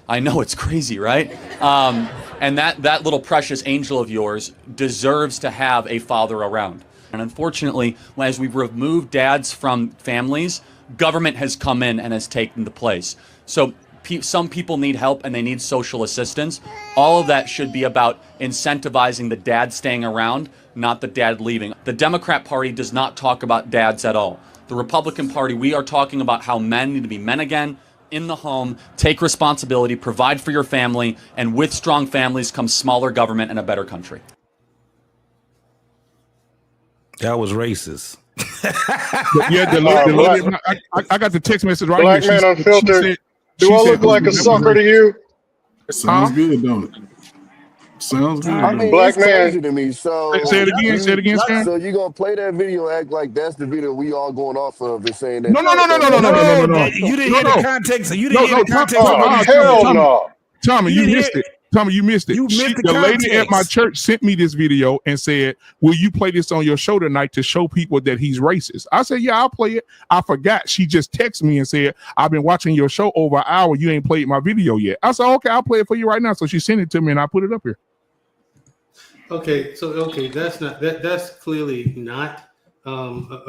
I know, it's crazy, right? And that little precious angel of yours deserves to have a father around. And unfortunately, as we've removed dads from families, government has come in and has taken the place. So some people need help and they need social assistance. All of that should be about incentivizing the dad staying around, not the dad leaving. The Democrat Party does not talk about dads at all. The Republican Party, we are talking about how men need to be men again, in the home, take responsibility, provide for your family, and with strong families comes smaller government and a better country. That was racist. Yeah, I got the text message right Black here. Man Unfiltered. Do I look like a sucker to you? Sounds good, don't it? Sounds good. I mean, Black it's crazy man. to me. So Say it again. Say it again, Sam. So you gonna play that video, act like that's the video we all going off of, and saying that? No. You didn't hear the context. You didn't hear the context. Hell no. Tommy, you missed it. Tommy, you missed it. You missed the The lady at my context. church sent me this video and said, will you play this on your show tonight to show people that he's racist? I said, yeah, I'll play it. I forgot. She just texted me and said, I've been watching your show over an hour. You ain't played my video yet. I said, okay, I'll play it for you right now. So she sent it to me and I put it up here. Okay, that's clearly not a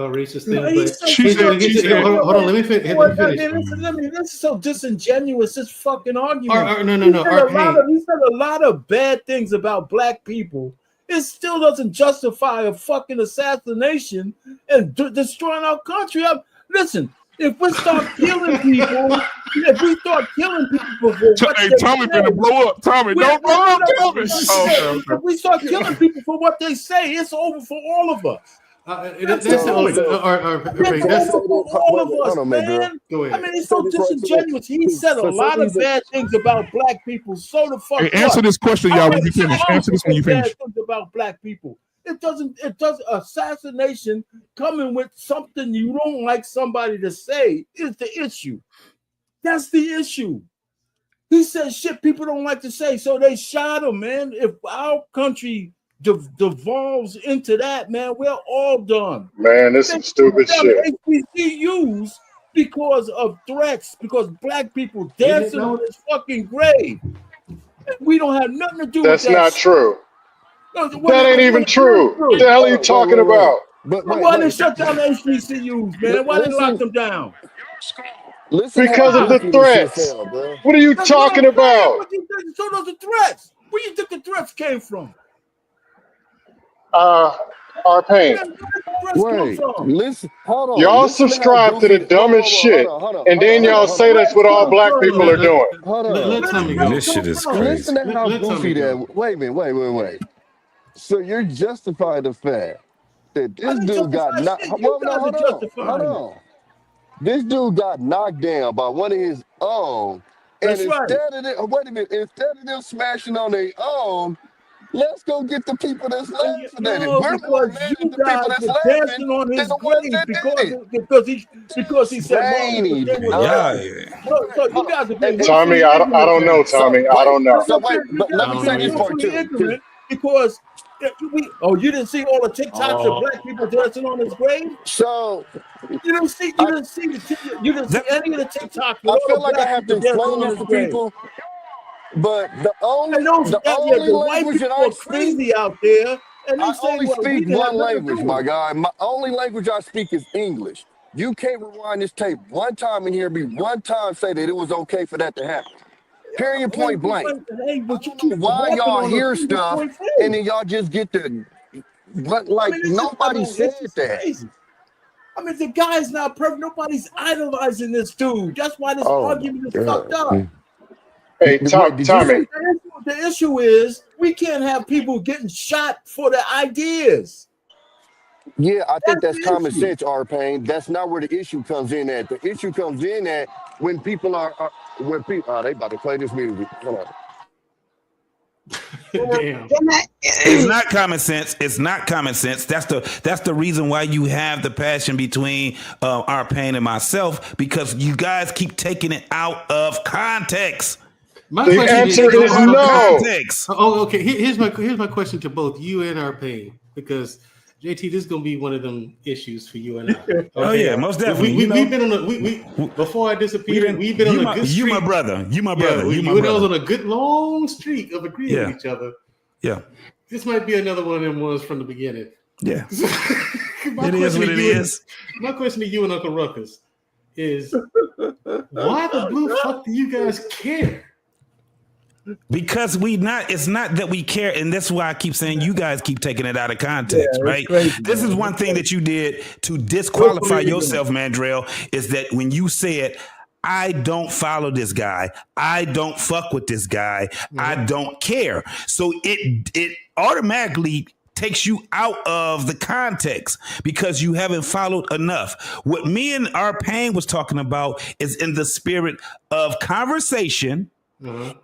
racist thing. No, But hold on, let me finish. This is so disingenuous. This fucking argument. No. He said a lot of bad things about black people. It still doesn't justify a fucking assassination and destroying our country. Listen, if we start killing people, for Hey, Tommy finna blow up. Tommy, don't blow up, Tommy. If we start killing people for what they say, it's over for all of us. That's the only. That's all of us, man. Go ahead. I mean, it's so disingenuous. He said a lot of bad things about black people. So the fuck. Hey, answer this question, y'all, when you finish. Answer this when you finish. Bad things about black people. It doesn't assassination coming with something you don't like somebody to say is the issue. That's the issue. He said shit people don't like to say, so they shot him, man. If our country devolves into that, man, we're all done. Man, this is some stupid shit. HBCUs because of threats, because black people dancing on his fucking grave. We don't have nothing to do with that. That's not true. No, That ain't even true. What the hell are you talking about? But why they shut down the HBCUs, man? Why they lock them down? Because of the threats. What are you talking about? So those are threats. Where you think the threats came from? Our pain. Wait, listen, hold on. Y'all subscribe to the dumbest shit, and then y'all say that's what all black people are doing. Hold on. This shit is crazy. Listen to how goofy that. Wait a minute. Wait. So you're justifying the fact that this dude got knocked. Hold on. This dude got knocked down by one of his own, and instead of them smashing on their own, let's go get the people that's laughing at it. We're more mad at the people that's laughing on his than the ones that did. because he said So you guys are being Tommy, I don't know, Tommy. I don't know. So wait, but let me say this part too. Because you didn't see all the TikToks of black people dancing on his grave? So you didn't see any of the TikToks. I feel like I have to explain this to people. But the only language that I crazy out there, and I only speak one language, my guy. My only language I speak is English. You can't rewind this tape one time and hear me one time say that it was okay for that to happen. Period, point blank. Why y'all hear stuff and then y'all just get to, but like nobody said that. I mean, the guy's not perfect. Nobody's idolizing this dude. That's why this argument is fucked up. Hey, Tommy. The issue is we can't have people getting shot for their ideas. Yeah, I think That's that's the common issue. sense, R-Pain. That's not where the issue comes in at. The issue comes in at when people when people, they about to play this music. Hold on. Damn. It's not common sense. It's not common sense. That's the reason why you have the passion between our pain and myself, because you guys keep taking it out of context. My The question answer is out of no. context. Oh, okay. Here's my question to both you and our pain, because JT, this is gonna be one of them issues for you and I. Okay? Oh yeah, most definitely. We've been on a before I disappeared. We've been on a good streak. You my brother. You my brother. Yeah, you and my I was brother. on a good long streak of agreeing with each other. Yeah. This might be another one of them ones from the beginning. Yeah. It is what it is. My question to you and Uncle Ruckus is, why the blue fuck do you guys care? Because it's not that we care, and that's why I keep saying you guys keep taking it out of context, right? Crazy, this is one thing that you did to disqualify yourself, Mandrell, is that when you said, I don't follow this guy, I don't fuck with this guy, I don't care. So it automatically takes you out of the context because you haven't followed enough. What me and our pain was talking about is in the spirit of conversation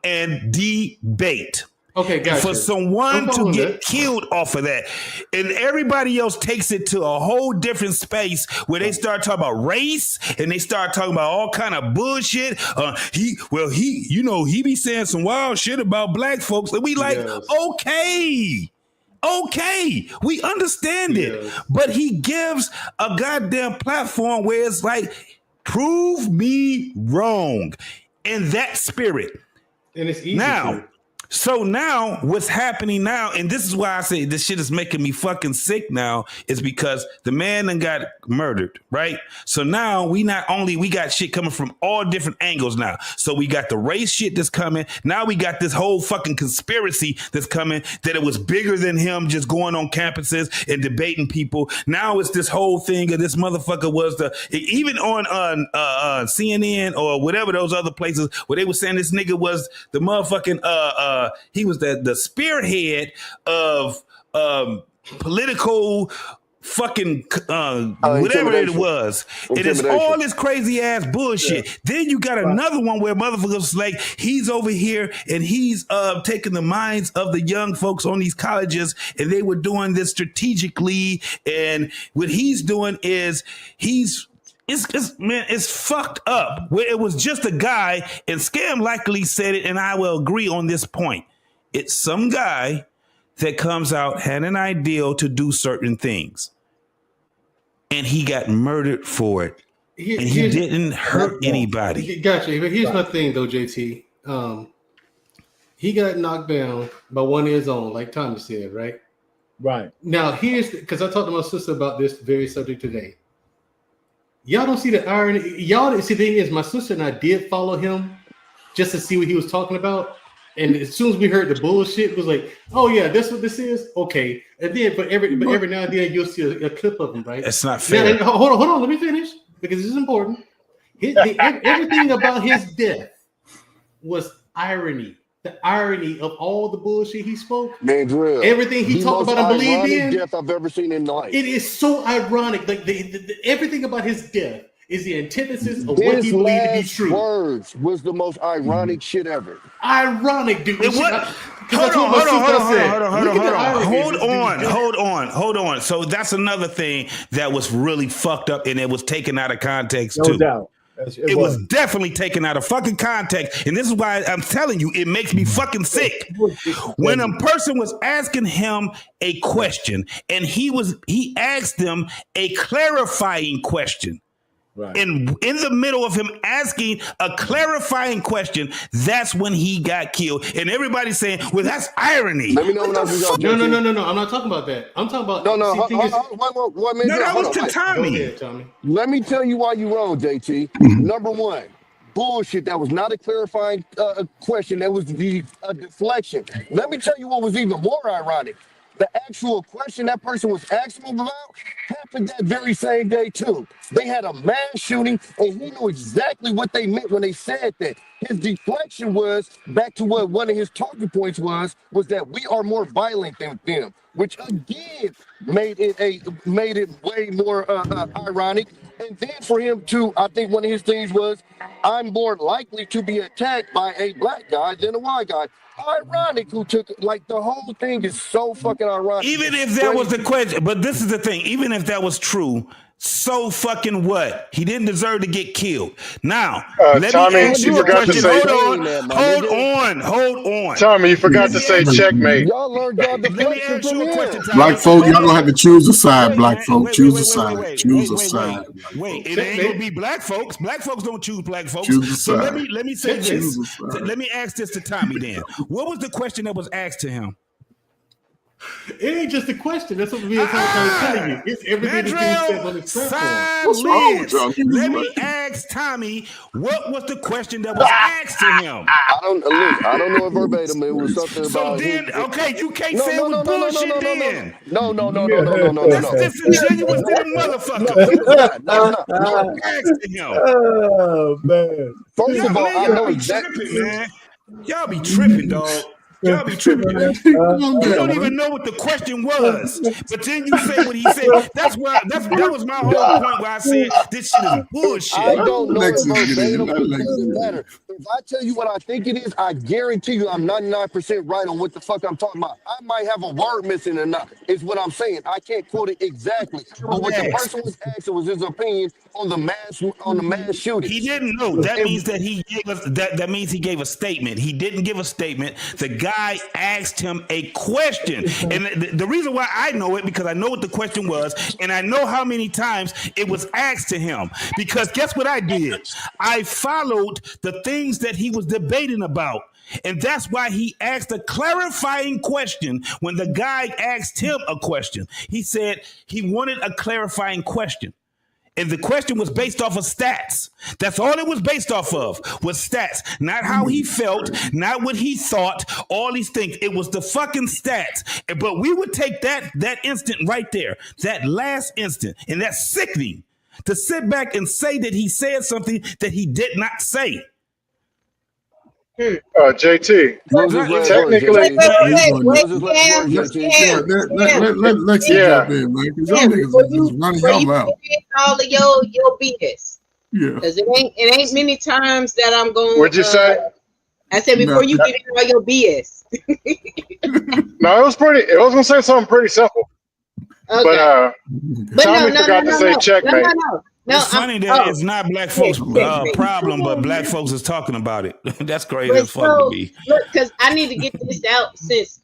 and debate. Okay, gotcha. For someone to get killed off of that, and everybody else takes it to a whole different space where they start talking about race and they start talking about all kind of bullshit. He be saying some wild shit about black folks, and we like, okay, we understand it, but he gives a goddamn platform where it's like, prove me wrong in that spirit. And it's easy now. So now what's happening now, and this is why I say this shit is making me fucking sick now, is because the man done got murdered, right? So now we got shit coming from all different angles now. So we got the race shit that's coming. Now we got this whole fucking conspiracy that's coming, that it was bigger than him just going on campuses and debating people. Now it's this whole thing of this motherfucker was even on CNN or whatever those other places where they were saying this nigga was the motherfucking he was the spearhead of political fucking whatever it was. It is all this crazy ass bullshit. Yeah. Then you got another one where motherfuckers like he's over here and he's taking the minds of the young folks on these colleges, and they were doing this strategically. And what he's doing is it's fucked up. Where it was just a guy, and Scam likely said it, and I will agree on this point. It's some guy that comes out, had an ideal to do certain things, and he got murdered for it. And he didn't hurt anybody. Gotcha. But here's my thing, though, JT. He got knocked down by one of his own, like Tommy said, right? Right. Now, because I talked to my sister about this very subject today. Y'all don't see the irony. Y'all see the thing is, my sister and I did follow him just to see what he was talking about. And as soon as we heard the bullshit, it was like, oh yeah, that's what this is. Okay. And then, but every now and then you'll see a clip of him, right? That's not fair. Now, hold on, let me finish because this is important. Everything about his death was irony. The irony of all the bullshit he spoke. Mandrell, everything he talked about and believed in. Death I've ever seen in life. It is so ironic. Like everything about his death is the antithesis of what he believed to be true. His words was the most ironic shit ever. Ironic, dude. Hold on. So that's another thing that was really fucked up, and it was taken out of context too. No doubt. It was definitely taken out of fucking context. And this is why I'm telling you, it makes me fucking sick. When a person was asking him a question and he asked them a clarifying question. Right. And in the middle of him asking a clarifying question, that's when he got killed. And everybody's saying, well, that's irony. Let me know when I was No. I'm not talking about that. I'm talking about that was to Tommy. Go ahead, Tommy. Let me tell you why you wrong, JT. Number one, bullshit. That was not a clarifying question. That was a deflection. Let me tell you what was even more ironic. the actual question that person was asking him about happened that very same day too. They had a mass shooting, and he knew exactly what they meant when they said that. His deflection was back to what one of his talking points was that we are more violent than them, which again made it way more ironic. And then for him to, I think one of his things was, I'm more likely to be attacked by a black guy than a white guy. Ironic who took, like, the whole thing is so fucking ironic. Even if that was the question, but this is the thing, even if that was true, so fucking what? He didn't deserve to get killed. Now, let Tommy, me ask you you a forgot to question. say- Hold on. Tommy, you forgot to say checkmate. Y'all learned y'all Let me deflection ask from you a him. question, Tommy. Black folk, y'all gonna have to choose a side. Wait, Black man. folk, Wait, choose a wait, side. wait, Choose a wait, side. Wait, it ain't gonna be black folks. Black folks don't choose black folks. Choose a So let side. me say this. Choose a side. Let me ask this to Tommy then. What was the question that was asked to him? It ain't just a question. That's what we are telling you. It's everything that you said on this platform. What's wrong with y'all? Let me ask Tommy, what was the question that was asked to him? I don't know it verbatim. It was something So about then, his, okay, you can't say it was bullshit then. No. That's disingenuous to the motherfucker. No, it's not. No. Asked to him. Oh man! First of all, I y'all know be exactly. tripping, man. Y'all be tripping, dog. Y'all be tripping. You don't even know what the question was, but then you say what he said. That was my whole point where I said this shit is bullshit. I don't know it Lexus get in. verbatim. Let It Lexus doesn't get in. matter. If I tell you what I think it is, I guarantee you I'm 99% right on what the fuck I'm talking about. I might have a word missing or not. Is what I'm saying. I can't quote it exactly. But what the person was asking was his opinion on the mass shooting. He didn't know. That means that he gave us that means he gave a statement. He didn't give a statement. The guy asked him a question. And the reason why I know it, because I know what the question was, and I know how many times it was asked to him. Because guess what I did? I followed the things that he was debating about. And that's why he asked a clarifying question when the guy asked him a question. He said he wanted a clarifying question. And the question was based off of stats. That's all it was based off of, was stats. Not how he felt, not what he thought, all these things. It was the fucking stats. But we would take that instant right there, that last instant, and that's sickening, to sit back and say that he said something that he did not say. JT, What was his last technically, word, JT? Wait, What was his last word, JT? Let Lexus jump in, man, because y'all niggas before is just running you y'all mouth. finish all of your BS. Yeah. Because it ain't many times that I'm going. What'd you say? I said before you get in all your BS. No, it was gonna say something pretty simple. Okay. But Tommy forgot to say checkmate. No, it's funny that it's not black folks' problem, but black folks is talking about it. That's crazy as fuck to me. Look, because I need to get this out since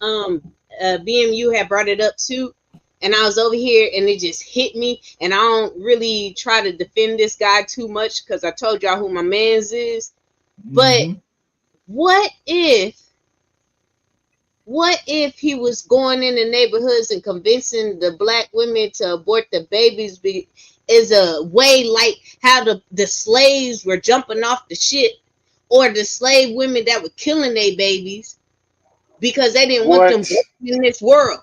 BMU had brought it up too, and I was over here and it just hit me. And I don't really try to defend this guy too much because I told y'all who my man's is. But what if he was going in the neighborhoods and convincing the black women to abort the babies? Is a way like how the slaves were jumping off the ship, or the slave women that were killing their babies because they didn't want them in this world.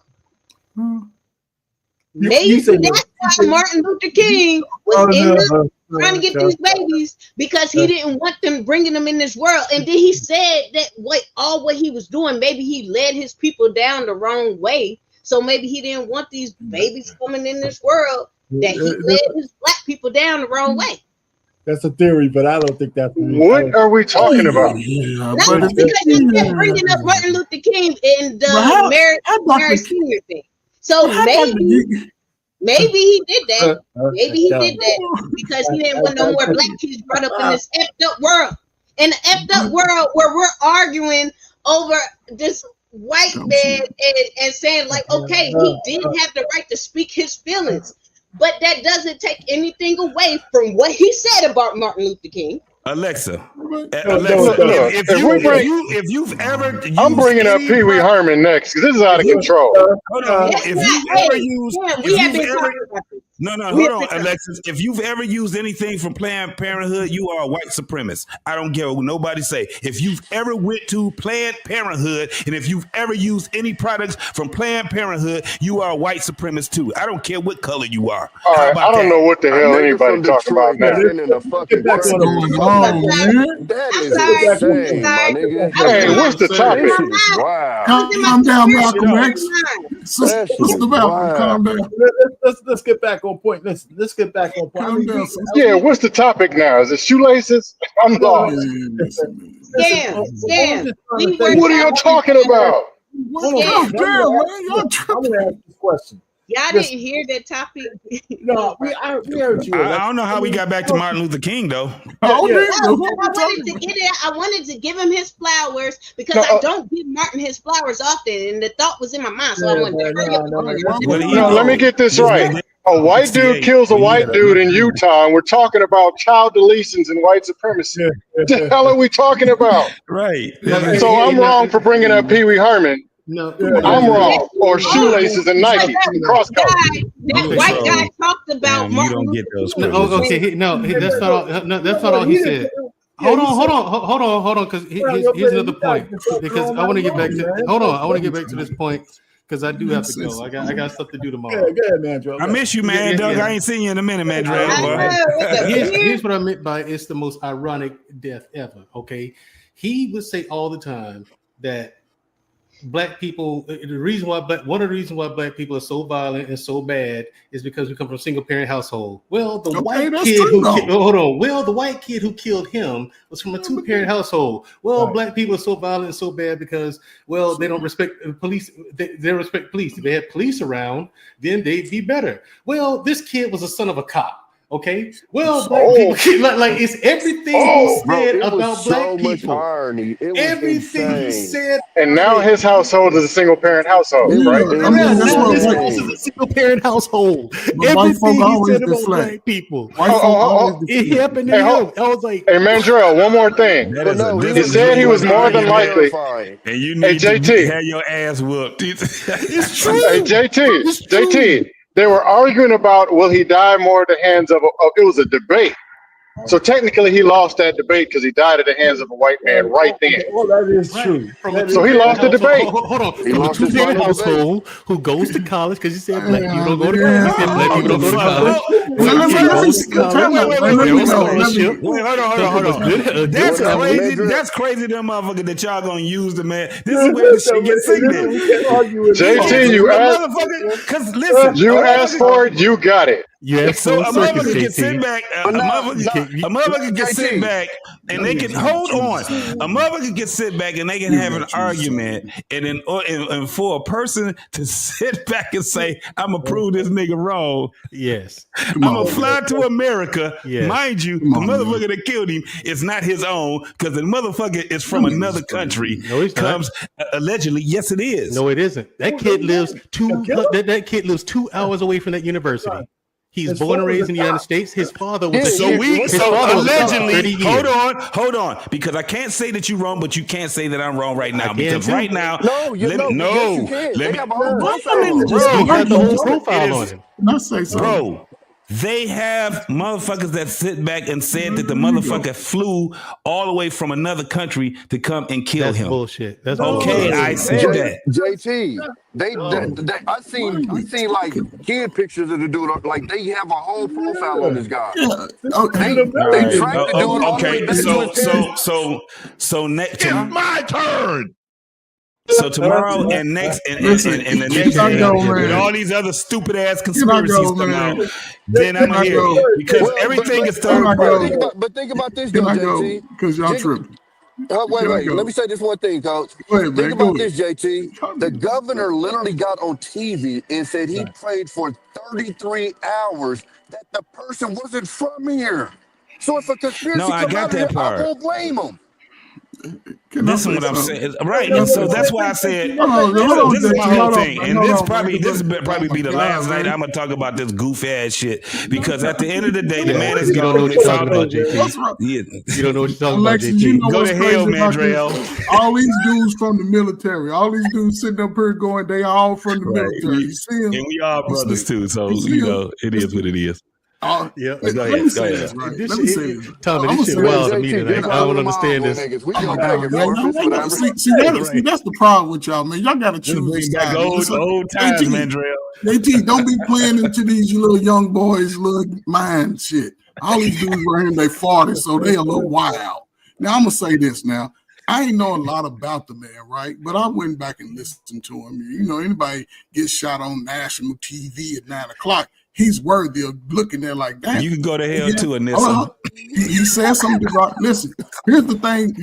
Maybe that's why Martin Luther King was trying to get these babies, because he didn't want them bringing them in this world. And then he said that what he was doing, maybe he led his people down the wrong way. So maybe he didn't want these babies coming in this world, that he led his black people down the wrong way. That's a theory, but I don't think that's what are we talking about? Because you kept bringing up Martin Luther King and the Mary Senior thing. So maybe he did that. Maybe he did that because he didn't want no more black kids brought up in this effed up world. In the effed up world where we're arguing over this white man and saying like, okay, he did have the right to speak his feelings, but that doesn't take anything away from what he said about Martin Luther King. Alexa, if you've ever, I'm bringing up Pee Wee Herman next because this is out of control. Hold on, if you ever use, No, hold on, Alexis. If you've ever used anything from Planned Parenthood, you are a white supremacist. I don't care what nobody say. If you've ever went to Planned Parenthood and if you've ever used any products from Planned Parenthood, you are a white supremacist too. I don't care what color you are. All How right, about I don't that? know what the A hell nigga anybody from talking about Detroit now. sending a fucking back cracker on to the fucking man. that I'm is sorry. I'm insane, my sorry. nigga. Hey, what's the topic? That shit is wild. I was in my Calm down, conspiracy Malcolm theory X. mind. That shit Sister is Malcolm, calm wild. down. Let's get back on point. Let's get back on point. I Calm mean, down, sister. Yeah, what's the topic now? Is it shoelaces? I'm no, lost. listen, Scam, all I'm scam. just trying We to work say, What are you out talking about? What? hold on, Calm down, man. Y'all I'm tripping. gonna ask you a question. Y'all Just didn't hear that topic. no, we heard you. I don't know how we got back to Martin Luther King though. Oh, Yeah. damn. No, What because we I wanted talking to get it. I wanted to give him his flowers because No, I don't give Martin his flowers often, and the thought was in my mind, so I wanted to hurry up. What he no, let me wrote get this was right. A white dude 68 kills a when he white had dude in Utah, and we're talking about child deletions and white supremacy. What the hell are we talking about? right. So I'm wrong for bringing up Pee Wee Herman. No, I'm wrong. Or Oh, shoelaces and but Nikes and cross colors. that white guy talked about Damn, you Martin don't Luther get those King. No, privileges. okay, that's not all. No, that's not all he said. Hold on, because here's another point. Because I want to get back to. Hold on, I want to get back to this point because I do have to go. I got stuff to do tomorrow. Go ahead, man, Joe. I miss you, man, Doug. I ain't seen you in a minute, man, Dre. Here's what I meant by it's the most ironic death ever. Okay, he would say all the time that black people, one of the reasons why black people are so violent and so bad is because we come from a single parent household. Well, the white kid who killed him was from a 2-parent household. Well, black people are so violent and so bad because, well, they don't respect police. They don't respect police. If they had police around, then they'd be better. Well, this kid was a son of a cop. Okay. Well, black people like it's everything he said about black people. Irony. It was everything insane. he said. And now his household is a single parent household, right? I mean, that's what his house is a single parent household. Everything he said about black people. It happened to him. I was like, hey, Mandrell, one more thing. He said he was more than likely. And you need to have your ass whooped. It's true. Hey, JT, they were arguing about will he die more at the hands of it was a debate. So technically he lost that debate because he died at the hands of a white man right then. Well, that is true. So he lost the debate. Hold on. From a 2-parent household who goes to college because he said black people don't go to college. He said black people don't go to college. Hold on. That's crazy. Them motherfucker that y'all gonna use the man. This is where the shit gets sick. JT, you asked for it, you got it. So a motherfucker can sit back. A motherfucker can sit back and they can hold on. A motherfucker can sit back and they can have an argument, and then and for a person to sit back and say, "I'm gonna prove this nigga wrong." Yes, I'm gonna fly to America. Mind you, the motherfucker that killed him is not his own because the motherfucker is from another country. No, he's comes allegedly. Yes, it is. No, it isn't. That kid lives 2 hours away from that university. He's born and raised in the United States. His father was allegedly. Hold on, because I can't say that you're wrong, but you can't say that I'm wrong right now. Because right now, you can. They have a whole profile on him. Not say so, bro. They have motherfuckers that sit back and said that the motherfucker flew all the way from another country to come and kill him. Bullshit. That's okay. I said that. JT, I seen like kid pictures of the dude. Like they have a whole profile on this guy. They tracked the dude all the way back to so next. It's my turn. So tomorrow and next and the next day, with all these other stupid ass conspiracies come out, then I'm here because everything is third party. But think about this, though, JT. Because y'all tripping. Wait. Let me say this one thing, Coach. Think about this, JT. The governor literally got on TV and said he prayed for 33 hours that the person wasn't from here. So if a conspiracy comes out of here, I won't blame him. This is what I'm saying, right? No, And so no, that's no, why I wait, said hold on, this is my JT, whole hold on, thing, and hold this on, probably man. be the Oh my last God, night man. I'm gonna talk about this goofy ass shit because at the end of the day, the Yeah, man is you don't know gone. what It's you're all talking about, about JT. What's wrong? yeah. You don't know what you're talking Alexis, about, JT. you know Go what's to crazy hell, about this? Mandrell. All these dudes from the military, all these dudes sitting up here going, they all from the Right. military. You see them? And we all You brothers see, too, so you see you 'em? know it is what it is. Yeah. But go Let ahead, me go say ahead. this, right? This Let me say shit, this. Tommy, I'm this gonna shit say Man, wild this. to me JT, tonight. just I run don't with them all, understand little this. niggas. We Oh go my back God, and man. forth. It's whatever. See, that's the problem with y'all, man. Y'all gotta Just choose a bring back side. old times, Mandrell. JT, don't be playing into these little young boys' little mind shit. All these dudes right here, they 40, so they a little wild. Now I'm gonna say this now. I ain't know a lot about the man, right? But I went back and listened to him. You know, anybody gets shot on national TV at 9 o'clock, he's worthy of looking there like that. You can go to hell too, Hold Anissa. on. He said something listen, here's the thing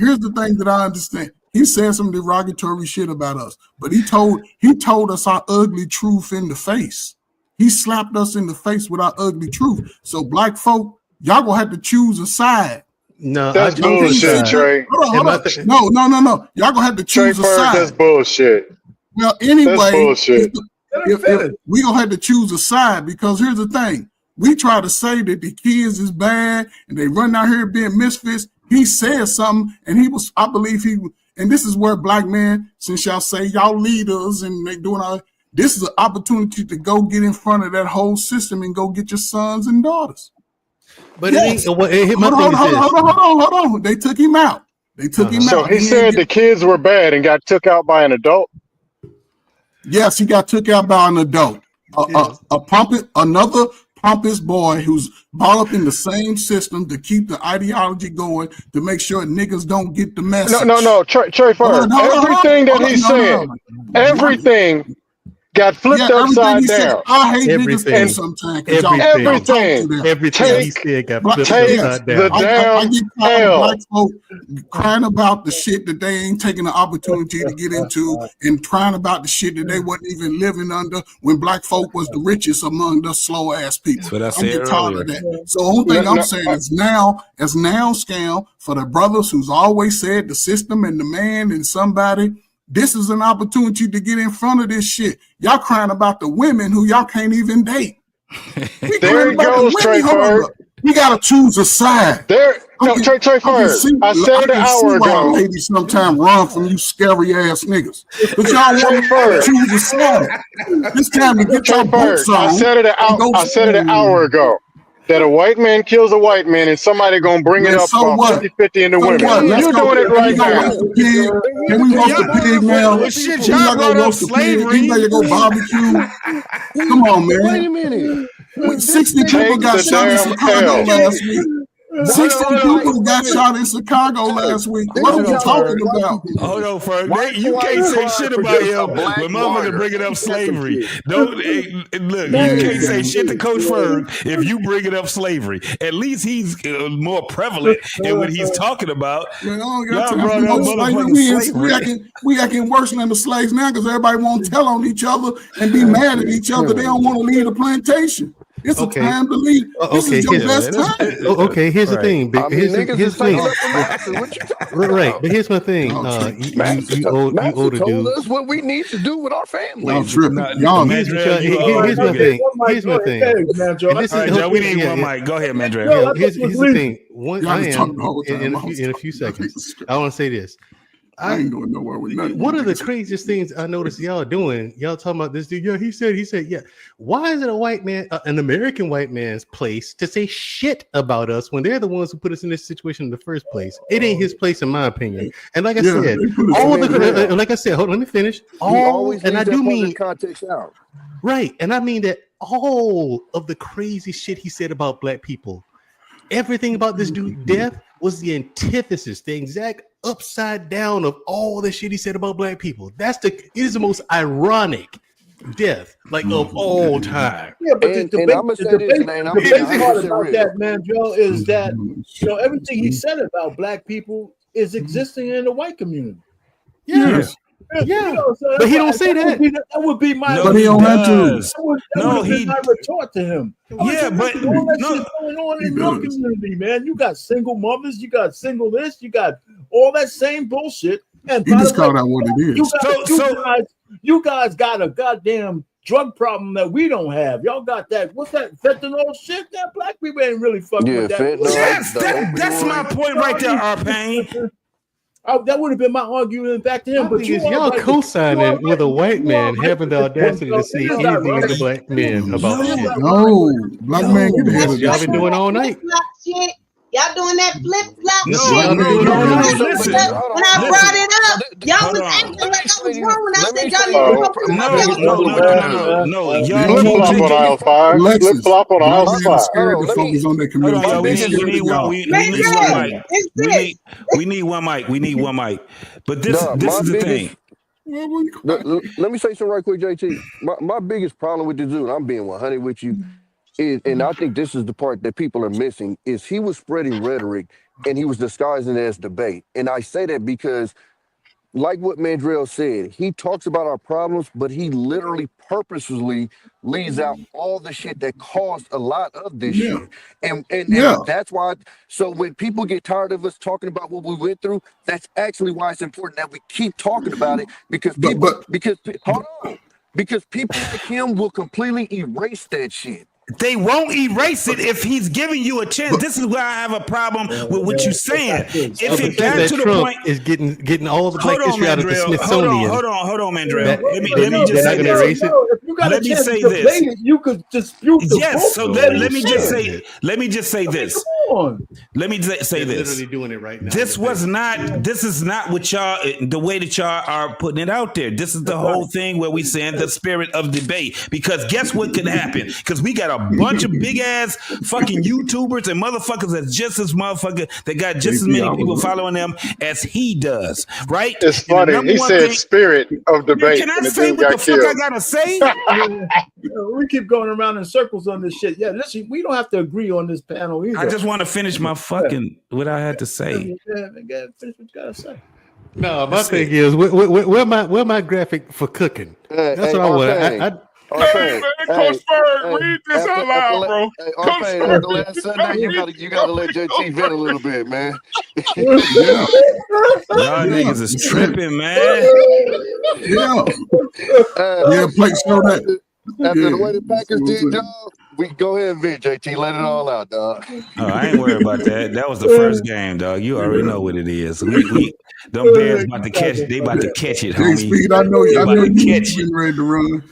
that I understand. He said some derogatory shit about us, but he told us our ugly truth in the face. He slapped us in the face with our ugly truth. So black folk, y'all gonna have to choose a side. No, I That's choose a bullshit, side. Trey. Hold on. No. Y'all gonna have to Trey choose a Ferg, side. that's bullshit. Well, That's anyway, bullshit. if we gonna have to choose a side, because here's the thing: we try to say that the kids is bad and they run out here being misfits. He said something, and I believe and this is where black men, since y'all say y'all leaders and they doing all, this is an opportunity to go get in front of that whole system and go get your sons and daughters. But yes. it ain't. Hold on. They took him out. So he said the kids were bad and got took out by an adult? Yes, he got took out by an adult. Another pompous boy who's brought up in the same system to keep the ideology going, to make sure niggas don't get the message. No. Trey Ferg, everything that he's saying, everything got flipped upside down. I hate niggas too sometimes. Everything he said got flipped upside down. I get tired of black folk crying about the shit that they ain't taking the opportunity to get into, and crying about the shit that they wasn't even living under when black folk was the richest among the slow ass people. That's what I I said get tired earlier. of that. So the only thing I'm saying is now scam for the brothers who's always said the system and the man and somebody. This is an opportunity to get in front of this shit. Y'all crying about the women who y'all can't even date. There it goes, Trey Ferg. We gotta choose a side. Trey Ferg. I said it an hour ago. Ladies sometimes run from you scary ass niggas, but y'all want to choose a side. It's time to get your boots on. I said it an hour ago. That a white man kills a white man and somebody gonna bring it up about 50-50 in the women. You're doing it right now. Can we roast the pig now? Well, shit, y'all brought up slavery. Anybody go barbecue? Come on, man. Wait a minute. 60 people got shot in Chicago last week. 60 people got shot in Chicago last week. What are we talking about? Hold on, Ferg. You can't say shit about him when motherfucker bringing up slavery. Don't look. You can't say shit to Coach Ferg if you bringing up slavery. At least he's more prevalent in what he's talking about. Y'all brought up motherfucking slavery. We acting worse than the slaves now because everybody won't tell on each other and be mad at each other. They don't want to leave the plantation. It's a time to leave. This is your best time. Okay, here's the thing. Here's the thing. Right, but here's my thing. You owe the dude. That's what we need to do with our family. Here's my thing. Here's my thing. We need one mic. Go ahead, Mandrell. Here's the thing. In a few seconds, I want to say this. I ain't going nowhere with nothing. One of the craziest things I noticed y'all doing, y'all talking about this dude. Yeah, he said, yeah. Why is it a white man, an American white man's place to say shit about us when they're the ones who put us in this situation in the first place? It ain't his place, in my opinion. And like I said, like I said, hold on, let me finish. And I do mean context out. Right, and I mean that all of the crazy shit he said about black people, everything about this dude's death was the antithesis, the exact upside down of all the shit he said about black people. It is the most ironic death, like of all time. Yeah, but the basic part about that, man, Joe, is that everything he said about black people is existing in the white community. Yes. Yeah, but he don't say that. That would be my. But he don't have to. No, he. My retort to him. Yeah, but all that shit going on in your community, man. You got single mothers. You got single this. You got all that same bullshit. And He just called out what it is. You guys got a goddamn drug problem that we don't have. Y'all got that. What's that fentanyl shit? That black people ain't really fucking with that. Yes, that's my point right there, R-Pain. That would have been my argument back to him. But y'all co-signing with a white man having the audacity to say anything to black men about shit. No, black man, get ahead of Y'all this been shit. doing all night. Shit. Y'all doing that flip flop No, shit. listen. When I brought it up, y'all was acting like I was wrong when I said y'all need to No. Y'all Flip flop on aisle 5. Flip flop on aisle 5. Scared to focus on that community. Hold on, y'all. We need one mic. We need one mic. But this is the thing. Let me say something right quick, JT. My biggest problem with this dude, I'm being 100 with you, is, and I think this is the part that people are missing, is he was spreading rhetoric and he was disguising it as debate. And I say that because, like what Mandrell said, he talks about our problems, but he literally purposefully leaves out all the shit that caused a lot of this shit. And that's why, so when people get tired of us talking about what we went through, that's actually why it's important that we keep talking about it, because people, because people like him will completely erase that shit. They won't erase it if he's giving you a chance. This is where I have a problem with what you're saying. If it got to the Trump point, is getting all the black history out of the Smithsonian. Hold on, Mandrell. Let me just they're say not gonna erase it. Let me say this. You could dispute the yes. So let me just say. Let me just say this. Let me say this. Literally doing it right now. This is not what y'all, the way that y'all are putting it out there. This is the whole thing where we saying the spirit of debate. Because guess what could happen? Because we got a bunch of big ass fucking YouTubers and motherfuckers that's just as motherfucker that got just as many people following them as he does. Right? It's funny. He said spirit of debate. Can I say what the fuck I gotta say? We keep going around in circles on this shit. Yeah, listen, we don't have to agree on this panel either. I just want to finish my fucking what I had to say. Finish what you gotta say. No, my thing is, where my graphic for cooking? That's what I want. Coach Bird, read this out loud, bro. Coach Bird. The last Sunday, you gotta let JT vent a little bit, man. Y'all niggas is tripping, man. Play show that. After the way the Packers did, dog, we go ahead and vent, JT. Let it all out, dog. Oh, I ain't worried about that. That was the first game, dog. You already know what it is. We them Bears about to catch. They about to catch it, homie. Speed, I know you ready to run.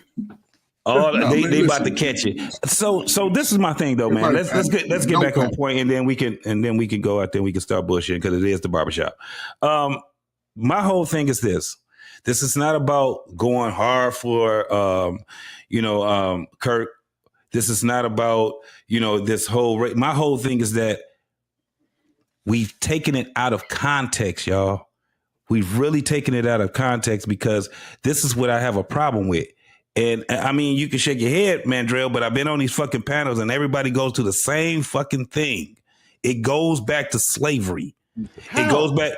They about to catch it. So this is my thing though, man. Let's get back on point, and then we can go out there. We can start bullshitting because it is the barbershop. My whole thing is this. This is not about going hard for Kirk. This is not about this whole. My whole thing is that we've taken it out of context, y'all. We've really taken it out of context because this is what I have a problem with. And I mean, you can shake your head, Mandrell, but I've been on these fucking panels and everybody goes to the same fucking thing. It goes back to slavery. How? It goes back.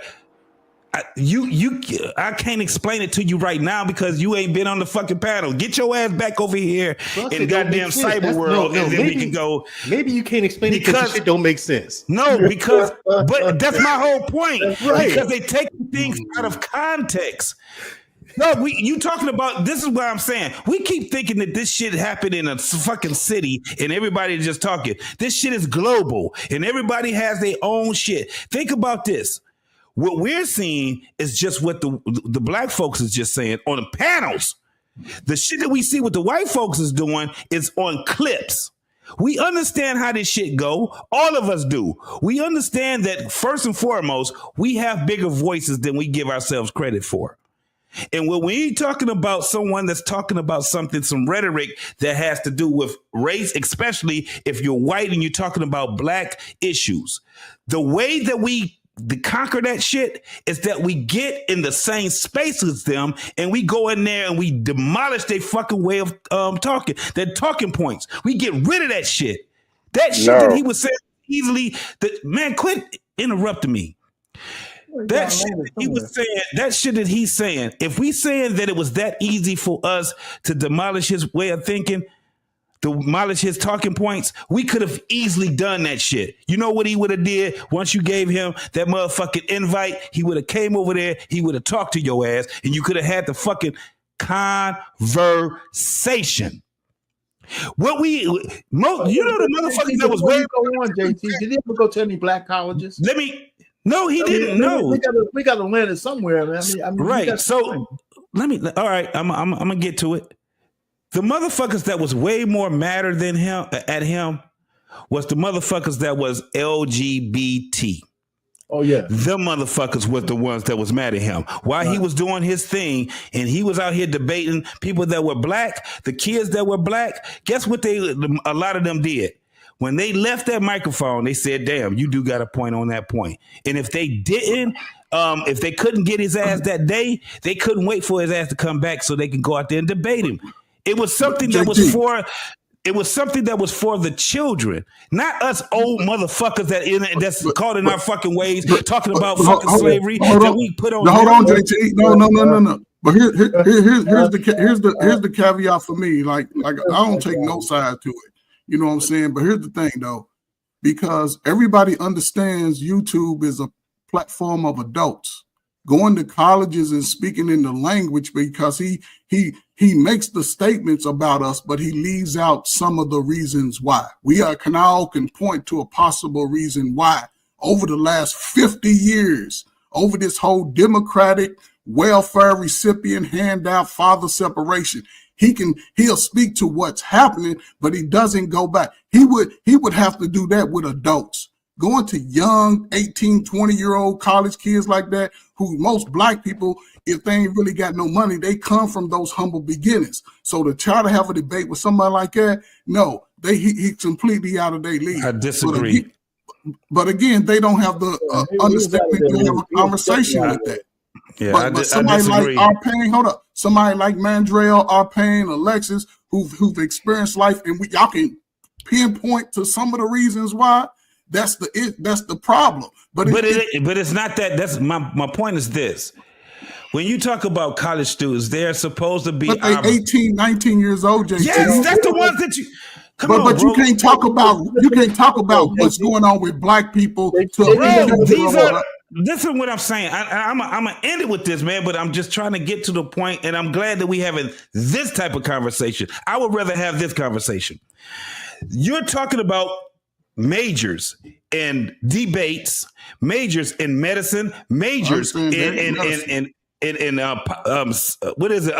I can't explain it to you right now because you ain't been on the fucking panel. Get your ass back over here in goddamn cyber world, and then we can go. Maybe you can't explain it because it don't make sense. No, but that's my whole point. Right. Because they take things out of context. No, you talking about, this is what I'm saying. We keep thinking that this shit happened in a fucking city and everybody just talking. This shit is global and everybody has their own shit. Think about this. What we're seeing is just what the black folks is just saying on the panels. The shit that we see what the white folks is doing is on clips. We understand how this shit go. All of us do. We understand that first and foremost, we have bigger voices than we give ourselves credit for. And when we're talking about someone that's talking about something, some rhetoric that has to do with race, especially if you're white and you're talking about black issues, the way that we conquer that shit is that we get in the same space as them and we go in there and we demolish their fucking way of talking, their talking points. We get rid of that shit. That shit that he was saying easily. Man, quit interrupting me. That shit that he was saying, that shit that he's saying, if we saying that it was that easy for us to demolish his way of thinking, demolish his talking points, we could have easily done that shit. You know what he would have did once you gave him that motherfucking invite? He would have came over there, he would have talked to your ass, and you could have had the fucking conversation. What we you know the motherfuckers that was way go on, JT. Did he ever go to any black colleges? No, he didn't. No, we got to land it somewhere, man. I mean, right. So all right, I'm gonna get to it. The motherfuckers that was way more madder than him was the motherfuckers that was LGBT. Oh yeah, the motherfuckers was the ones that was mad at him while he was doing his thing, and he was out here debating people that were black, the kids that were black. Guess what? A lot of them did. When they left that microphone, they said, "Damn, you do got a point on that point." And if they didn't, if they couldn't get his ass that day, they couldn't wait for his ass to come back so they could go out there and debate him. It was something that was for. It was something that was for the children, not us old motherfuckers that's caught in our fucking ways talking about fucking slavery that we put on. Hold on, JT. No. But here's the caveat for me. Like I don't take no side to it. You know what I'm saying? But here's the thing, though, because everybody understands YouTube is a platform of adults. Going to colleges and speaking in the language, because he makes the statements about us, but he leaves out some of the reasons why. We can point to a possible reason why over the last 50 years, over this whole democratic welfare recipient handout father separation, he'll speak to what's happening, but he doesn't go back. He would have to do that with adults. Going to young 18, 20-year-old college kids like that, who most black people, if they ain't really got no money, they come from those humble beginnings. So to try to have a debate with somebody like that, no, he's completely out of their league. I disagree. But again, they don't have the understanding to have a conversation with that. Yeah, but somebody like Arpain, somebody like Mandrell, Arpain, Alexis, who've experienced life, and y'all can pinpoint to some of the reasons why. That's the problem. But it's not that. That's my point is this. When you talk about college students, they're supposed to be 18, 19 years old, JT. Yes, that's the ones that you but you can't talk about what's going on with black people. This is what I'm saying. I'm gonna end it with this, man. But I'm just trying to get to the point, and I'm glad that we having this type of conversation. I would rather have this conversation. You're talking about majors in debates, majors in medicine, majors in what is it?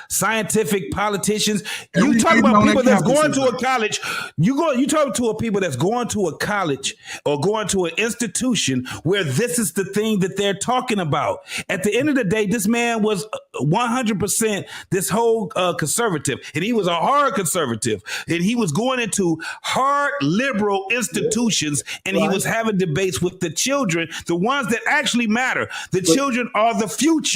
Scientific politicians. You talk about people that's going to a college. You talk to people that's going to a college or going to an institution where this is the thing that they're talking about. At the end of the day, this man was 100% this whole conservative, and he was a hard conservative, and he was going into hard liberal institutions, and he was having debates with the children, the ones that actually matter. The children are the future.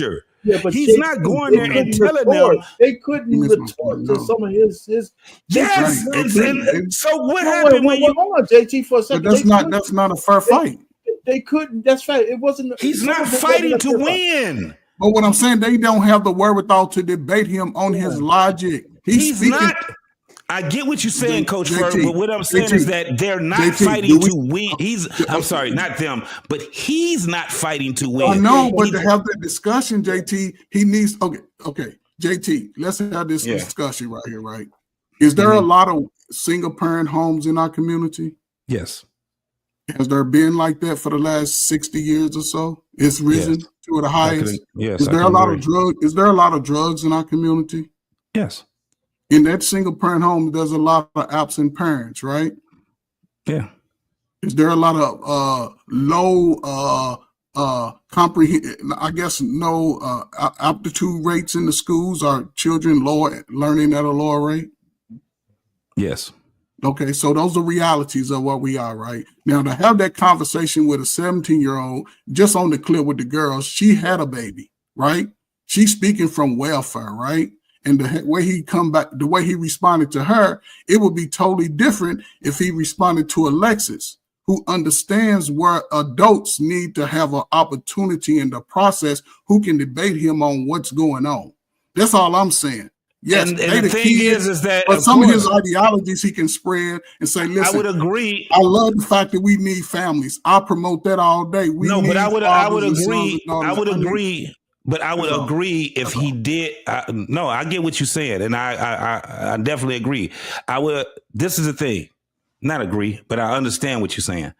Yeah, but he's not going there and telling them. They couldn't retort to some of his. Yes. So what happened when you? Hold on, JT, for a second. But that's not a fair fight. They couldn't. That's right. It wasn't. He's not fighting to win. But what I'm saying, they don't have the wherewithal to debate him on his logic. He's speaking. Not. I get what you're saying, Coach Furr, but what I'm saying is that they're not fighting to win. I'm sorry, not them, but he's not fighting to win. I know, but to have that discussion, JT, he needs. Okay, JT, let's have this discussion right here. Right? Is there a lot of single parent homes in our community? Yes. Has there been like that for the last 60 years or so? It's risen to the highest. Is there a lot of drugs? Is there a lot of drugs in our community? Yes. In that single parent home, there's a lot of absent parents, right? Yeah. Is there a lot of low aptitude rates in the schools? Are children learning at a lower rate? Yes. Okay, so those are realities of what we are, right? Now, to have that conversation with a 17-year-old, just on the clip with the girls, she had a baby, right? She's speaking from welfare, right? And the way the way he responded to her, it would be totally different if he responded to Alexis, who understands where adults need to have an opportunity in the process, who can debate him on what's going on. That's all I'm saying. Yes, and they the thing kids, is that but of some of his course, ideologies he can spread and say, I listen, would agree. I love the fact that we need families. I promote that all day. We No, but need I would fathers and sons and agree. I daughters. would I need, agree. But I would that's all. agree if he did. No, I get what you're saying, and I definitely agree. I would. This is the thing. Not agree, but I understand what you're saying.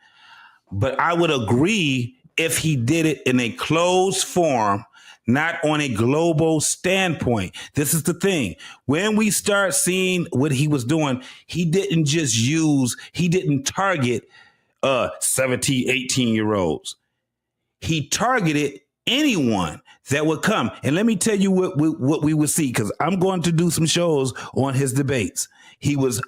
But I would agree if he did it in a closed form, not on a global standpoint. This is the thing. When we start seeing what he was doing, he didn't target 17, 18-year-olds. He targeted anyone that would come. And let me tell you what we would see, because I'm going to do some shows on his debates. He was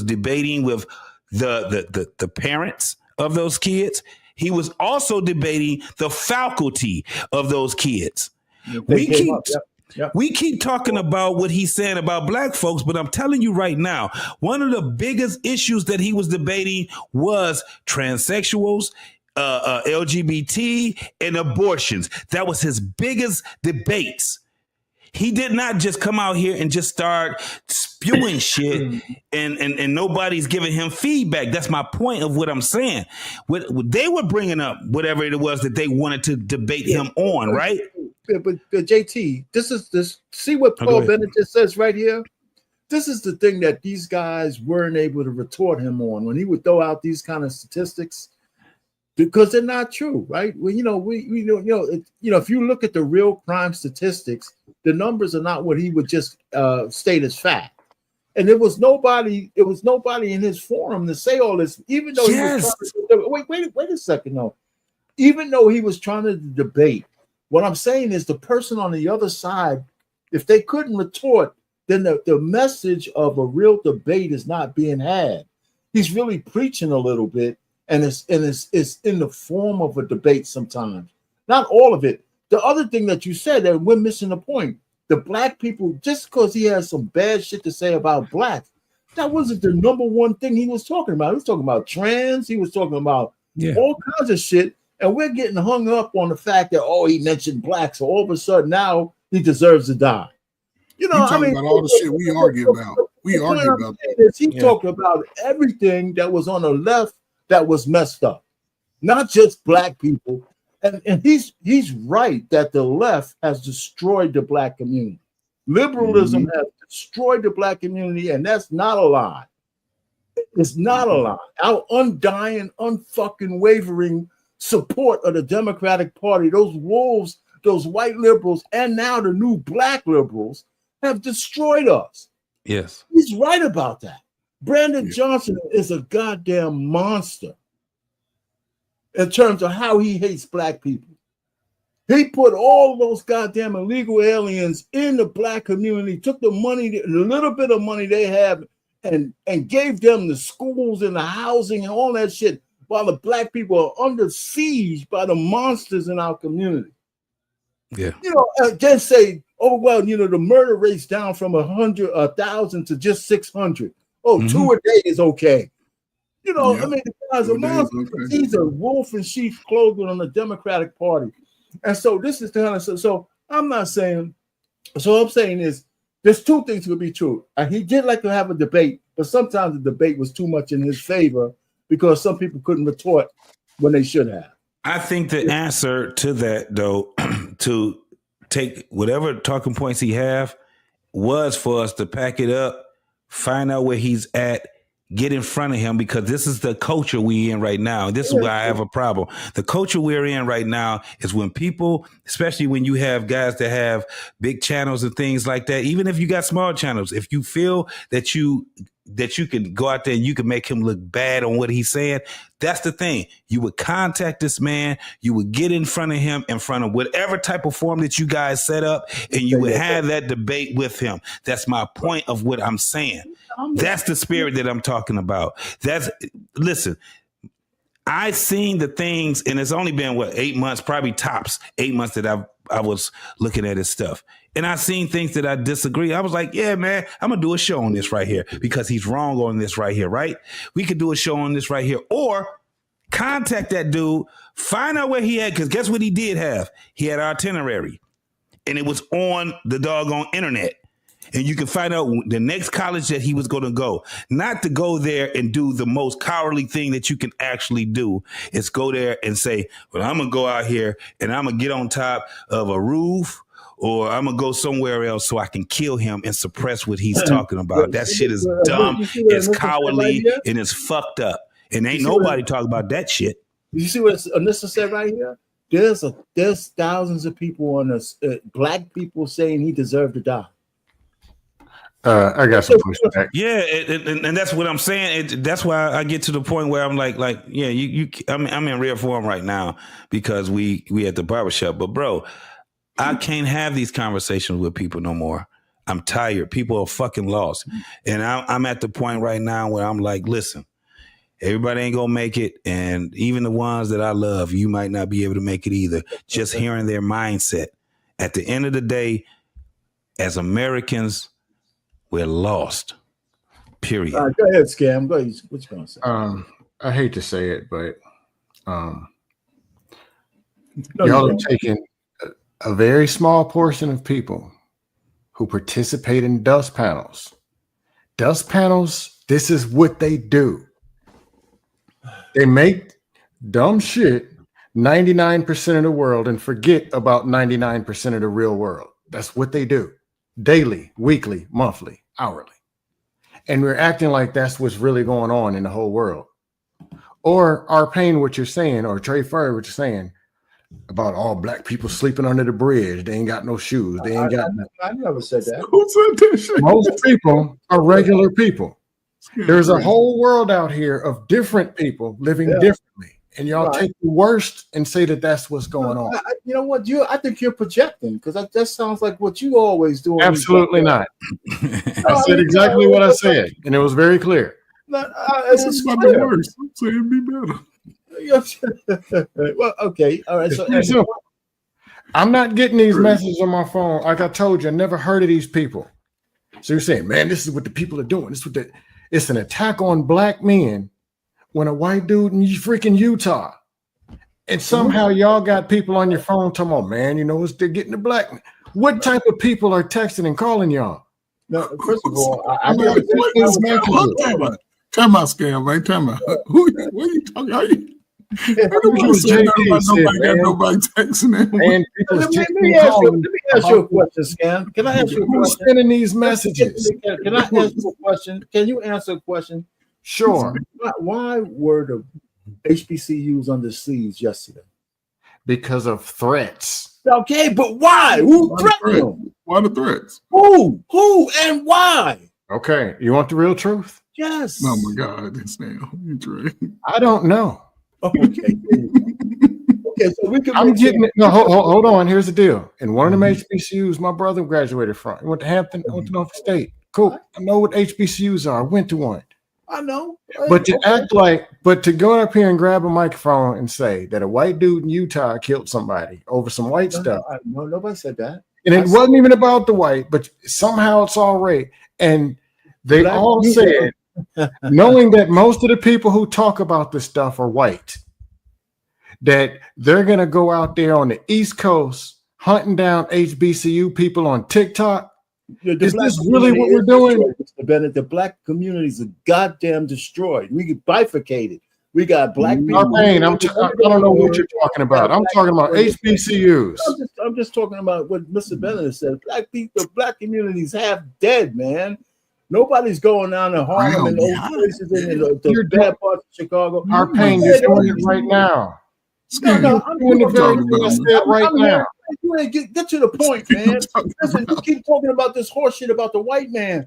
debating with the parents of those kids. He was also debating the faculty of those kids. We keep talking about what he's saying about black folks, but I'm telling you right now, one of the biggest issues that he was debating was transsexuals, LGBT, and abortions. That was his biggest debates. He did not just come out here and just start spewing shit and nobody's giving him feedback. That's my point of what I'm saying. What they were bringing up, whatever it was that they wanted to debate him on, right? But JT, see what Paul Bennett just says right here? This is the thing that these guys weren't able to retort him on when he would throw out these kind of statistics, because they're not true, right? Well, if you look at the real crime statistics, the numbers are not what he would just state as fact. And there was nobody in his forum to say all this, even though he was trying to, wait a second, though. Even though he was trying to debate, what I'm saying is the person on the other side, if they couldn't retort, then the message of a real debate is not being had. He's really preaching a little bit, and it's in the form of a debate sometimes. Not all of it. The other thing that you said, that we're missing the point. The black people, just because he has some bad shit to say about blacks, that wasn't the number one thing he was talking about. He was talking about trans. He was talking about all kinds of shit. And we're getting hung up on the fact that, he mentioned blacks. So all of a sudden now he deserves to die. You talking about all the shit we argue about. We argue about that. He talked about everything that was on the left that was messed up, not just black people. And he's right that the left has destroyed the black community. Liberalism has destroyed the black community, and that's not a lie. It's not a lie. Our undying, unfucking wavering support of the Democratic Party, those wolves, those white liberals, and now the new black liberals have destroyed us. Yes. He's right about that. Brandon Johnson is a goddamn monster in terms of how he hates black people. He put all those goddamn illegal aliens in the black community, took the money, the little bit of money they have, and gave them the schools and the housing and all that shit, while the black people are under siege by the monsters in our community. Yeah. Then say, the murder rate's down from 1,000 to just 600. Two a day is okay. The guy's a monster. Okay. He's a wolf in sheep's clothing on the Democratic Party. And so this is the kind of, so I'm not saying, so what I'm saying is there's two things could be true. He did like to have a debate, but sometimes the debate was too much in his favor because some people couldn't retort when they should have. I think the answer to that, though, to take whatever talking points he have, was for us to pack it up, find out where he's at, get in front of him, because this is the culture we're in right now. This is where I have a problem. The culture we're in right now is when people, especially when you have guys that have big channels and things like that, even if you got small channels, if you feel that you can go out there and you can make him look bad on what he's saying, that's the thing. You would contact this man, you would get in front of him, in front of whatever type of forum that you guys set up, and you would have that debate with him. That's my point of what I'm saying. That's the spirit that I'm talking about. Listen, I've seen the things, and it's only been 8 months, probably tops 8 months that I was looking at his stuff. And I've seen things that I disagree. I was like, yeah, man, I'm going to do a show on this right here because he's wrong on this right here, right? We could do a show on this right here, or contact that dude, find out where he had, because guess what he did have? He had itinerary, and it was on the doggone internet. and you can find out the next college that he was going to go. Not to go there and do the most cowardly thing that you can actually do is go there and say, well, I'm going to go out here and I'm going to get on top of a roof, or I'm going to go somewhere else so I can kill him and suppress what he's talking about. That shit is dumb, it's cowardly, and it's fucked up. And ain't nobody talking about that shit. You see what Anissa said right here? There's thousands of people on this, black people saying he deserved to die. I got some pushback. Yeah, and that's what I'm saying. That's why I get to the point where I'm like, yeah, I'm in rare form right now because we at the barbershop. But bro, I can't have these conversations with people no more. I'm tired. People are fucking lost, and I'm at the point right now where I'm like, listen. Everybody ain't gonna make it, and even the ones that I love, you might not be able to make it either. Just hearing their mindset. At the end of the day, as Americans, we're lost. Period. Go ahead, Scam. Go ahead. What you gonna say? I hate to say it, but y'all are taking a very small portion of people who participate in dust panels. Dust panels, this is what they do. They make dumb shit 99% of the world and forget about 99% of the real world. That's what they do. Daily, weekly, monthly, hourly. And we're acting like that's what's really going on in the whole world. Or R-Pain, what you're saying, or Trey Furry, what you're saying about all black people sleeping under the bridge. They ain't got no shoes. They ain't got nothing. I never said that. Who said that shit? Most people are regular people. There's a whole world out here of different people living differently, and y'all take the worst and say that that's what's going on. You know what? I think you're projecting because that sounds like what you always do. Absolutely not. I said exactly what I said, and it was very clear. This is what the worst. I'm saying be better. Well, okay, all right. So I'm not getting these messages on my phone. Like I told you, I never heard of these people. So you're saying, man, this is what the people are doing. This is what it's an attack on black men when a white dude in freaking Utah. And somehow y'all got people on your phone talking about, man, you know, they're getting the black. What type of people are texting and calling y'all? No, first of all, Time out, Scam, right? Time out. What are you talking about? Nobody texting him. Let me ask you a question, Scam. Can I ask you a question? Who's sending these messages? Can I ask you a question? Can you answer a question? Sure. Why were the HBCUs under siege yesterday? Because of threats. Okay, but why? Who threatened them? Why the threats? Who and why? Okay, you want the real truth? Yes. Oh my God, it's now. I don't know. Okay. Okay, so we can. I'm getting it. No, hold on. Here's the deal. In one of them HBCUs, my brother graduated from. He went to Hampton. I went to Norfolk State. Cool. I know what HBCUs are. I went to one. I know. But to go up here and grab a microphone and say that a white dude in Utah killed somebody over some white stuff. No, nobody said that. And it wasn't even about the white, but somehow it's all right. And they all said, knowing that most of the people who talk about this stuff are white, that they're going to go out there on the East Coast hunting down HBCU people on TikTok. Is this really what we're doing? Mr. Bennett, the black communities are goddamn destroyed. We get bifurcated. We got black people. I don't know what you're talking about. I'm talking about HBCUs. I'm just talking about what Mr. Bennett said. Black people, black communities half dead, man. Nobody's going down to Harlem and those places in the bad parts of Chicago. R-Pain, you're doing it right now. No, I'm doing the very thing I said right now. You ain't get to the point, man. Listen, you keep talking about this horse shit about the white man.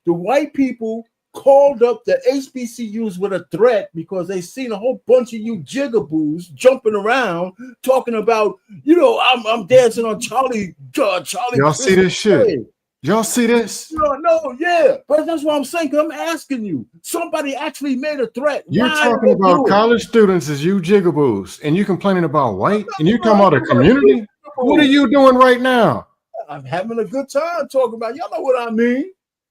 The white people called up the HBCUs with a threat because they seen a whole bunch of you jigaboos jumping around talking about, you know, I'm dancing on Charlie. Y'all see this shit? Y'all see this? No, yeah. But that's what I'm saying. I'm asking you. Somebody actually made a threat. You're talking about college students as you jigaboos, and you complaining about white, and you talking about a community? What are you doing right now? I'm having a good time talking about. Y'all know what I mean.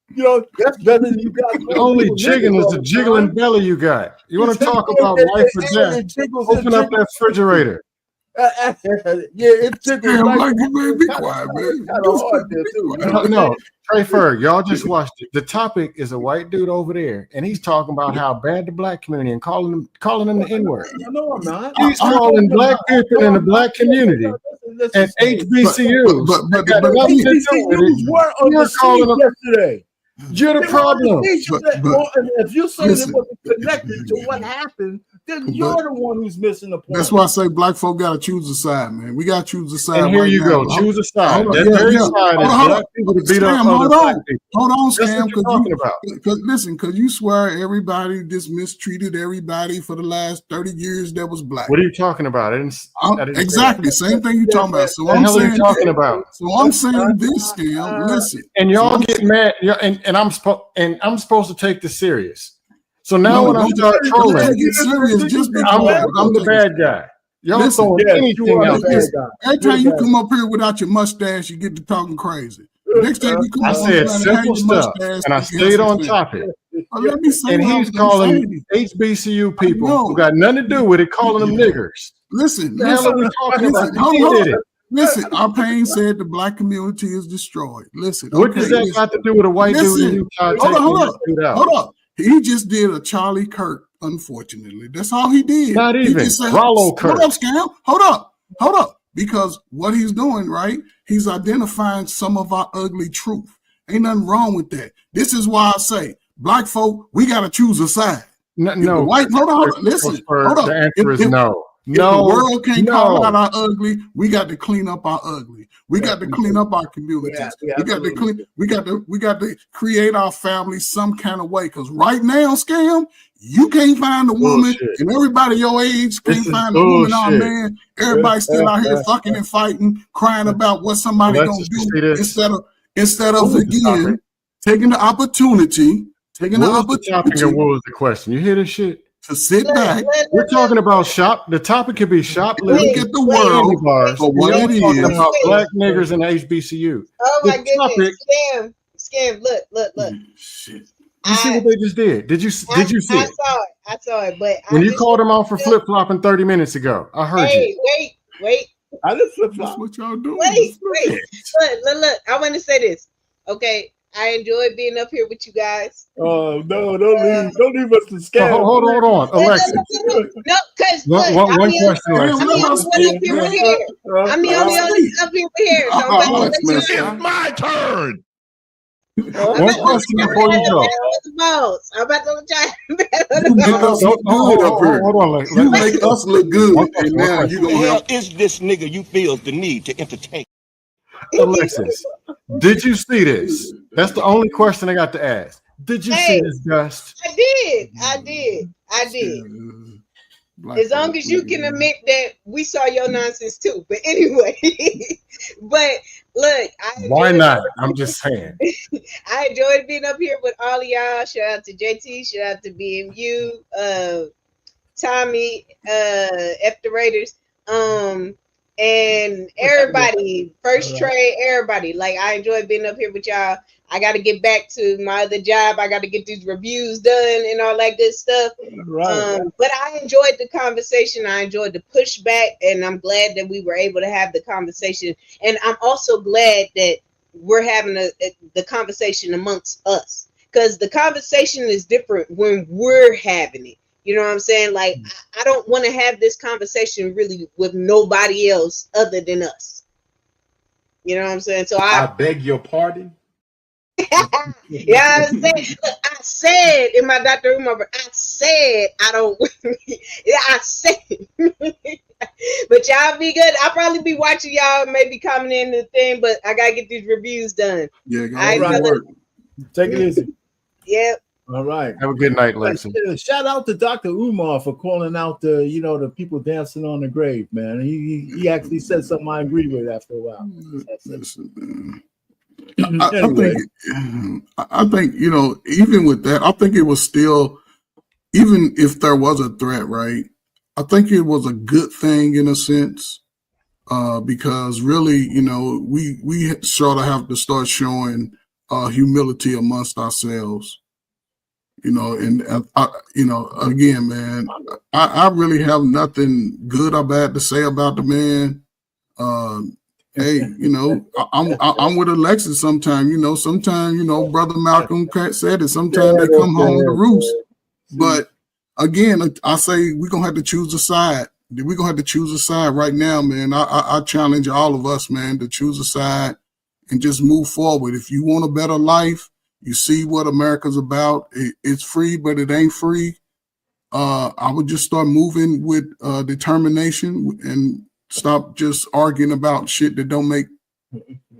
You know, that's better than you got. The only jigging is the jiggling belly you got. You want to talk about life or death? Open up that refrigerator. it took Yeah, I'm like, you better be quiet, man. kind of hard there too. You know? No, Trey Ferg, y'all just watched it. The topic is a white dude over there, and he's talking about how bad the black community and calling them the N-word. No, I'm not. He's calling black people in the black community and HBCUs. But HBCUs were on the scene yesterday. You're the problem. And if you say listen, it wasn't connected to what happened, then you're the one who's missing the point. That's why I say black folk got to choose a side, man. We got to choose a side. And here right you now. go. Choose a side. Hold on, That very side is black people to beat up other black people. Hold on, That's Scam. what you're talking about. Because you swear everybody just mistreated everybody for the last 30 years that was black. What are you talking about? I didn't exactly. Same thing you're talking about. So what the hell are you talking about? So I'm saying this, Scam. Listen. And y'all get mad, and I'm supposed to take this serious. So now when I start trolling, I'm the bad guy. Y'all throwing anything out there. Every time you come up here without your mustache, you get to talking crazy. Next time you come I up said simple stuff, and I stayed on topic. And he's calling HBCU people who got nothing to do with it, calling them niggers. Listen, the hell are we talking about? Listen, our pain said the black community is destroyed. Listen, what does that got to do with a white dude in Utah? Hold up. He just did a Charlie Kirk, unfortunately. That's all he did. Not even. Rollo Kirk. Hold up, Scam. Hold up. Because what he's doing, right, he's identifying some of our ugly truth. Ain't nothing wrong with that. This is why I say, black folk, we got to choose a side. No. Hold on. Listen. Hold up. The answer is no. If the world can't call out our ugly, we got to clean up our ugly. We got to clean up our communities. We got to clean. We got to create our families some kind of way. Because right now, Scam, you can't find a woman, and everybody your age can't find a woman or a man. Everybody's still out here fucking and fighting, crying about what somebody gonna do instead of again taking the opportunity. What was the question? You hear this shit? To sit back. We're talking about the topic could be shoplifting. Look at the world for what it is. Talking about black niggers in the HBCU. Oh my goodness. Scam. Look. Shit. You see what they just did? Did you see it? I saw it. But when you called them out for flip-flopping 30 minutes ago, I heard you. Wait. I didn't flip-flop. That's what y'all doing. Wait. Look. I want to say this. Okay. I enjoyed being up here with you guys. Oh no! Don't leave us to scam. Hold on, Alexis. No, because one question, Alexis. I'm the only up here with hair. It's my turn. One question before you go. I'm about to try. Hold on. You make us look good, and now you gonna help. Is this nigga you feel the need to entertain? Alexis, did you see this? That's the only question I got to ask. Did you see this, Dust? I did. As long as you can admit that we saw your nonsense too. But anyway, but look, why not? I'm just saying. I enjoyed being up here with all of y'all. Shout out to JT, shout out to BMU, Tommy, F the Raiders, and everybody, first trade, everybody. Like, I enjoyed being up here with y'all. I got to get back to my other job. I got to get these reviews done and all that good stuff. Right. But I enjoyed the conversation. I enjoyed the pushback, and I'm glad that we were able to have the conversation. And I'm also glad that we're having the conversation amongst us, because the conversation is different when we're having it. You know what I'm saying? Like, I don't want to have this conversation really with nobody else other than us. You know what I'm saying? So I beg your pardon. Yeah, I'm saying. Look, I said in my Dr. Umar, I said I don't. Yeah, I said. But y'all be good. I'll probably be watching y'all, maybe commenting the thing, but I gotta get these reviews done. Yeah, go work. Take it easy. Yep. All right. Have a good night, Lexi. Shout out to Dr. Umar for calling out the people dancing on the grave, man. He actually said something I agree with after a while. Listen, man. I think even with that, I think it was still, even if there was a threat, right? I think it was a good thing in a sense, because really, we sort of have to start showing humility amongst ourselves. You know, and you know, again, man, I really have nothing good or bad to say about the man. Hey, you know, I'm with Alexis sometimes. You know, sometimes, you know, Brother Malcolm said it. Sometimes they come home to roost. But again, I say we're gonna have to choose a side. We're gonna have to choose a side right now, man. I challenge all of us, man, to choose a side and just move forward. If you want a better life, you see what America's about. It's free, but it ain't free. I would just start moving with determination and stop just arguing about shit that don't make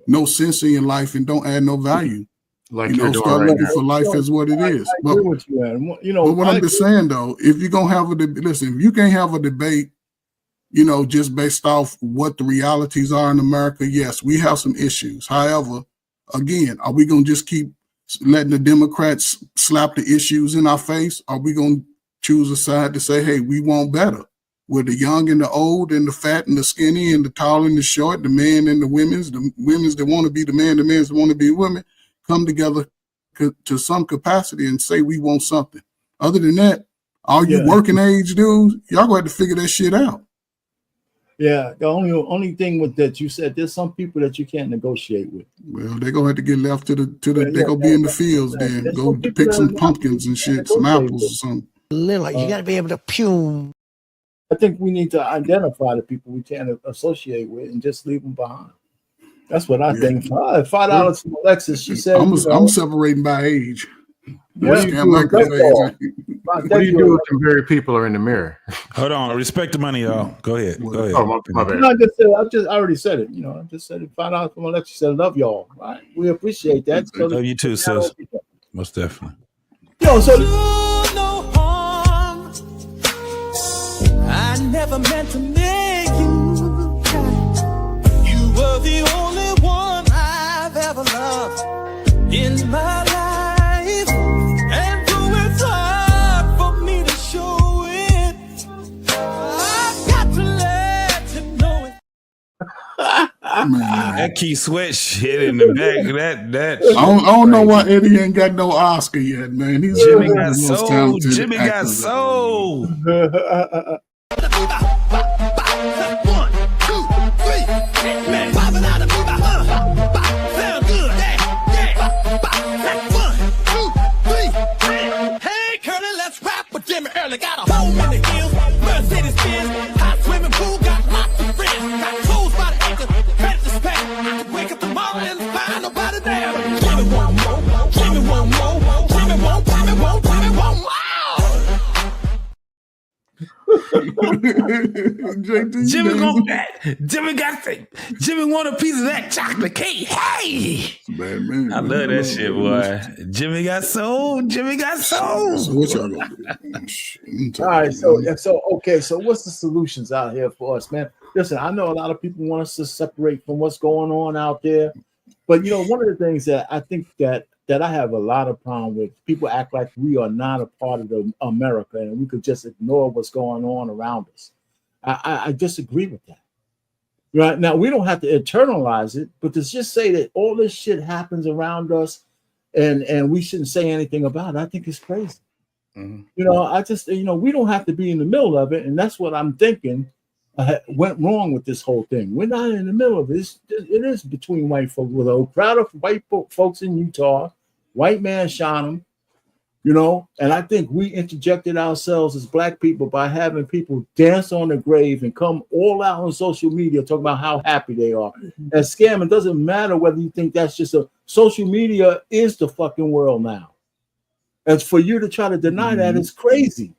no sense in your life and don't add no value. Like you know, start looking for life as what it is. I agree with you, man. You know, but what I'm just saying though, if you're gonna have listen, if you can't have a debate, you know, just based off what the realities are in America, yes, we have some issues. However, again, are we gonna just keep letting the Democrats slap the issues in our face? Are we gonna choose a side to say, hey, we want better? With the young and the old and the fat and the skinny and the tall and the short, the men and the women's that want to be the man, the men that want to be women, come together to some capacity and say we want something. Other than that, all you working age dudes, y'all gonna have to figure that shit out. Yeah, the only thing with that you said, there's some people that you can't negotiate with. Well, they're gonna have to get left to the they're gonna be in the fields then. Go pick some pumpkins and shit, some apples or something. Little, you gotta be able to pume. I think we need to identify the people we can't associate with and just leave them behind. That's what I think. $5 from Alexis. She said, I'm separating by age. What do you do with some very people are in the mirror? Hold on, respect the money, y'all. Go ahead. Go ahead. Oh, my bad. I already said it. You know, I just said it. $5 from Alexis. Said, love y'all. Right? We appreciate that. So love you too, sis. Most definitely. Yo, so I never meant to make you cry. You were the only one I've ever loved in my life. And though it's hard for me to show it, I've got to let you know it. That Key Sweat shit in the back. That I don't know why Eddie ain't got no Oscar yet, man. He's Jimmy got soul. Jimmy got soul. 1, 2, 3. Man, popping out of me. Sound good. Yeah. 1, 2, 3. Hey, Curly, let's rap with Jimmy Early. Got a home in the hills, Mercedes Benz, hot swimming pool, got lots of friends. Got clothes by the acre, credit to spend. I can wake up tomorrow and find nobody there. Jimmy want more, Jimmy want more, Jimmy want more. Jimmy want a piece of that chocolate cake. Hey, bad man. I love that shit, boy. Jimmy got soul. Jimmy got soul. So what y'all gonna do? All right, so okay, so what's the solutions out here for us, man? Listen, I know a lot of people want us to separate from what's going on out there, but you know, one of the things that I think that I have a lot of problem with, people act like we are not a part of America and we could just ignore what's going on around us. I disagree with that. Right now, we don't have to internalize it, but to just say that all this shit happens around us and we shouldn't say anything about it, I think it's crazy. Mm-hmm. You know, I just, you know, we don't have to be in the middle of it. And that's what I'm thinking went wrong with this whole thing. We're not in the middle of it. It is between white folks. With a crowd of white folks in Utah, white man shot him, you know, and I think we interjected ourselves as black people by having people dance on the grave and come all out on social media talking about how happy they are. And scam, it doesn't matter whether you think that's just social media is the fucking world now. As for you to try to deny that, it's crazy.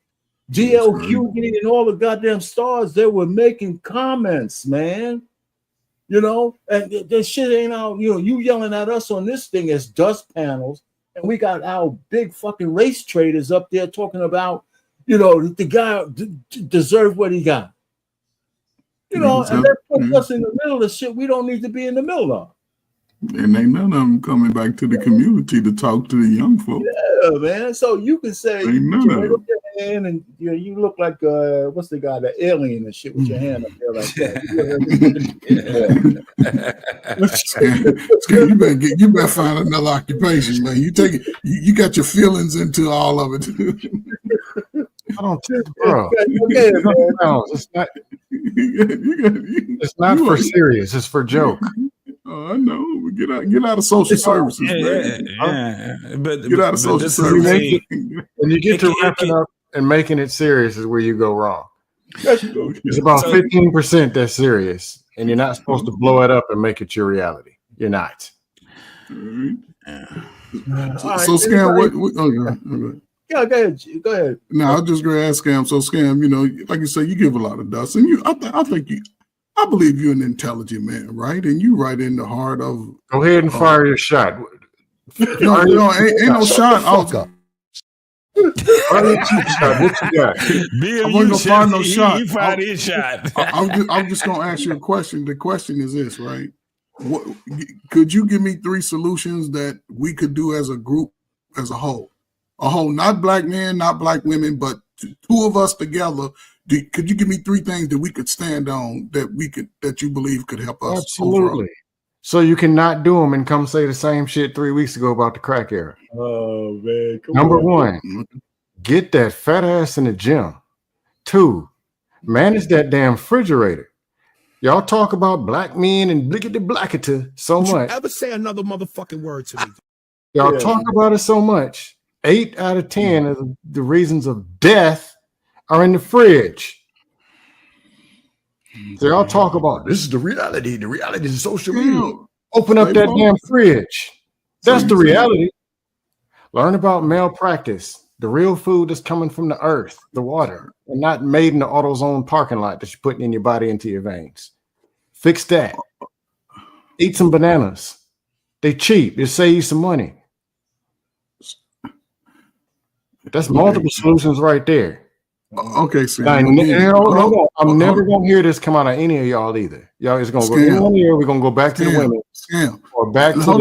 GLQD and all the goddamn stars, they were making comments, man. You know, and this shit ain't out, you know, you yelling at us on this thing as dust panels, and we got our big fucking race traders up there talking about, you know, the guy deserved what he got. You know, and that puts us in the middle of shit we don't need to be in the middle of. And ain't none of them coming back to the community to talk to the young folks. Yeah, man. So you can say, ain't none of them. man, and you look like what's the guy, the alien and shit with your hand up there like that. You better find another occupation, man. You take it. You got your feelings into all of it. I don't, bro. It's not. It's not for serious. It's for joke. Oh, I know. Get out of social services, man. But get out of social services. When you get to wrapping up and making it serious is where you go wrong. It's about 15% that's serious, and you're not supposed to blow it up and make it your reality. You're not. So Scam, what okay. Yeah, go ahead. No, I was just gonna ask Scam. So Scam, like you say, you give a lot of dust, and I believe you're an intelligent man, right? And you right in the heart of. Go ahead and fire your shot. Ain't no shot. What you got? I'm gonna find no shot. He fired his shot. I'm just gonna ask you a question. The question is this, right? Could you give me 3 solutions that we could do as a group, as a whole, not black men, not black women, but 2 of us together? Could you give me 3 things that we could stand on that you believe could help us? Absolutely. Overall? So you cannot do them and come say the same shit 3 weeks ago about the crack era. Oh man! Number 1, get that fat ass in the gym. 2, manage that damn refrigerator. Y'all talk about black men and blackity so much. Don't you ever say another motherfucking word to me. Y'all talk about it so much. 8 out of 10 of the reasons of death are in the fridge. So y'all talk about this is the reality. The reality is social media. Open up that damn fridge. That's the reality. Learn about malpractice. The real food is coming from the earth, the water, and not made in the AutoZone parking lot that you're putting in your body into your veins. Fix that. Eat some bananas. They cheap. It save you some money. That's multiple solutions right there. Okay, so I'm never gonna hear this come out of any of y'all either. Y'all is gonna go in 1 year. We're gonna go back to the women, or back to some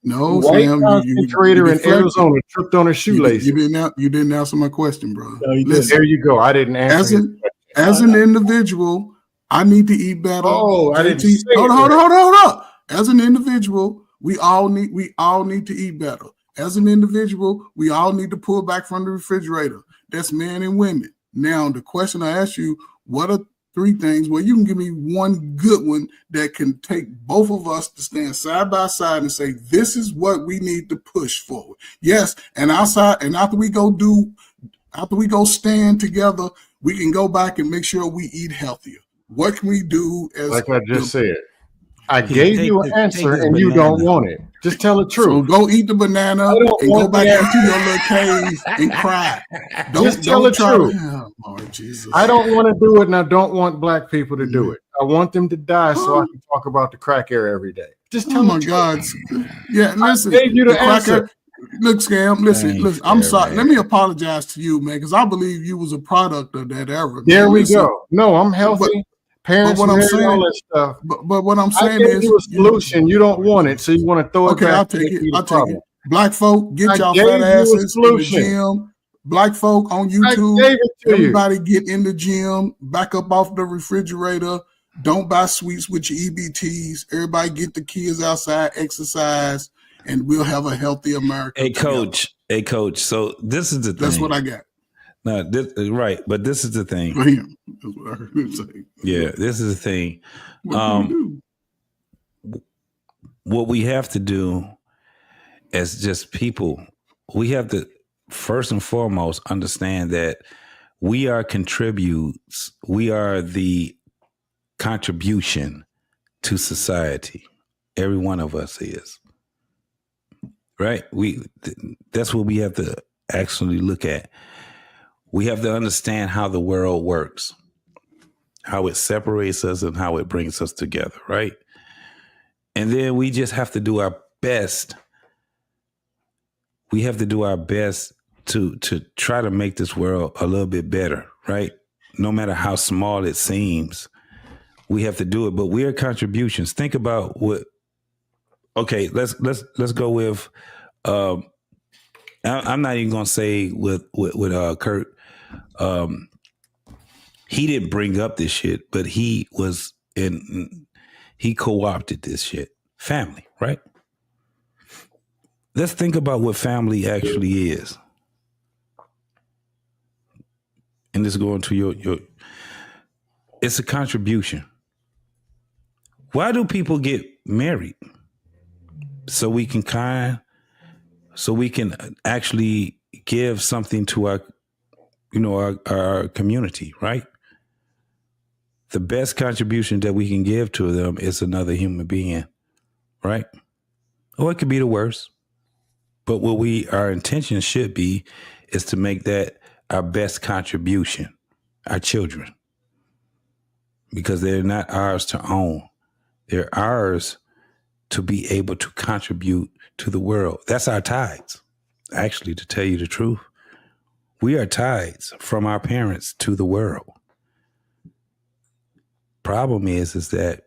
white content creator in Arizona tripped on her shoelace. You didn't answer my question, bro. There you go. I didn't answer. As an individual, I need to eat better. Oh, I didn't. Hold up. As an individual, we all need to eat better. As an individual, we all need to pull back from the refrigerator. That's men and women. Now, the question I asked you, what are 3 things? Well, you can give me one good one that can take both of us to stand side by side and say, this is what we need to push forward. Yes, and outside, and after we go stand together, we can go back and make sure we eat healthier. What can we do? Like I just said, I gave you an answer and you don't want it. Just tell the truth. So go eat the banana and go back into your little cave and cry. Just tell the truth. Oh, Lord Jesus. I don't want to do it, and I don't want black people to do it. I want them to die so I can talk about the crack era every day. Just tell the truth. God. Yeah, listen. I gave you the answer. Look, Scam, listen. I'm sorry. Let me apologize to you, man, because I believe you was a product of that era. There we go. No, I'm healthy. Parents, what I'm saying, all that stuff. But what I'm saying is, you a solution. You don't want it, so you want to throw it back. I'll take it. Black folk, get y'all fat asses in the gym. Black folk on YouTube, everybody get in the gym, back up off the refrigerator. Don't buy sweets with your EBTs. Everybody get the kids outside, exercise, and we'll have a healthy America. Hey, coach. So this is the thing. That's what I got. No, right, but this is the thing. That's what I heard him say. Yeah, this is the thing. What we have to do as just people, we have to first and foremost understand that we are the contribution to society. Every one of us is. Right? That's what we have to actually look at. We have to understand how the world works, how it separates us and how it brings us together, right? And then we just have to do our best. We have to do our best to try to make this world a little bit better, right? No matter how small it seems, we have to do it. But we're contributions. Think about what. Okay, let's go with I'm not even gonna say with Kurt. He didn't bring up this shit, but he was he co-opted this shit. Family, right? Let's think about what family actually is. And this going to your it's a contribution. Why do people get married? So we can actually give something to our community, right? The best contribution that we can give to them is another human being, right? Or it could be the worst. But our intention should be is to make that our best contribution, our children. Because they're not ours to own. They're ours to be able to contribute to the world. That's our tithes. Actually, to tell you the truth, we are tithes from our parents to the world. Problem is that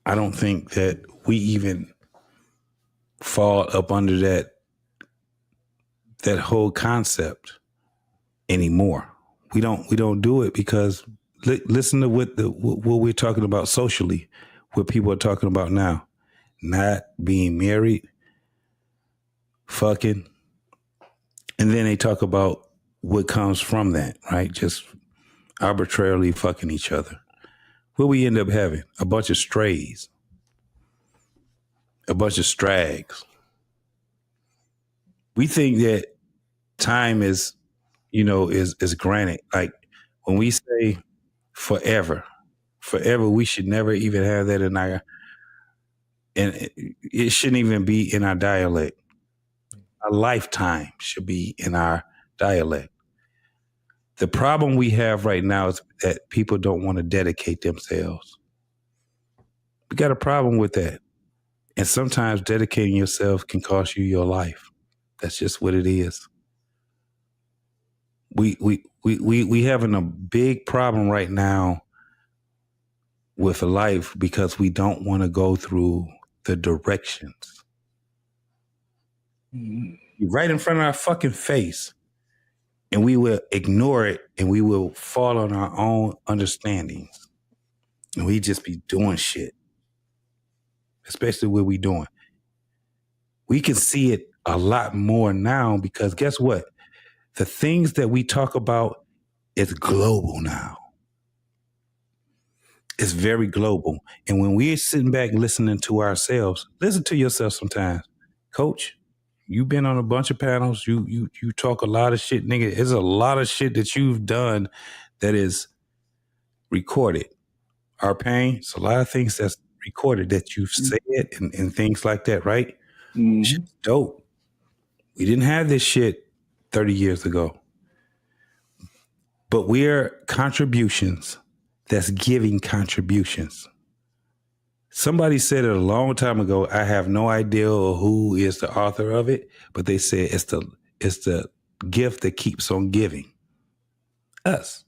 I don't think that we even fall up under that whole concept anymore. We don't do it because listen to what we're talking about socially, what people are talking about now. Not being married, fucking, and then they talk about what comes from that, right? Just arbitrarily fucking each other. What we end up having? A bunch of strays. A bunch of strags. We think that time is granted. Like when we say forever, we should never even have that in our, and it shouldn't even be in our dialect. A lifetime should be in our dialect. The problem we have right now is that people don't want to dedicate themselves. We got a problem with that. And sometimes dedicating yourself can cost you your life. That's just what it is. We having a big problem right now with life because we don't want to go through the directions. Right in front of our fucking face. And we will ignore it and we will fall on our own understandings. And we just be doing shit. Especially what we doing. We can see it a lot more now because guess what? The things that we talk about is global now. It's very global. And when we're sitting back listening to ourselves, listen to yourself sometimes. Coach, you've been on a bunch of panels. You talk a lot of shit, nigga. There's a lot of shit that you've done that is recorded. Our pain, it's a lot of things that's recorded that you've said and things like that, right? Shit's dope. We didn't have this shit 30 years ago. But we're contributions that's giving contributions. Somebody said it a long time ago. I have no idea who is the author of it, but they said it's the gift that keeps on giving. Us.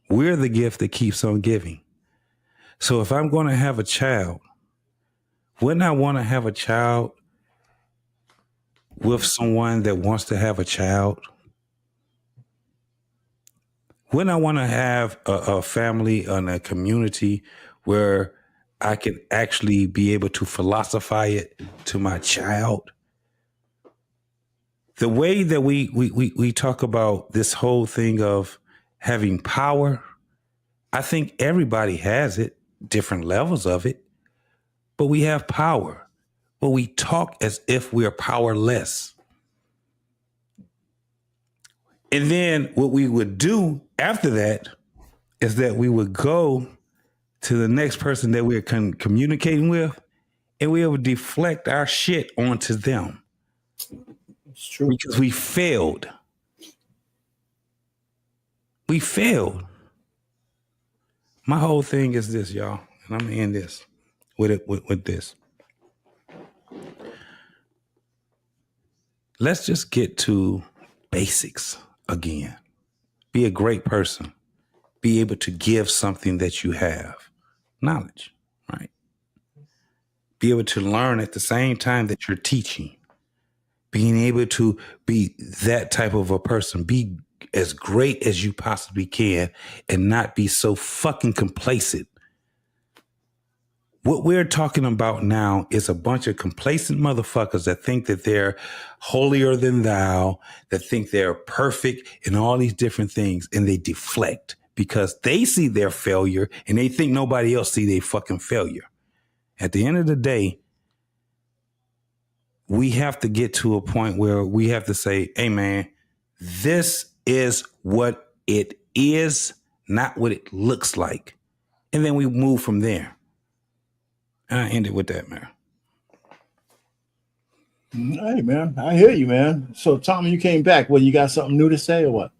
We're the gift that keeps on giving. So if I'm going to have a child, wouldn't I want to have a child with someone that wants to have a child? Wouldn't I want to have a family and a community where I can actually be able to philosophize it to my child? The way that we talk about this whole thing of having power, I think everybody has it, different levels of it, but we have power. But we talk as if we're powerless. And then what we would do after that is that we would go to the next person that we're communicating with, and we would deflect our shit onto them. It's true. Because we failed. We failed. My whole thing is this, y'all, and I'm gonna end this with this. Let's just get to basics again. Be a great person. Be able to give something that you have. Knowledge, right? Be able to learn at the same time that you're teaching. being able to be that type of a person, be as great as you possibly can and not be so fucking complacent. What we're talking about now is a bunch of complacent motherfuckers that think that they're holier than thou, that think they're perfect and all these different things, and they deflect because they see their failure and they think nobody else see their fucking failure. At the end of the day, we have to get to a point where we have to say, hey man, this is what it is, not what it looks like. And then we move from there. I end it with that, man. Hey, man, I hear you, man. So, Tommy, you came back. Well, you got something new to say or what?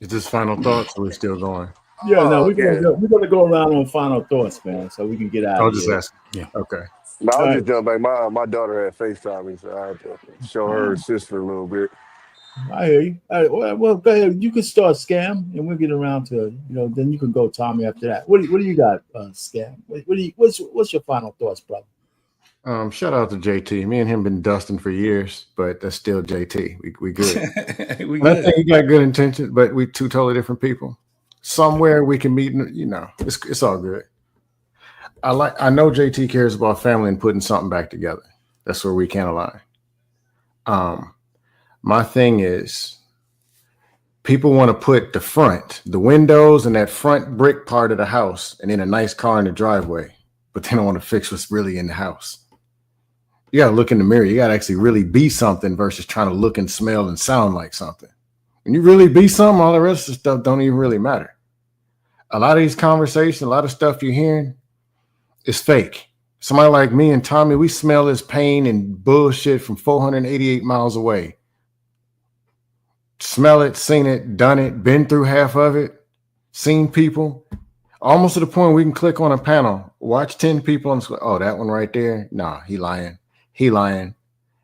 Is this final thoughts or we're still going? Yeah, no, we're yeah. gonna go around on final thoughts, man, so we can get out I'll of just here. ask. Yeah. Okay. No, I was Right. just jumping back. My daughter had FaceTime me, so I had to show her sister a little bit. I hear you. All right, well, go ahead. You can start, Scam, and we'll get around to then you can go, Tommy, after that. What do you got, Scam? What's your final thoughts, brother? Shout out to JT. Me and him been dusting for years, but that's still JT. We good. We I think he got good intentions, but we two totally different people. Somewhere we can meet, it's all good. I know JT cares about family and putting something back together. That's where we can't align. My thing is people want to put the windows and that front brick part of the house and then a nice car in the driveway, but they don't want to fix what's really in the house. You got to look in the mirror. You got to actually really be something versus trying to look and smell and sound like something. When you really be something, all the rest of the stuff don't even really matter. A lot of these conversations, a lot of stuff you're hearing is fake. Somebody like me and Tommy, we smell this pain and bullshit from 488 miles away. Smell it, seen it, done it, been through half of it, seen people. Almost to the point we can click on a panel, watch 10 people and say, oh, that one right there? Nah, he lying. He lying.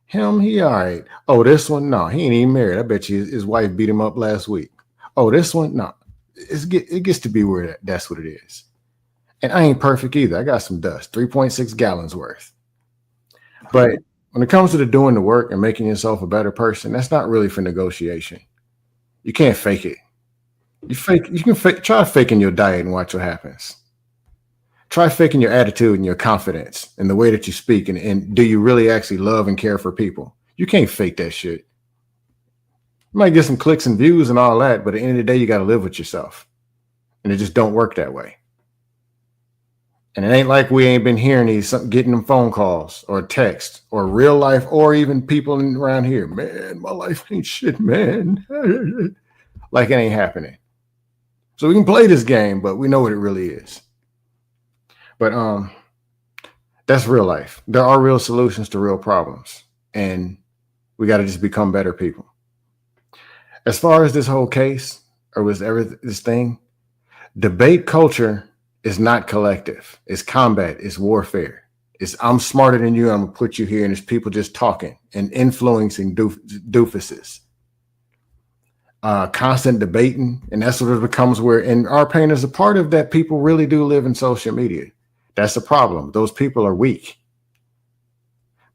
Him, he all right. Oh, this one? No, he ain't even married. I bet you his wife beat him up last week. Oh, this one? No. It gets to be where that's what it is. And I ain't perfect either. I got some dust, 3.6 gallons worth. But when it comes to doing the work and making yourself a better person, that's not really for negotiation. You can't fake it. You can try faking your diet and watch what happens. Try faking your attitude and your confidence and the way that you speak. And do you really actually love and care for people? You can't fake that shit. You might get some clicks and views and all that, but at the end of the day, you got to live with yourself. And it just don't work that way. And it ain't like we ain't been hearing getting them phone calls or text or real life or even people around here. Man, my life ain't shit, man. Like it ain't happening. So we can play this game, but we know what it really is. But that's real life. There are real solutions to real problems. And we got to just become better people. As far as this whole case or this thing, debate culture is not collective. It's combat. It's warfare. It's I'm smarter than you. I'm going to put you here. And it's people just talking and influencing doofuses. Constant debating. And that's what it becomes and our pain is a part of that. People really do live in social media. That's the problem. Those people are weak.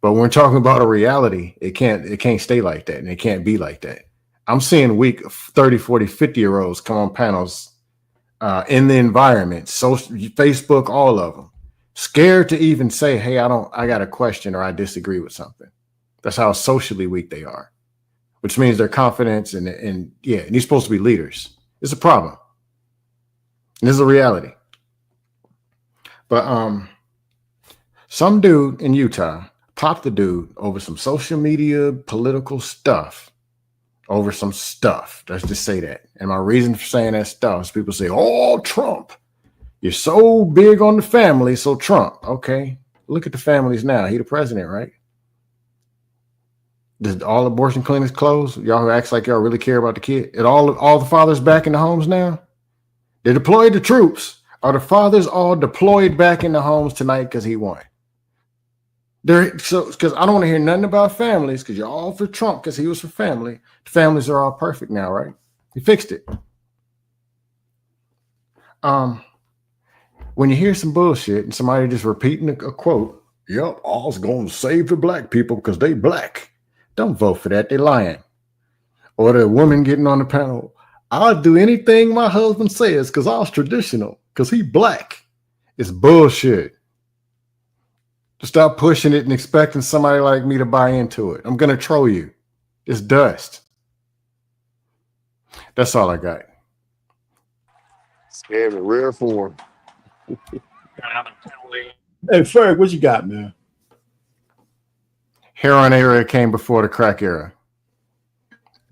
But when we're talking about a reality, it can't stay like that. And it can't be like that. I'm seeing weak 30, 40, 50-year-olds come on panels in the environment, social, Facebook, all of them, scared to even say, hey, I got a question or I disagree with something. That's how socially weak they are, which means their confidence and you're supposed to be leaders. It's a problem. And this is a reality. But some dude in Utah popped the dude over some social media, political stuff. Over some stuff. Let's just say that. And my reason for saying that stuff is people say, oh, Trump. You're so big on the family, so Trump. Okay. Look at the families now. He the president, right? Did all abortion clinics close? Y'all who acts like y'all really care about the kid. And all the fathers back in the homes now? They deployed the troops. Are the fathers all deployed back in the homes tonight because he won? Because I don't want to hear nothing about families because you're all for Trump because he was for family. The families are all perfect now, right? He fixed it. When you hear some bullshit and somebody just repeating a quote, yep, all's going to save the black people because they black. Don't vote for that. They're lying. Or the woman getting on the panel, I'll do anything my husband says because I was traditional, because he black. It's bullshit. Just stop pushing it and expecting somebody like me to buy into it. I'm going to troll you. It's dust. That's all I got. Yeah, in rare form. Hey, Ferg, what you got, man? Heroin era came before the crack era.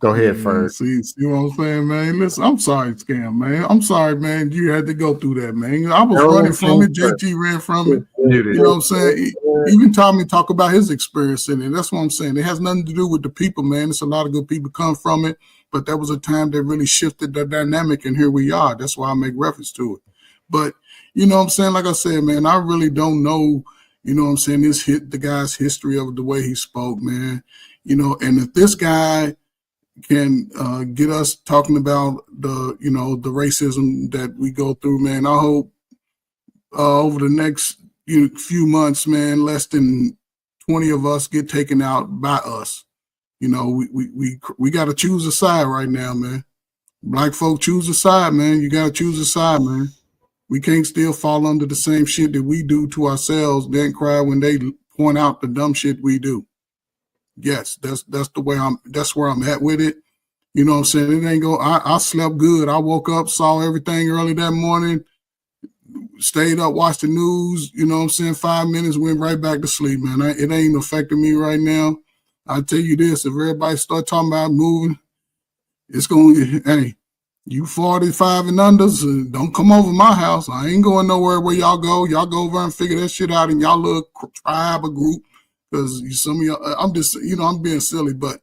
Go ahead, Ferg. See what I'm saying, man? Listen, I'm sorry, Scam, man. I'm sorry, man. You had to go through that, man. I was running from it. JG ran from it. You know what I'm saying? Even Tommy talk about his experience in it. That's what I'm saying. It has nothing to do with the people, man. It's a lot of good people come from it, but that was a time that really shifted the dynamic, and here we are. That's why I make reference to it. But, you know what I'm saying? Like I said, man, I really don't know, you know what I'm saying, the guy's history of the way he spoke, man. You know, and if this guy can get us talking about the racism that we go through, man. I hope over the next few months, man, less than 20 of us get taken out by us. You know, we got to choose a side right now, man. Black folk, choose a side, man. You got to choose a side, man. We can't still fall under the same shit that we do to ourselves, then cry when they point out the dumb shit we do. Yes, that's where I'm at with it. You know what I'm saying? It ain't go. I slept good. I woke up, saw everything early that morning, stayed up, watched the news. You know what I'm saying? 5 minutes, went right back to sleep, man. It ain't affecting me right now. I tell you this: if everybody start talking about moving, it's gonna. Hey, you 45 and unders, don't come over my house. I ain't going nowhere where y'all go. Y'all go over and figure that shit out in y'all little tribe or group. Because some of y'all, I'm just, I'm being silly, but.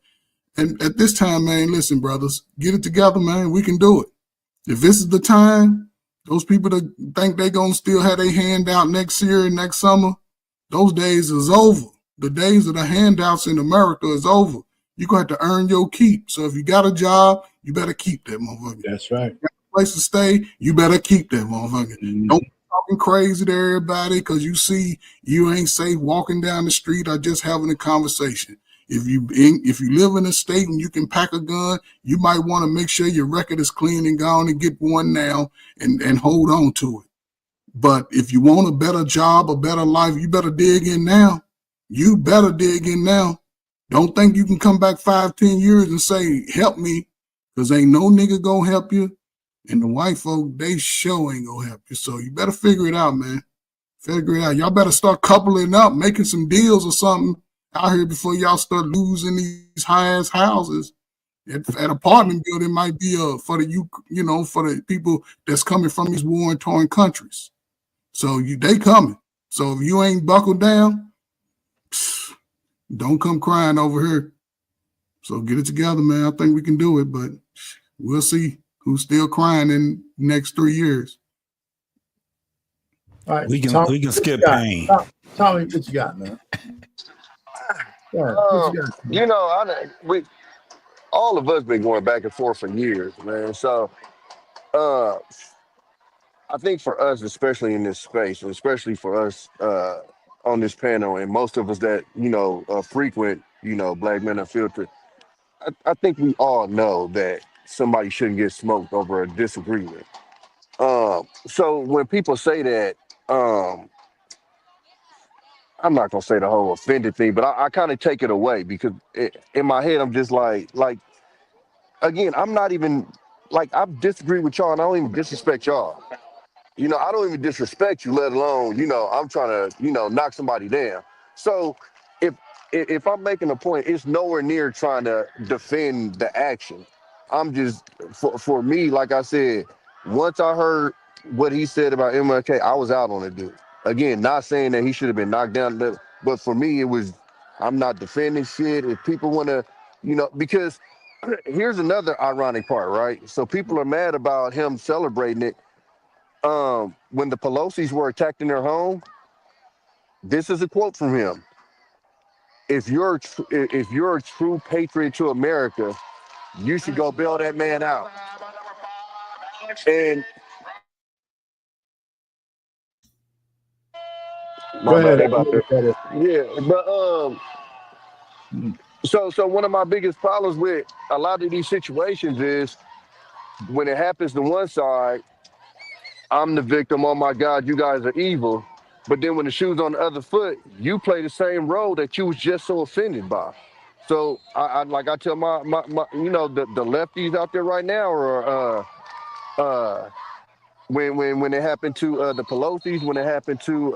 And at this time, man, listen, brothers, get it together, man. We can do it. If this is the time, those people that think they're going to still have their hand out next year and next summer, those days is over. The days of the handouts in America is over. You're going to have to earn your keep. So if you got a job, you better keep that motherfucker. That's right. You got a place to stay, you better keep that motherfucker. Mm-hmm. Don't be talking crazy to everybody because you see you ain't safe walking down the street or just having a conversation. If you live in a state and you can pack a gun, you might want to make sure your record is clean and go on and get one now and hold on to it. But if you want a better job, a better life, you better dig in now. You better dig in now. Don't think you can come back 5-10 years and say, help me, because ain't no nigga gonna help you. And the white folk, they sure ain't gonna help you. So you better figure it out, man. Figure it out. Y'all better start coupling up, making some deals or something out here before y'all start losing these high-ass houses. At apartment building might be for the people that's coming from these war-torn countries. So they coming. So if you ain't buckled down, don't come crying over here. So get it together, man. I think we can do it, but we'll see who's still crying in the next 3 years. All right, we can skip pain. Tommy, what you got, man? All of us been going back and forth for years, man. So I think for us, especially in this space, and especially for us on this panel, and most of us that frequent, Black Men Unfiltered, I think we all know that somebody shouldn't get smoked over a disagreement. So when people say that, I'm not gonna say the whole offended thing, but I kind of take it away because in my head I'm just like again, I'm not even I disagree with y'all and I don't even disrespect y'all. I don't even disrespect you, let alone, I'm trying to, knock somebody down. So if I'm making a point, it's nowhere near trying to defend the action. I'm just, for me, like I said, once I heard what he said about MLK, I was out on it, dude. Again, not saying that he should have been knocked down, but for me, it was, I'm not defending shit. If people want to, because here's another ironic part, right? So people are mad about him celebrating it. When the Pelosi's were attacked in their home, this is a quote from him. If you're a true patriot to America, you should go bail that man out. And my bad about that. Yeah, but So one of my biggest problems with a lot of these situations is when it happens to one side, I'm the victim. Oh my God, you guys are evil. But then when the shoe's on the other foot, you play the same role that you was just so offended by. So I like I tell my the lefties out there right now, or when it happened to the Pelosi's, when it happened to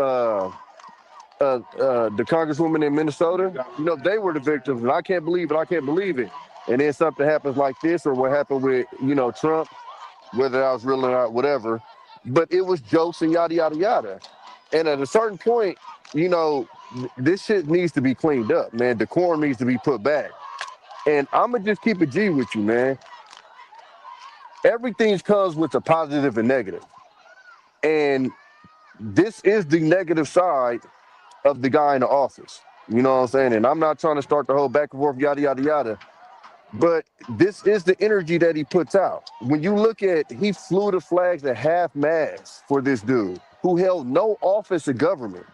the congresswoman in Minnesota, they were the victims, and I can't believe it. I can't believe it. And then something happens like this, or what happened with Trump, whether that was real or not, whatever. But it was jokes and yada yada yada. And at a certain point, this shit needs to be cleaned up, man. Decorum needs to be put back. And I'm gonna just keep it G with you, man. Everything comes with a positive and negative. And this is the negative side of the guy in the office. You know what I'm saying? And I'm not trying to start the whole back and forth, yada, yada, yada. But this is the energy that he puts out. When you look at, he flew the flags at half-mast for this dude who held no office of government.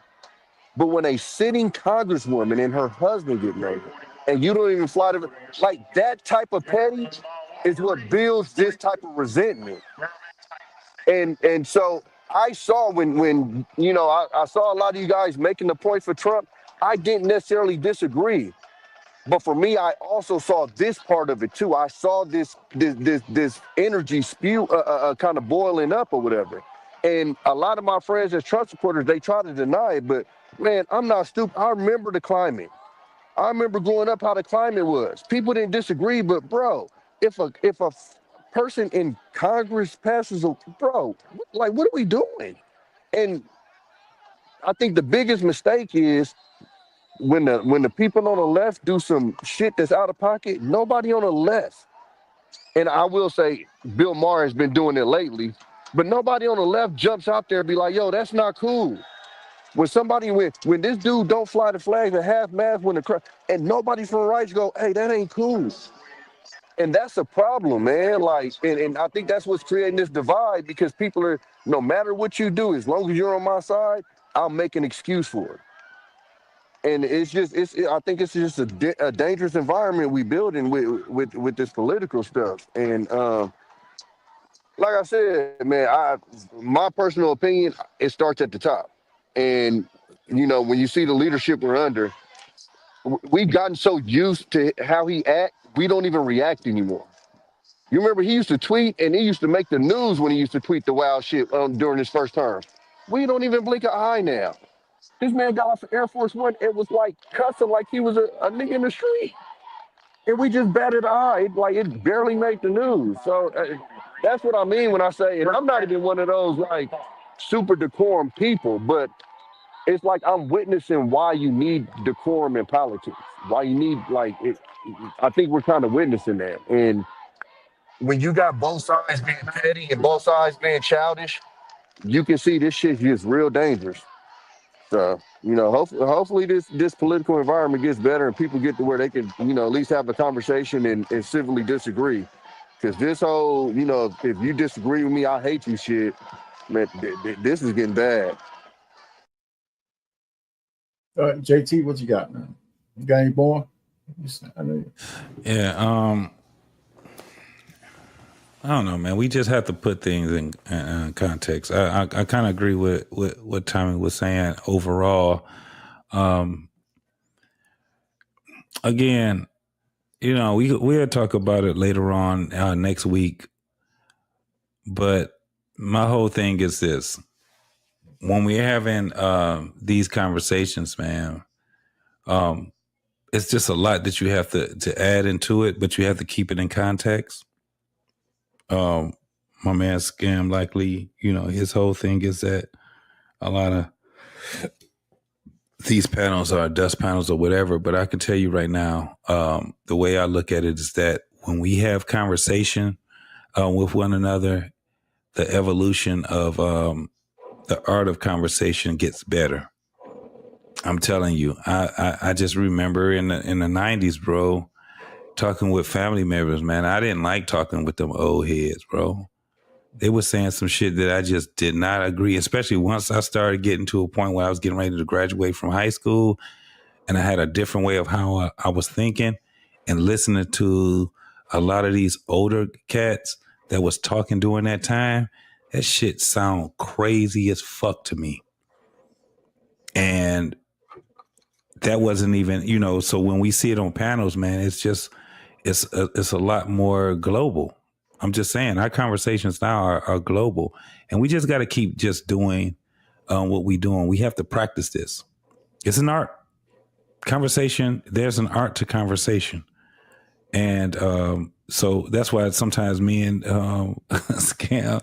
But when a sitting congresswoman and her husband get murdered, and you don't even fly to, like, that type of petty is what builds this type of resentment. And so I saw when I saw a lot of you guys making the point for Trump. I didn't necessarily disagree, but for me, I also saw this part of it too. I saw this energy spew kind of boiling up or whatever. And a lot of my friends as Trump supporters, they try to deny it, but man, I'm not stupid. I remember the climate. I remember growing up how the climate was. People didn't disagree, but bro, if a person in Congress passes a like, what are we doing? And I think the biggest mistake is when the people on the left do some shit that's out of pocket. Nobody on the left, and I will say Bill Maher has been doing it lately, but nobody on the left jumps out there and be like, yo, that's not cool. When this dude don't fly the flags at half-mast and nobody from the right go, hey, that ain't cool. And that's a problem, man. Like, and I think that's what's creating this divide, because people are, no matter what you do, as long as you're on my side, I'll make an excuse for it. And I think it's just a dangerous environment we building with this political stuff. And like I said, man, my personal opinion, it starts at the top. And when you see the leadership we're under, we've gotten so used to how he acts, we don't even react anymore. You remember he used to tweet, and he used to make the news when he used to tweet the wild shit during his first term. We don't even blink an eye now. This man got off of Air Force One and was like cussing like he was a nigga in the street. And we just batted an eye. Like, it barely made the news. So that's what I mean when I say, and I'm not even one of those like super decorum people, but it's like I'm witnessing why you need decorum in politics. Why you need, I think we're kind of witnessing that. And when you got both sides being petty and both sides being childish, you can see this shit is real dangerous. So, hopefully this political environment gets better and people get to where they can, at least have a conversation and civilly disagree. Because this whole, if you disagree with me, I hate you shit, man, this is getting bad. All right, JT, what you got, man? You got any more? Yeah, I don't know, man. We just have to put things in context. I kind of agree with what Tommy was saying overall. Again, we'll talk about it later on next week. But my whole thing is this: when we're having these conversations, man, it's just a lot that you have to add into it, but you have to keep it in context. My man Scam Likely, his whole thing is that a lot of these panels are dust panels or whatever, but I can tell you right now, the way I look at it is that when we have conversation with one another, the evolution of the art of conversation gets better. I'm telling you, I just remember in the 90s, bro, talking with family members, man. I didn't like talking with them old heads, bro. They were saying some shit that I just did not agree, especially once I started getting to a point where I was getting ready to graduate from high school. and I had a different way of how I was thinking, and listening to a lot of these older cats that was talking during that time, that shit sound crazy as fuck to me. And that wasn't even, you know, so when we see it on panels, man, it's just, it's a lot more global. I'm just saying, our conversations now are global, and we just got to keep just doing what we doing. We have to practice this. It's an art. Conversation, there's an art to conversation. And so that's why sometimes me and Scam,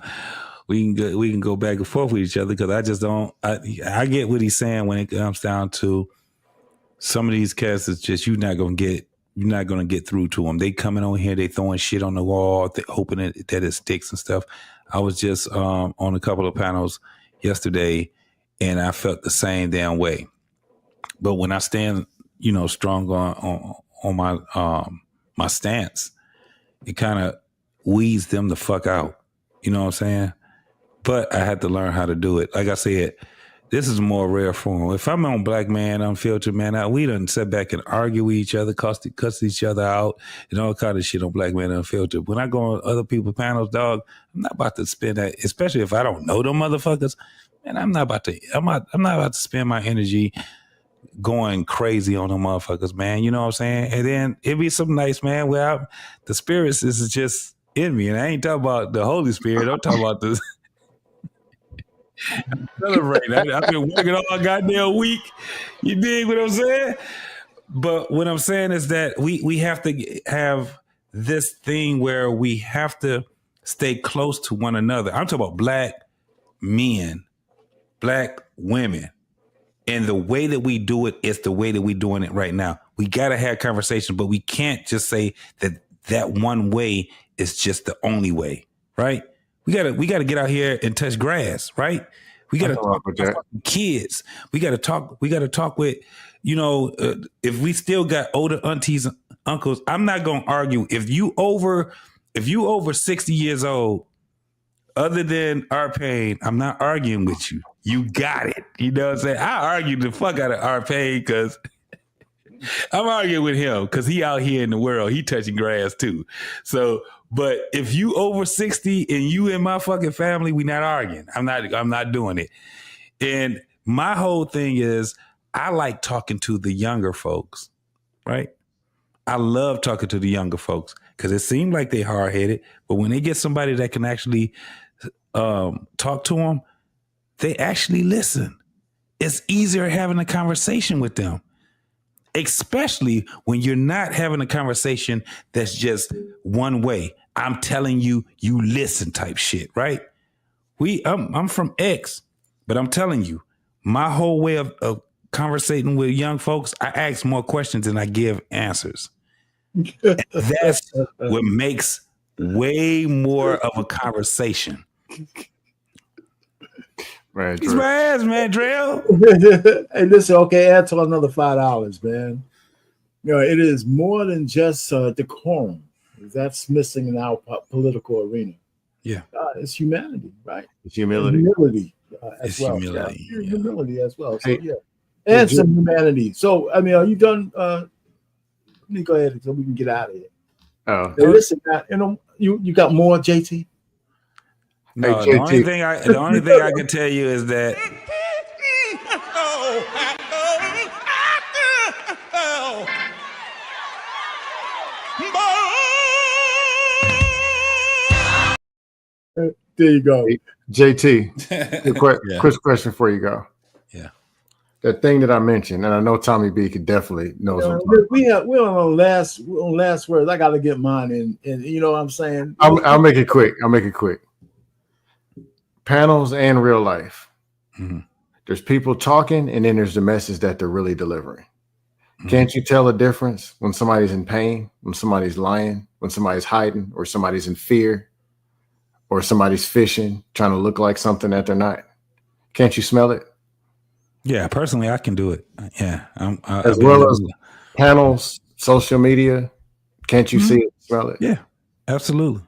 we can go back and forth with each other, because I just don't, I get what he's saying when it comes down to some of these cats. It's just you're not gonna get through to them. They coming on here, they throwing shit on the wall, hoping that it sticks and stuff. I was just on a couple of panels yesterday, and I felt the same damn way. But when I stand, you know, strong on my my stance, it kind of weeds them the fuck out. You know what I'm saying? But I had to learn how to do it. Like I said, this is a more rare form. If I'm on Black Man Unfiltered, man, we done sit back and argue with each other, cuss each other out, and all kind of shit on Black Man Unfiltered. When I go on other people's panels, dog, I'm not about to spend that, especially if I don't know them motherfuckers. Man, I'm not about to spend my energy going crazy on them motherfuckers, man. You know what I'm saying? And then it'd be some nice, man, where the spirits is just in me. And I ain't talking about the Holy Spirit. I'm talking about the celebrating. I've been working all goddamn week. You dig what I'm saying? But what I'm saying is that we have to have this thing where we have to stay close to one another. I'm talking about Black men, Black women. And the way that we do it is the way that we're doing it right now. We got to have conversations, but we can't just say that one way is just the only way, right? We got to get out here and touch grass, right? We got to talk with kids. We got to talk with, you know, if we still got older aunties and uncles, I'm not going to argue. If you over 60 years old, other than Arpain, I'm not arguing with you. You got it. You know what I'm saying? I argued the fuck out of Arpain because I'm arguing with him because he out here in the world. He touching grass too. So, but if you over 60 and you in my fucking family, we not arguing. I'm not doing it. And my whole thing is I like talking to the younger folks, right? I love talking to the younger folks because it seems like they hard-headed, but when they get somebody that can actually talk to them, they actually listen. It's easier having a conversation with them, especially when you're not having a conversation that's just one way. I'm telling you, you listen type shit, right? I'm from X, but I'm telling you, my whole way of conversating with young folks, I ask more questions than I give answers. That's what makes way more of a conversation. Man, He's my ass, man, Drell. Hey, listen, okay, add to another $5, man. You know, it is more than just decorum. That's missing in our political arena. Yeah. It's humanity, right? It's humility. Humility as well. Humility. Yeah. Humility as well. So, Hey, yeah. And some humanity. So, I mean, are you done? Let me go ahead so we can get out of here. Oh. Hey, listen, you know, you got more, JT? No, Hey, the only thing I can tell you is that there you go. JT, quick question before you go. Yeah. That thing that I mentioned, and I know Tommy B could definitely knows what I'm talking We're on last words. I got to get mine in, and you know what I'm saying? I'll make it quick. Panels and real life. Mm-hmm. There's people talking, and then there's the message that they're really delivering. Mm-hmm. Can't you tell a difference when somebody's in pain, when somebody's lying, when somebody's hiding, or somebody's in fear, or somebody's fishing, trying to look like something that they're not? Can't you smell it? Yeah, personally, I can do it. Yeah, as well as panels, social media. Can't you see it, smell it? Yeah, absolutely.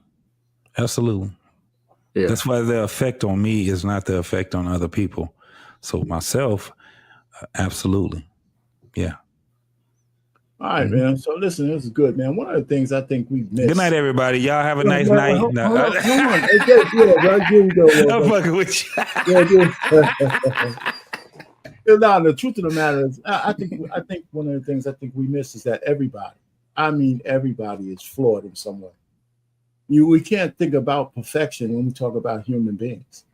Yeah. That's why the effect on me is not the effect on other people. So myself, absolutely. Yeah. All right, man. So listen, this is good, man. One of the things I think we've missed. Good night, everybody. Y'all have a nice Well, night. hold No. on. Here we go. I'm fucking with you. Now, the truth of the matter is, I think one of the things I think we miss is that everybody, I mean everybody, is flawed in some way. We can't think about perfection when we talk about human beings.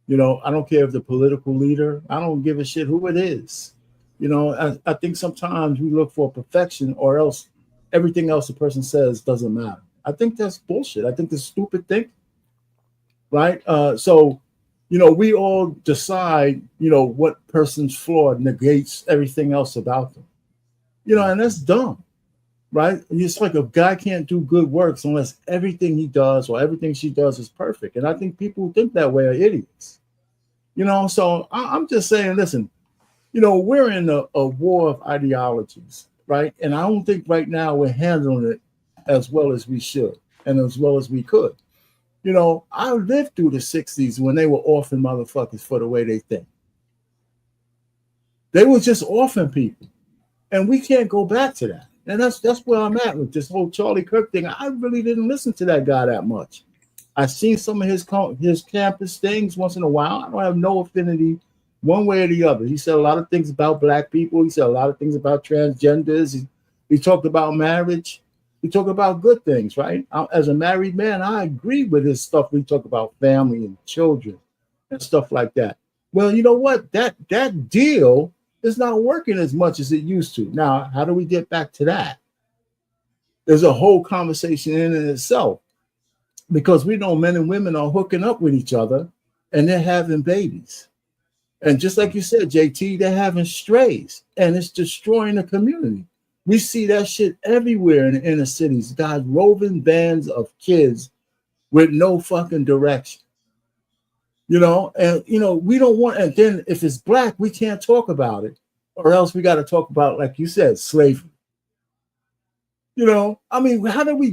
You know, I don't care if the political leader, I don't give a shit who it is. You know, I think sometimes we look for perfection, or else everything else the person says doesn't matter. I think that's bullshit. I think that's stupid thinking, right? So, you know, we all decide, you know, what person's flawed negates everything else about them. You know, and that's dumb, right? It's like a guy can't do good works unless everything he does or everything she does is perfect. And I think people who think that way are idiots. You know, so I'm just saying, listen, you know, we're in a war of ideologies, right? And I don't think right now we're handling it as well as we should and as well as we could. You know, I lived through the 60s when they were orphan motherfuckers for the way they think. They were just orphan people. And we can't go back to that. And that's where I'm at with this whole Charlie Kirk thing. I really didn't listen to that guy that much. I've seen some of his campus things once in a while. I don't have no affinity one way or the other. He said a lot of things about black people. He said a lot of things about transgenders. He talked about marriage. He talked about good things, right? As a married man, I agree with his stuff. We talk about family and children and stuff like that. Well, you know what? That deal is not working as much as it used to. Now, how do we get back to that? There's a whole conversation in itself, because we know men and women are hooking up with each other and they're having babies. And just like you said, JT, they're having strays, and it's destroying the community. We see that shit everywhere in the inner cities. Guys, roving bands of kids with no fucking direction. You know, and you know, we don't want, and then if it's black, we can't talk about it, or else we got to talk about, like you said, slavery. You know, I mean, how do we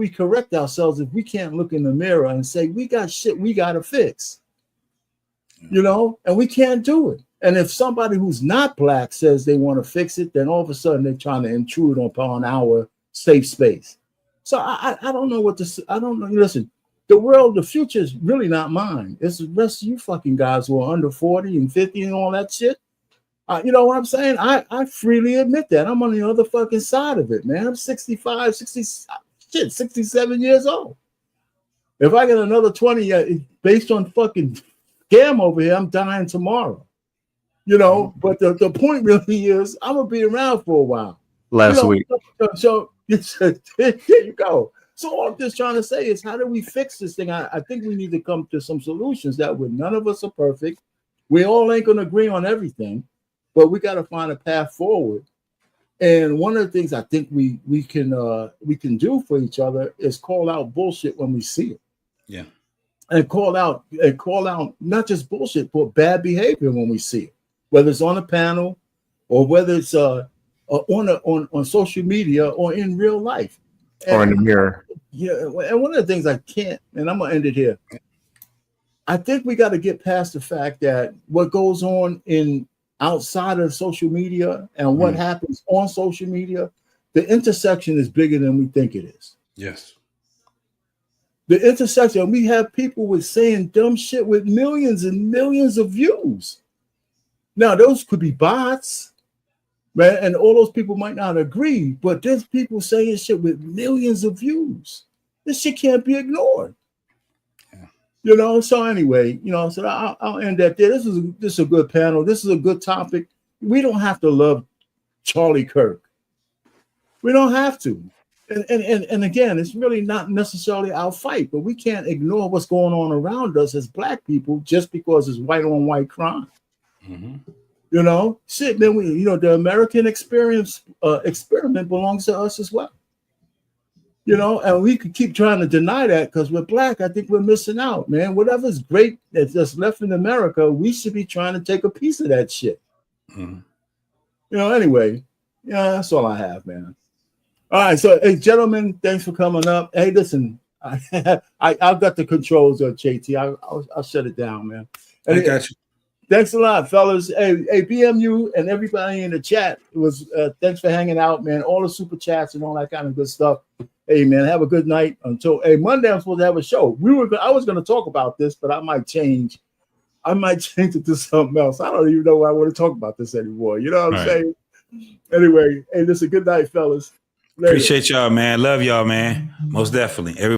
correct ourselves if we can't look in the mirror and say, we got shit we got to fix? You know, and we can't do it. And if somebody who's not black says they want to fix it, then all of a sudden they're trying to intrude upon our safe space. So I don't know what this, I don't know. Listen, the future is really not mine. It's the rest of you fucking guys who are under 40 and 50 and all that shit. You know what I'm saying? I freely admit that. I'm on the other fucking side of it, man. I'm 65, 67 years old. If I get another 20, based on fucking scam over here, I'm dying tomorrow. You know, but the point really is I'm going to be around for a while. Last week. So there you go. So all I'm just trying to say is, how do we fix this thing? I think we need to come to some solutions that way. None of us are perfect. We all ain't going to agree on everything, but we got to find a path forward. And one of the things I think we can do for each other is call out bullshit when we see it. Yeah. And call out not just bullshit, but bad behavior when we see it, whether it's on a panel or whether it's on social media or in real life. Or in the mirror. Yeah, and one of the things I can't, and I'm gonna end it here. I think we got to get past the fact that what goes on outside of social media and what happens on social media, the intersection is bigger than we think it is. Yes. The intersection, we have people with saying dumb shit with millions and millions of views. Now, those could be bots, right? And all those people might not agree, but there's people saying shit with millions of views. This shit can't be ignored. Yeah. You know, so anyway, you know, so I'll end that there. This is a good panel. This is a good topic. We don't have to love Charlie Kirk. We don't have to. And again, it's really not necessarily our fight, but we can't ignore what's going on around us as black people just because it's white on white crime. Mm-hmm. You know, shit, man, the American experiment belongs to us as well. You know, and we could keep trying to deny that because we're black. I think we're missing out, man. Whatever's great that's left in America, we should be trying to take a piece of that shit. Mm-hmm. You know, anyway, yeah, that's all I have, man. All right, so hey, gentlemen, thanks for coming up. Hey, listen, I've got the controls, JT. I'll shut it down, man. I got you. Thanks a lot, fellas. Hey, BMU and everybody in the chat. It was thanks for hanging out, man. All the super chats and all that kind of good stuff. Hey, man, have a good night. Until Monday, I'm supposed to have a show. I was going to talk about this, but I might change. It to something else. I don't even know why I want to talk about this anymore. You know what I'm saying? Anyway, hey, listen, good night, fellas. Later. Appreciate y'all, man. Love y'all, man. Most definitely.